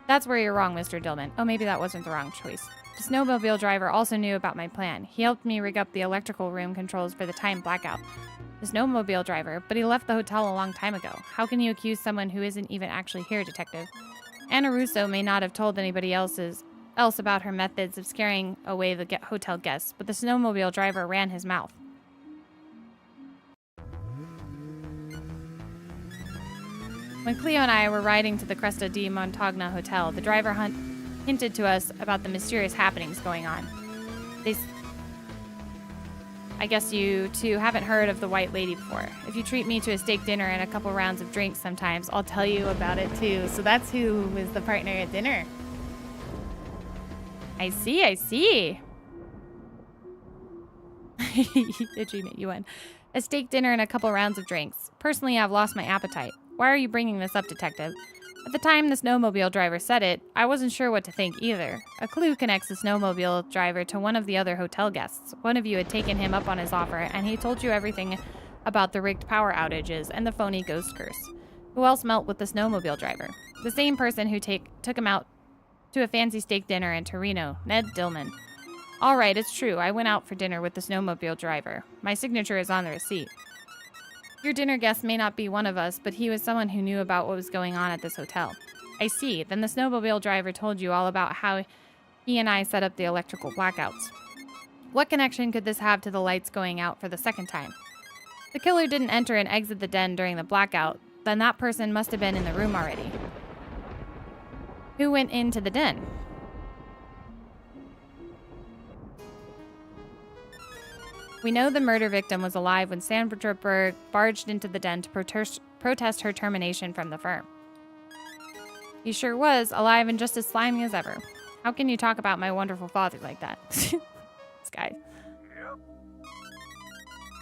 That's where you're wrong, Mr. Dillman. Oh, maybe that wasn't the wrong choice. The snowmobile driver also knew about my plan. He helped me rig up the electrical room controls for the time blackout. The snowmobile driver, but he left the hotel a long time ago. How can you accuse someone who isn't even actually here, detective? Anna Russo may not have told anybody else about her methods of scaring away the hotel guests, but the snowmobile driver ran his mouth. When Cleo and I were riding to the Cresta di Montagna Hotel, the driver hinted to us about the mysterious happenings going on. I guess you two haven't heard of the White Lady before. If you treat me to a steak dinner and a couple rounds of drinks sometimes, I'll tell you about it too. So that's who was the partner at dinner. I see. Achievement, you won. A steak dinner and a couple rounds of drinks. Personally, I've lost my appetite. Why are you bringing this up, detective? At the time the snowmobile driver said it, I wasn't sure what to think either. A clue connects the snowmobile driver to one of the other hotel guests. One of you had taken him up on his offer, and he told you everything about the rigged power outages and the phony ghost curse. Who else met with the snowmobile driver? The same person who took him out to a fancy steak dinner in Torino, Ned Dillman. All right, it's true. I went out for dinner with the snowmobile driver. My signature is on the receipt. Your dinner guest may not be one of us, but he was someone who knew about what was going on at this hotel. I see. Then the snowmobile driver told you all about how he and I set up the electrical blackouts. What connection could this have to the lights going out for the second time? The killer didn't enter and exit the den during the blackout. Then that person must have been in the room already. Who went into the den? We know the murder victim was alive when Sandra Berg barged into the den to protest her termination from the firm. He sure was, alive and just as slimy as ever. How can you talk about my wonderful father like that? This guy.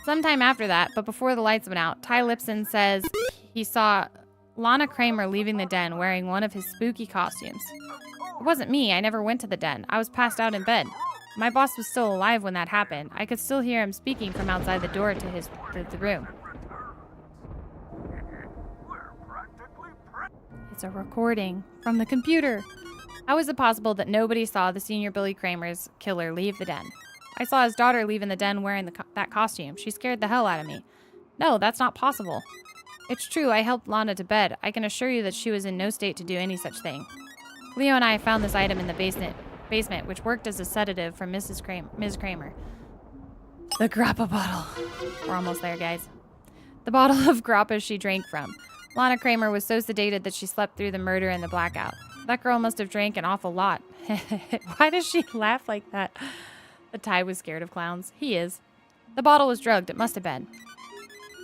Sometime after that, but before the lights went out, Ty Lipson says he saw Lana Kramer leaving the den wearing one of his spooky costumes. It wasn't me. I never went to the den. I was passed out in bed. My boss was still alive when that happened. I could still hear him speaking from outside the door to the room. It's a recording from the computer. How is it possible that nobody saw the senior Billy Kramer's killer leave the den? I saw his daughter leaving the den wearing that costume. She scared the hell out of me. No, that's not possible. It's true, I helped Lana to bed. I can assure you that she was in no state to do any such thing. Leo and I found this item in the basement, which worked as a sedative for Ms. Kramer. The grappa bottle. We're almost there, guys. The bottle of grappa she drank from. Lana Kramer was so sedated that she slept through the murder and the blackout. That girl must have drank an awful lot. Why does she laugh like that? The Ty was scared of clowns. He is. The bottle was drugged. It must have been.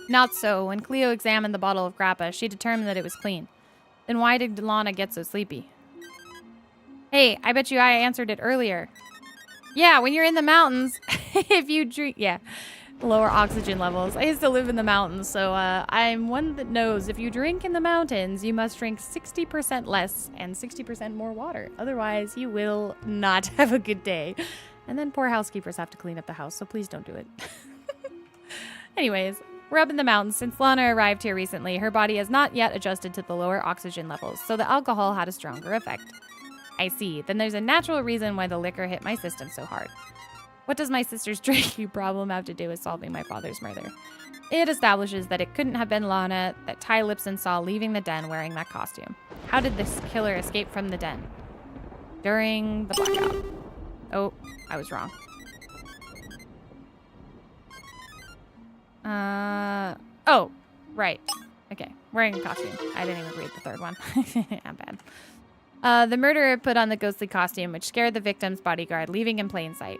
Not so. When Cleo examined the bottle of grappa, she determined that it was clean. Then why did Lana get so sleepy? Hey, I bet you I answered it earlier. Yeah, when you're in the mountains, if you drink... Yeah, lower oxygen levels. I used to live in the mountains, so I'm one that knows if you drink in the mountains, you must drink 60% less and 60% more water. Otherwise, you will not have a good day. And then poor housekeepers have to clean up the house, so please don't do it. Anyways, we're up in the mountains. Since Lana arrived here recently, her body has not yet adjusted to the lower oxygen levels, so the alcohol had a stronger effect. I see. Then there's a natural reason why the liquor hit my system so hard. What does my sister's drinking problem have to do with solving my father's murder? It establishes that it couldn't have been Lana that Ty Lipson saw leaving the den wearing that costume. How did this killer escape from the den? During the blackout. Oh, I was wrong. Oh, right. Okay, wearing a costume. I didn't even read the third one. I'm bad. The murderer put on the ghostly costume, which scared the victim's bodyguard, leaving in plain sight.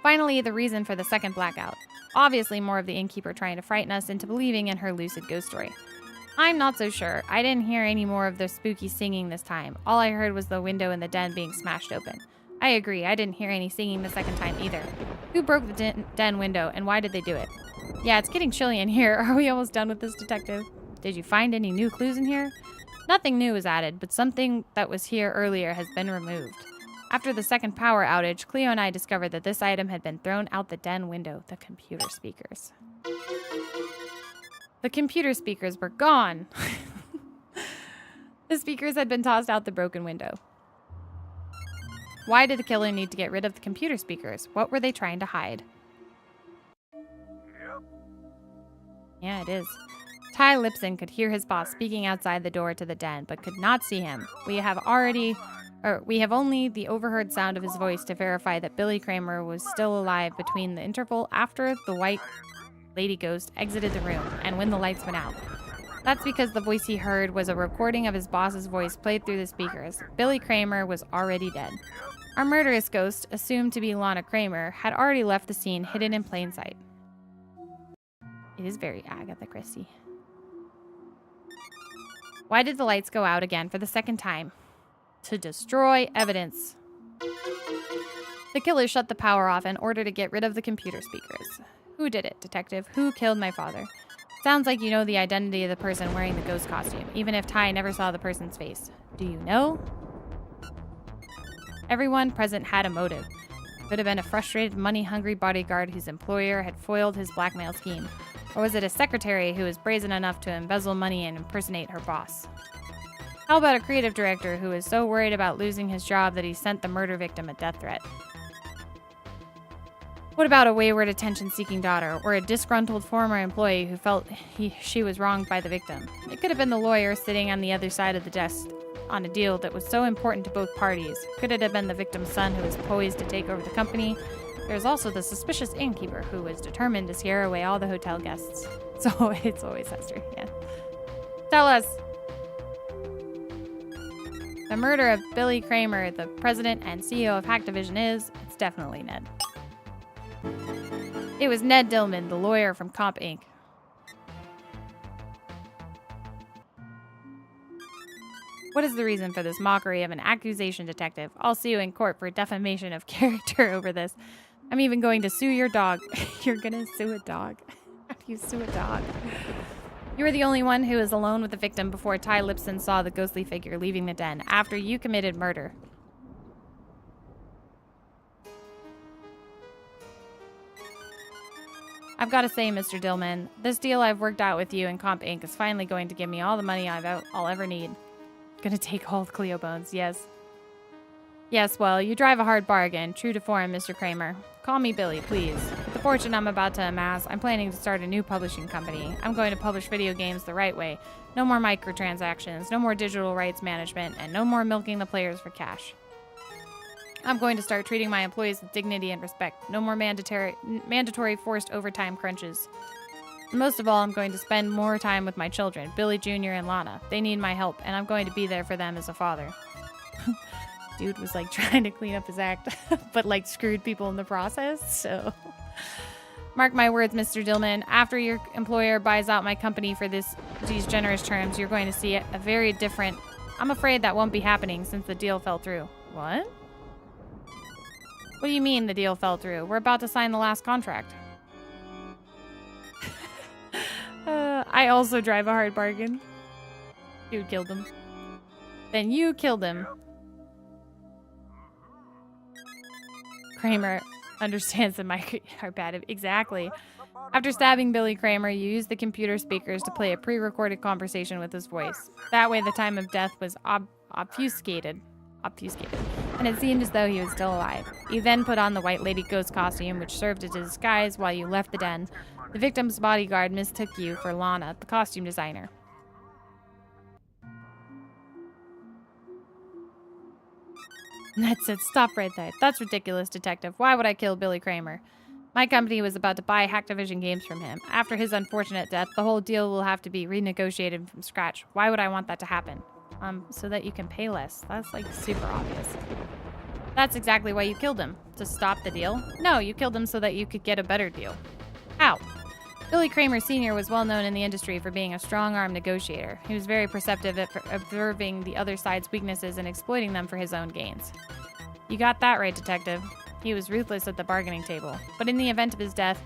Finally, the reason for the second blackout. Obviously, more of the innkeeper trying to frighten us into believing in her lucid ghost story. I'm not so sure. I didn't hear any more of the spooky singing this time. All I heard was the window in the den being smashed open. I agree, I didn't hear any singing the second time either. Who broke the den window, and why did they do it? Yeah, it's getting chilly in here. Are we almost done with this, detective? Did you find any new clues in here? Nothing new was added, but something that was here earlier has been removed. After the second power outage, Cleo and I discovered that this item had been thrown out the den window, the computer speakers. The computer speakers were gone. The speakers had been tossed out the broken window. Why did the killer need to get rid of the computer speakers? What were they trying to hide? Yeah, it is. Ty Lipson could hear his boss speaking outside the door to the den, but could not see him. We have only the overheard sound of his voice to verify that Billy Kramer was still alive between the interval after the white lady ghost exited the room and when the lights went out. That's because the voice he heard was a recording of his boss's voice played through the speakers. Billy Kramer was already dead. Our murderous ghost, assumed to be Lana Kramer, had already left the scene hidden in plain sight. It is very Agatha Christie. Why did the lights go out again for the second time? To destroy evidence. The killer shut the power off in order to get rid of the computer speakers. Who did it, detective? Who killed my father? Sounds like you know the identity of the person wearing the ghost costume, even if Ty never saw the person's face. Do you know? Everyone present had a motive. Could have been a frustrated, money-hungry bodyguard whose employer had foiled his blackmail scheme. Or was it a secretary who was brazen enough to embezzle money and impersonate her boss? How about a creative director who was so worried about losing his job that he sent the murder victim a death threat? What about a wayward attention-seeking daughter, or a disgruntled former employee who felt she was wronged by the victim? It could have been the lawyer sitting on the other side of the desk on a deal that was so important to both parties. Could it have been the victim's son who was poised to take over the company? There's also the suspicious innkeeper who was determined to scare away all the hotel guests. So it's always Hester, yeah. Tell us! The murder of Billy Kramer, the president and CEO of Hacktivision it's definitely Ned. It was Ned Dillman, the lawyer from Comp Inc. What is the reason for this mockery of an accusation, detective? I'll see you in court for defamation of character over this. I'm even going to sue your dog. You're gonna sue a dog? How do you sue a dog? You were the only one who was alone with the victim before Ty Lipson saw the ghostly figure leaving the den after you committed murder. I've got to say, Mr. Dillman, this deal I've worked out with you and Comp Inc. is finally going to give me all the money I'll ever need. Gonna take all the Cleo bones, yes. Yes, well, you drive a hard bargain, true to form, Mr. Kramer. Call me Billy, please. With the fortune I'm about to amass, I'm planning to start a new publishing company. I'm going to publish video games the right way. No more microtransactions, no more digital rights management, and no more milking the players for cash. I'm going to start treating my employees with dignity and respect. No more mandatory forced overtime crunches. And most of all, I'm going to spend more time with my children, Billy Jr. and Lana. They need my help, and I'm going to be there for them as a father. Dude was like trying to clean up his act, but like screwed people in the process, so... Mark my words, Mr. Dillman, after your employer buys out my company for these generous terms, you're going to see a very different... I'm afraid that won't be happening since the deal fell through. What? What do you mean the deal fell through? We're about to sign the last contract. I also drive a hard bargain. You killed him. Then you killed him. Kramer understands that my are bad. Exactly. After stabbing Billy Kramer, you used the computer speakers to play a pre-recorded conversation with his voice. That way the time of death was obfuscated. And it seemed as though he was still alive. You then put on the White Lady Ghost costume, which served as a disguise while you left the den. The victim's bodyguard mistook you for Lana, the costume designer. That's it. Stop right there. That's ridiculous, Detective. Why would I kill Billy Kramer? My company was about to buy Activision games from him. After his unfortunate death, the whole deal will have to be renegotiated from scratch. Why would I want that to happen? So that you can pay less. That's like super obvious. That's exactly why you killed him. To stop the deal? No, you killed him so that you could get a better deal. How? Billy Kramer Sr. was well known in the industry for being a strong-arm negotiator. He was very perceptive at observing the other side's weaknesses and exploiting them for his own gains. You got that right, Detective. He was ruthless at the bargaining table. But in the event of his death,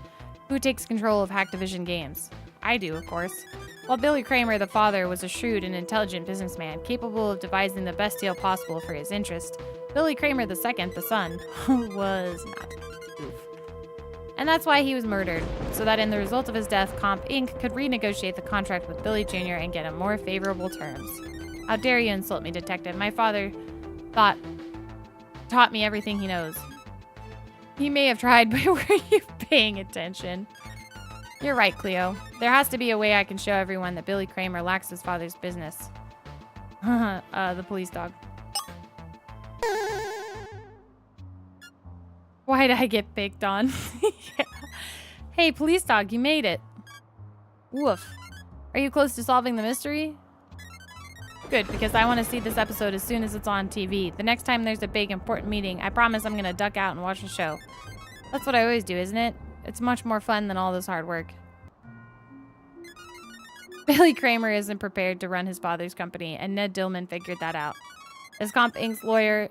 who takes control of Activision games? I do, of course. While Billy Kramer, the father, was a shrewd and intelligent businessman, capable of devising the best deal possible for his interest, Billy Kramer II, the son, was not. Oof. And that's why he was murdered, so that in the result of his death, Comp Inc. could renegotiate the contract with Billy Jr. and get a more favorable terms. How dare you insult me, Detective? My father taught me everything he knows. He may have tried, but were you paying attention? You're right, Cleo. There has to be a way I can show everyone that Billy Kramer lacks his father's business. The police dog. Why'd I get picked on? Yeah. Hey, police dog, you made it. Woof. Are you close to solving the mystery? Good, because I want to see this episode as soon as it's on TV. The next time there's a big, important meeting, I promise I'm going to duck out and watch the show. That's what I always do, isn't it? It's much more fun than all this hard work. Billy Kramer isn't prepared to run his father's company, and Ned Dillman figured that out. As Comp Inc.'s lawyer,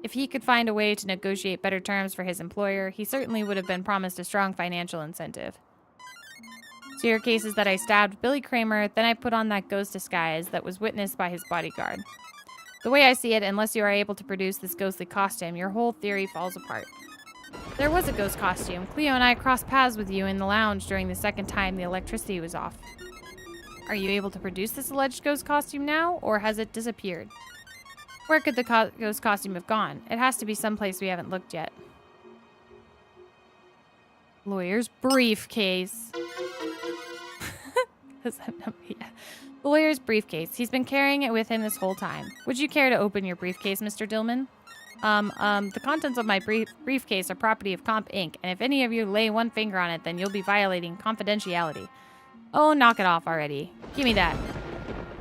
if he could find a way to negotiate better terms for his employer, he certainly would have been promised a strong financial incentive. So your case is that I stabbed Billy Kramer, then I put on that ghost disguise that was witnessed by his bodyguard. The way I see it, unless you are able to produce this ghostly costume, your whole theory falls apart. There was a ghost costume. Cleo and I crossed paths with you in the lounge during the second time the electricity was off. Are you able to produce this alleged ghost costume now, or has it disappeared? Where could the ghost costume have gone? It has to be someplace we haven't looked yet. Lawyer's briefcase. Yeah. Lawyer's briefcase. He's been carrying it with him this whole time. Would you care to open your briefcase, Mr. Dillman? The contents of my briefcase are property of Comp Inc., and if any of you lay one finger on it, then you'll be violating confidentiality. Oh, knock it off already. Give me that.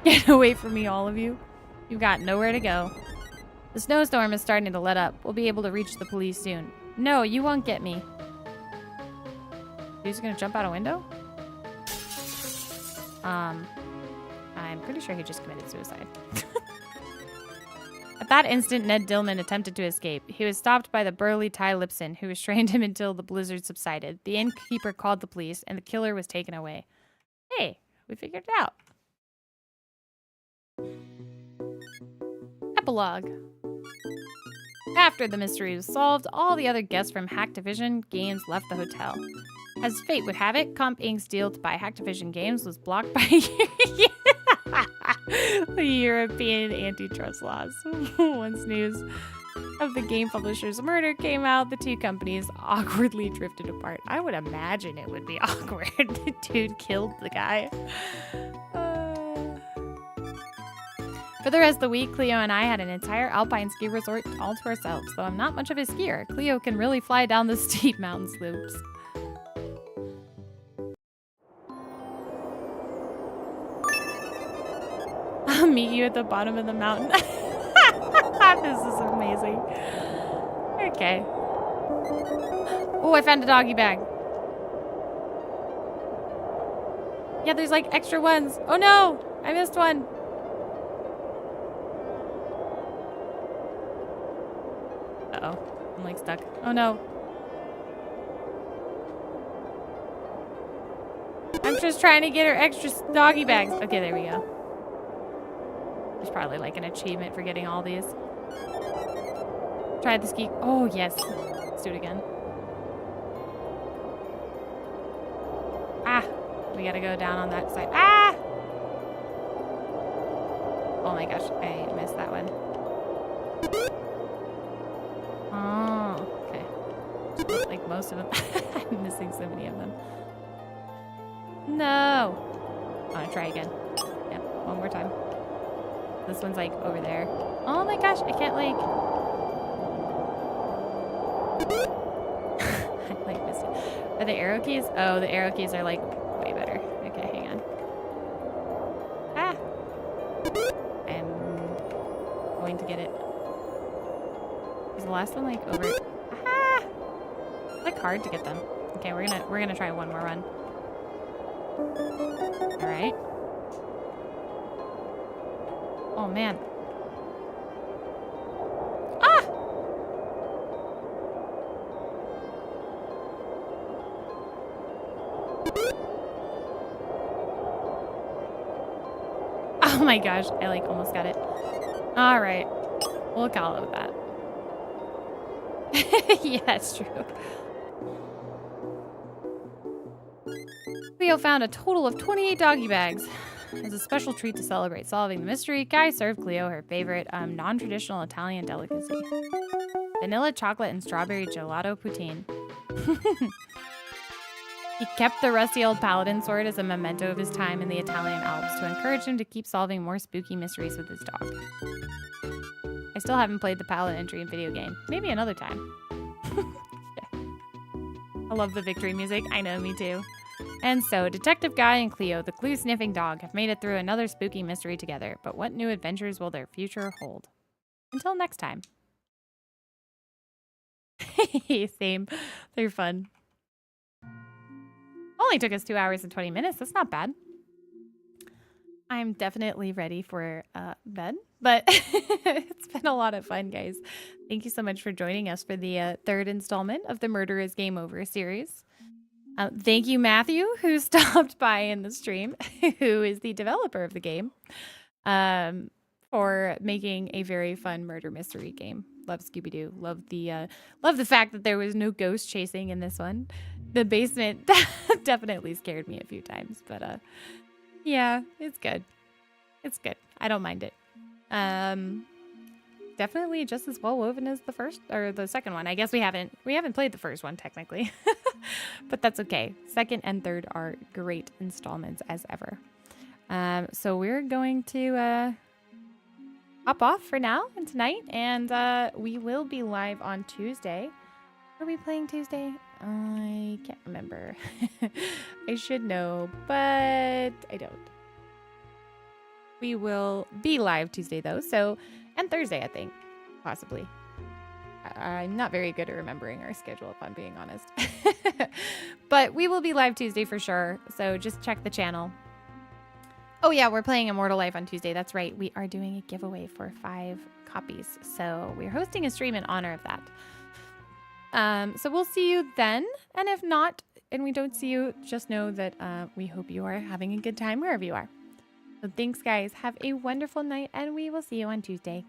Get away from me, all of you. You've got nowhere to go. The snowstorm is starting to let up. We'll be able to reach the police soon. No, you won't get me. He's gonna jump out a window? I'm pretty sure he just committed suicide. At that instant, Ned Dillman attempted to escape. He was stopped by the burly Ty Lipson, who restrained him until the blizzard subsided. The innkeeper called the police, and the killer was taken away. Hey, we figured it out. Epilogue. After the mystery was solved, all the other guests from Hacktivision Games left the hotel. As fate would have it, Comp Inc.'s deal to buy Hacktivision Games was blocked by the European antitrust laws. Once news of the game publisher's murder came out, the two companies awkwardly drifted apart. I would imagine it would be awkward. The dude killed the guy. For the rest of the week, Cleo and I had an entire alpine ski resort all to ourselves. Though I'm not much of a skier, Cleo can really fly down the steep mountain slopes. I'll meet you at the bottom of the mountain. This is amazing. Okay. Oh, I found a doggy bag. Yeah, there's like extra ones. Oh no, I missed one. Uh-oh, I'm like stuck. Oh no. I'm just trying to get her extra doggy bags. Okay, there we go. There's probably like an achievement for getting all these. Try the ski. Oh, yes. Let's do it again. Ah, we gotta go down on that side. Ah! Oh my gosh, I missed that one. Oh, okay. Like most of them. I'm missing so many of them. No. I want to try again. Yeah, one more time. This one's like over there. Oh my gosh, I can't like... I like missing. Are the arrow keys? Oh, the arrow keys are like way better. Okay, hang on. Ah! I'm going to get it. Is the last one like over? Ah! It's like hard to get them. Okay, we're gonna try one more run. All right. Oh man. Ah! Oh my gosh, I like almost got it. All right, we'll call it that. Yeah, it's true. Cleo found a total of 28 doggy bags. As a special treat to celebrate solving the mystery, Guy served Cleo her favorite non-traditional Italian delicacy. Vanilla chocolate and strawberry gelato poutine. He kept the rusty old paladin sword as a memento of his time in the Italian Alps to encourage him to keep solving more spooky mysteries with his dog. I still haven't played the paladin dream video game. Maybe another time. I love the victory music. I know, me too. And so, Detective Guy and Cleo, the clue-sniffing dog, have made it through another spooky mystery together. But what new adventures will their future hold? Until next time. Same. They're fun. Only took us 2 hours and 20 minutes. That's not bad. I'm definitely ready for bed, but it's been a lot of fun, guys. Thank you so much for joining us for the third installment of the Murder is Game Over series. Thank you, Matthew, who stopped by in the stream, who is the developer of the game, for making a very fun murder mystery game. Love Scooby-Doo. Love the fact that there was no ghost chasing in this one. The basement definitely scared me a few times, but yeah, it's good. It's good. I don't mind it. Definitely just as well woven as the first or the second one. I guess we haven't played the first one technically, but that's okay. Second and third are great installments as ever. So we're going to hop off for now and tonight, and we will be live on Tuesday. Are we playing Tuesday? I can't remember. I should know, but I don't. We will be live Tuesday though, so, and Thursday, I think, possibly. I'm not very good at remembering our schedule, if I'm being honest. But we will be live Tuesday for sure, so just check the channel. Oh yeah, we're playing Immortal Life on Tuesday. That's right. We are doing a giveaway for 5 copies. So we're hosting a stream in honor of that. So we'll see you then. And if not, and we don't see you, just know that we hope you are having a good time wherever you are. So thanks, guys. Have a wonderful night, and we will see you on Tuesday.